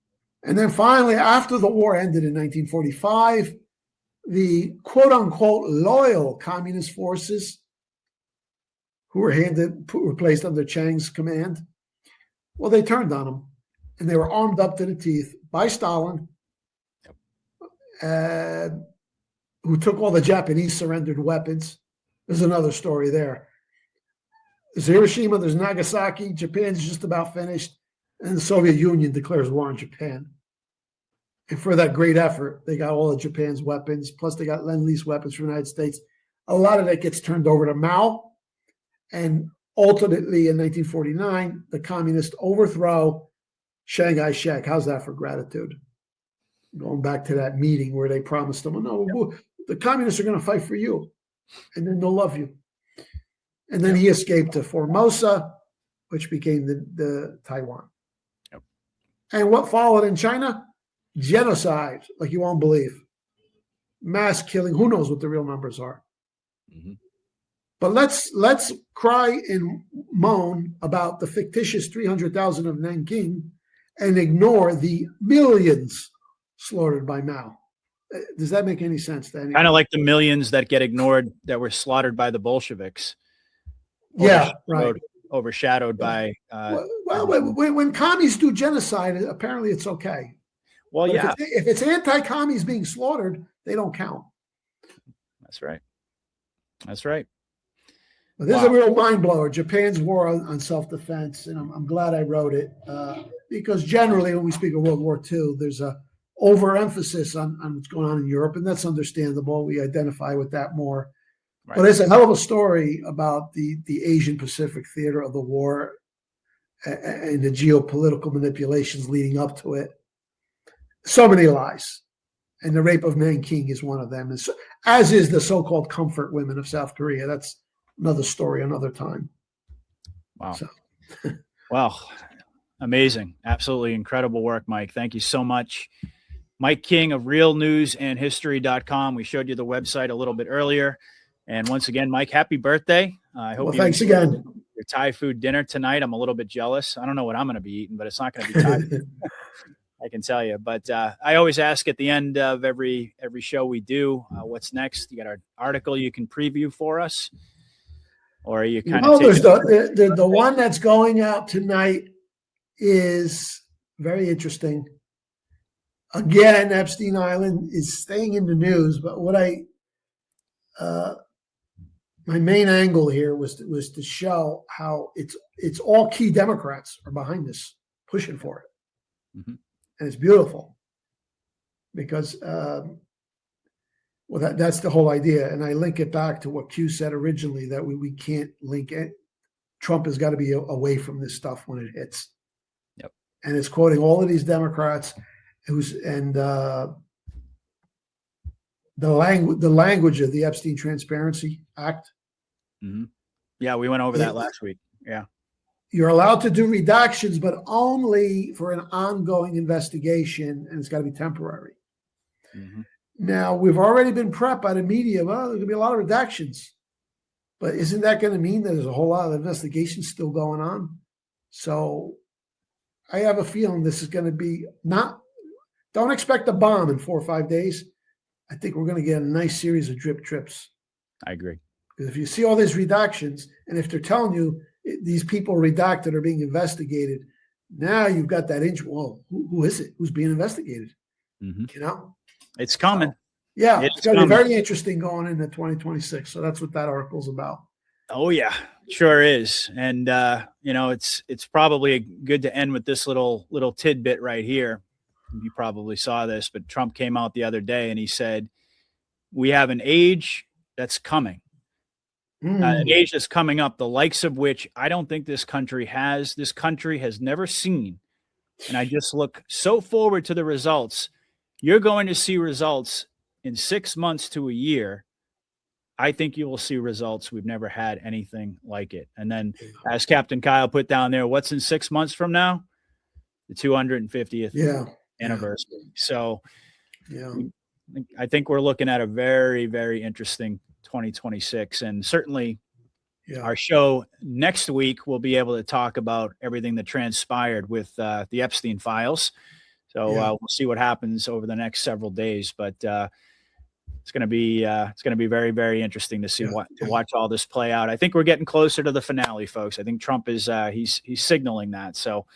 And then finally, after the war ended in 1945, the quote-unquote loyal communist forces who were placed under Chiang's command, well, they turned on them, and they were armed up to the teeth by Stalin, who took all the Japanese surrendered weapons. There's another story there. There's Hiroshima, there's Nagasaki, Japan's just about finished, and the Soviet Union declares war on Japan. And for that great effort, they got all of Japan's weapons, plus they got Lend-Lease weapons from the United States. A lot of that gets turned over to Mao. And ultimately, in 1949, the communists overthrow Chiang Kai-shek. How's that for gratitude? Going back to that meeting where they promised them, no, the communists are going to fight for you, and then they'll love you. And then he escaped to Formosa, which became the Taiwan. Yep. And what followed in China? Genocide, like you won't believe. Mass killing. Who knows what the real numbers are? Mm-hmm. But let's cry and moan about the fictitious 300,000 of Nanking and ignore the millions slaughtered by Mao. Does that make any sense to anyone? Kind of like the millions that get ignored that were slaughtered by the Bolsheviks. Yeah, right. Overshadowed by. When commies do genocide, apparently it's okay. Well, but if it's anti-commies being slaughtered, they don't count. That's right. But this is a real mind blower. Japan's war on self-defense, and I'm glad I wrote it because generally when we speak of World War II, there's a overemphasis on what's going on in Europe, and that's understandable. We identify with that more. Right. But it's a hell of a story about the Asian Pacific theater of the war and the geopolitical manipulations leading up to it. So many lies. And the rape of Nanking is one of them, as is the so-called comfort women of South Korea. That's another story, another time. Wow. So. Well, amazing. Absolutely incredible work, Mike. Thank you so much. Mike King of realnewsandhistory.com. We showed you the website a little bit earlier. And once again, Mike, happy birthday. I hope you thanks again. Your Thai food dinner tonight. I'm a little bit jealous. I don't know what I'm going to be eating, but it's not going to be Thai food. I can tell you. But I always ask at the end of every show we do, what's next? You got an article you can preview for us? Or are you kind of there's the one that's going out tonight is very interesting. Again, Epstein Island is staying in the news, but what my main angle here was to show how it's all key Democrats are behind this, pushing for it. Mm-hmm. And it's beautiful because, that's the whole idea. And I link it back to what Q said originally, that we can't link it. Trump has got to be away from this stuff when it hits. Yep. And it's quoting all of these Democrats the language of the Epstein Transparency Act. Mm-hmm. Yeah, we went over that last week. Yeah. You're allowed to do redactions, but only for an ongoing investigation, and it's got to be temporary. Mm-hmm. Now, we've already been prepped by the media. Well, there's going to be a lot of redactions. But isn't that going to mean that there's a whole lot of investigations still going on? So I have a feeling this is going to be don't expect a bomb in 4 or 5 days. I think we're going to get a nice series of drip trips. I agree. Because if you see all these redactions, and if they're telling you these people redacted are being investigated, now you've got that inch. Well, who is it? Who's being investigated? Mm-hmm. It's coming. Yeah, it's going to be very interesting going into 2026. So that's what that article's about. Oh yeah, sure is. And it's probably good to end with this little tidbit right here. You probably saw this, but Trump came out the other day and he said, "We have an age that's coming, an age that's coming up, the likes of which I don't think this country has. This country has never seen, and I just look so forward to the results. You're going to see results in 6 months to a year. I think you will see results. We've never had anything like it." And then, as Captain Kyle put down there, what's in 6 months from now? The 250th anniversary. So, I think we're looking at a very, very interesting 2026. And certainly our show next week will be able to talk about everything that transpired with the Epstein files. So we'll see what happens over the next several days. But it's going to be very, very interesting to see watch all this play out. I think we're getting closer to the finale, folks. I think Trump is he's signaling that. So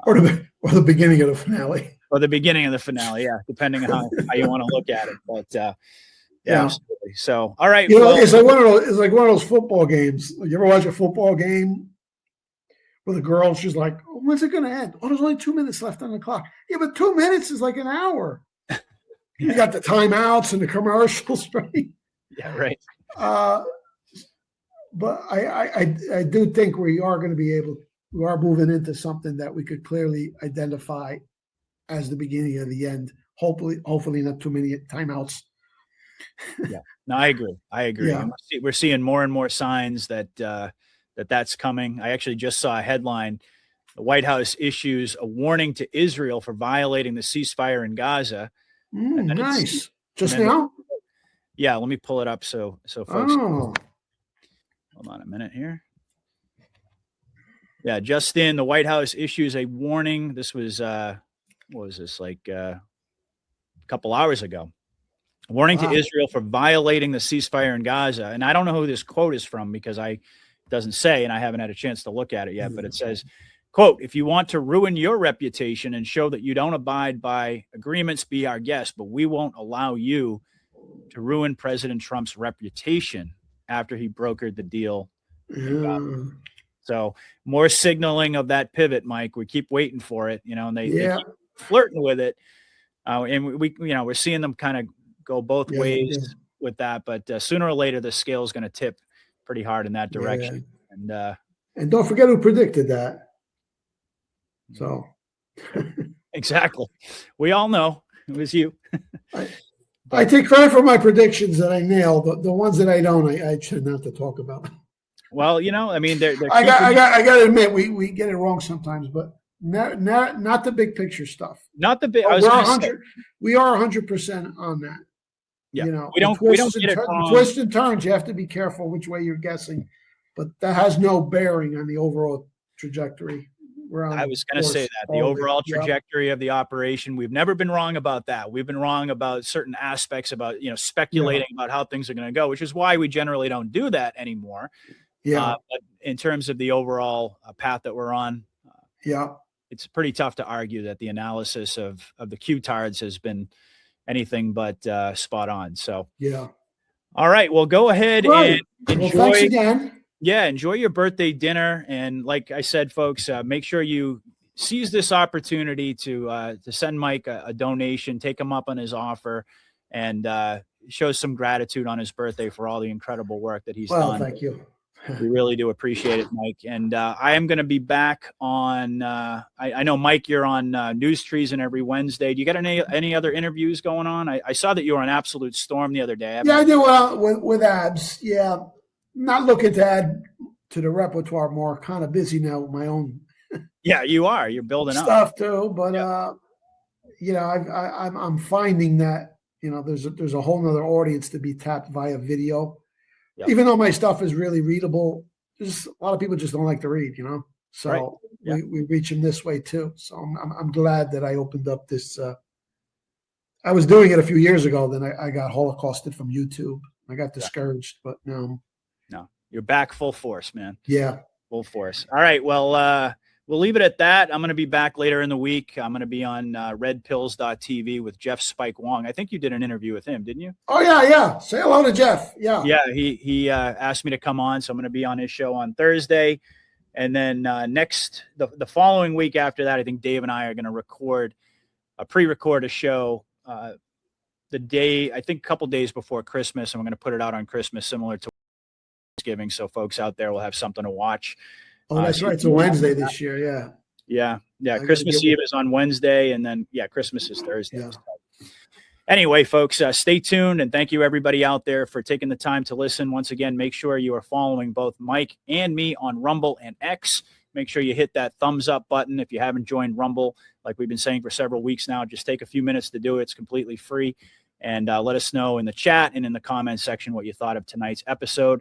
or the beginning of the finale. Or the beginning of the finale, depending on how you want to look at it. But absolutely. So, all right. It's like one of those football games. You ever watch a football game with a girl? She's like, "When's it going to end? Oh, there's only 2 minutes left on the clock." Yeah, but 2 minutes is like an hour. You got the timeouts and the commercials, right? Yeah, right. But I do think we are going to be able. We are moving into something that we could clearly identify as the beginning of the end. Hopefully not too many timeouts. No, I agree. Yeah. We're seeing more and more signs that that's coming. I actually just saw a headline: the White House issues a warning to Israel for violating the ceasefire in Gaza. Nice. Just now? Yeah, let me pull it up so folks. Hold on a minute here. Yeah, just in, the White House issues a warning. This was what was this, like a couple hours ago? A warning to Israel for violating the ceasefire in Gaza. And I don't know who this quote is from because it doesn't say, and I haven't had a chance to look at it yet, but it says, quote, "If you want to ruin your reputation and show that you don't abide by agreements, be our guest, but we won't allow you to ruin President Trump's reputation after he brokered the deal." So more signaling of that pivot, Mike. We keep waiting for it, and they keep flirting with it. And we're seeing them kind of go both ways with that, but sooner or later, the scale is going to tip pretty hard in that direction. And don't forget who predicted that. So exactly. We all know it was you. I take credit for my predictions that I nailed. The ones that I don't, I tend not to talk about. Well, I mean, I got to admit we get it wrong sometimes, but not the big picture stuff. Not the big. We are 100% on that. Yeah, we don't get it wrong. Twists and turns. You have to be careful which way you're guessing, but that has no bearing on the overall trajectory. I was going to say that the overall trajectory of the operation, we've never been wrong about that. We've been wrong about certain aspects about, speculating about how things are going to go, which is why we generally don't do that anymore. But in terms of the overall path that we're on, it's pretty tough to argue that the analysis of the Q-tards has been anything but spot on. So, all right, well, go ahead and enjoy. Well, thanks again. Yeah, enjoy your birthday dinner. And like I said, folks, make sure you seize this opportunity to send Mike a donation, take him up on his offer, and show some gratitude on his birthday for all the incredible work that he's done. Thank you. We really do appreciate it, Mike. And I am going to be back on, I know, Mike, you're on News Treason every Wednesday. Do you got any other interviews going on? I saw that you were on Absolute Storm the other day. I do with abs. Yeah. Not looking to add to the repertoire more. Kind of busy now with my own. Yeah, you are. You're building stuff too, but I'm finding that there's a whole nother audience to be tapped via video. Even though my stuff is really readable, just a lot of people just don't like to read. So right. Yeah. we reach them this way too. So I'm glad that I opened up this. I was doing it a few years ago. Then I got holocausted from YouTube. I got discouraged, but no, you're back full force, man. Yeah. Full force. All right. Well, we'll leave it at that. I'm going to be back later in the week. I'm going to be on redpills.tv with Jeff Spike Wong. I think you did an interview with him, didn't you? Oh, yeah. Say hello to Jeff. Yeah. Yeah. He asked me to come on. So I'm going to be on his show on Thursday. And then the following week after that, I think Dave and I are going to pre-record a show the day, I think a couple days before Christmas. And we're going to put it out on Christmas, similar to Thanksgiving. So folks out there will have something to watch. Oh, that's right. It's a Wednesday this year. Yeah. Yeah. Christmas Eve is on Wednesday, and then Christmas is Thursday. Yeah. So anyway, folks, stay tuned, and thank you everybody out there for taking the time to listen. Once again, make sure you are following both Mike and me on Rumble and X. Make sure you hit that thumbs up button if you haven't joined Rumble. Like we've been saying for several weeks now, just take a few minutes to do it. It's completely free. And let us know in the chat and in the comment section what you thought of tonight's episode.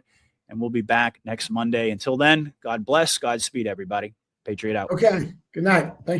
And we'll be back next Monday. Until then, God bless. Godspeed, everybody. Patriot out. Okay. Good night. Thank you.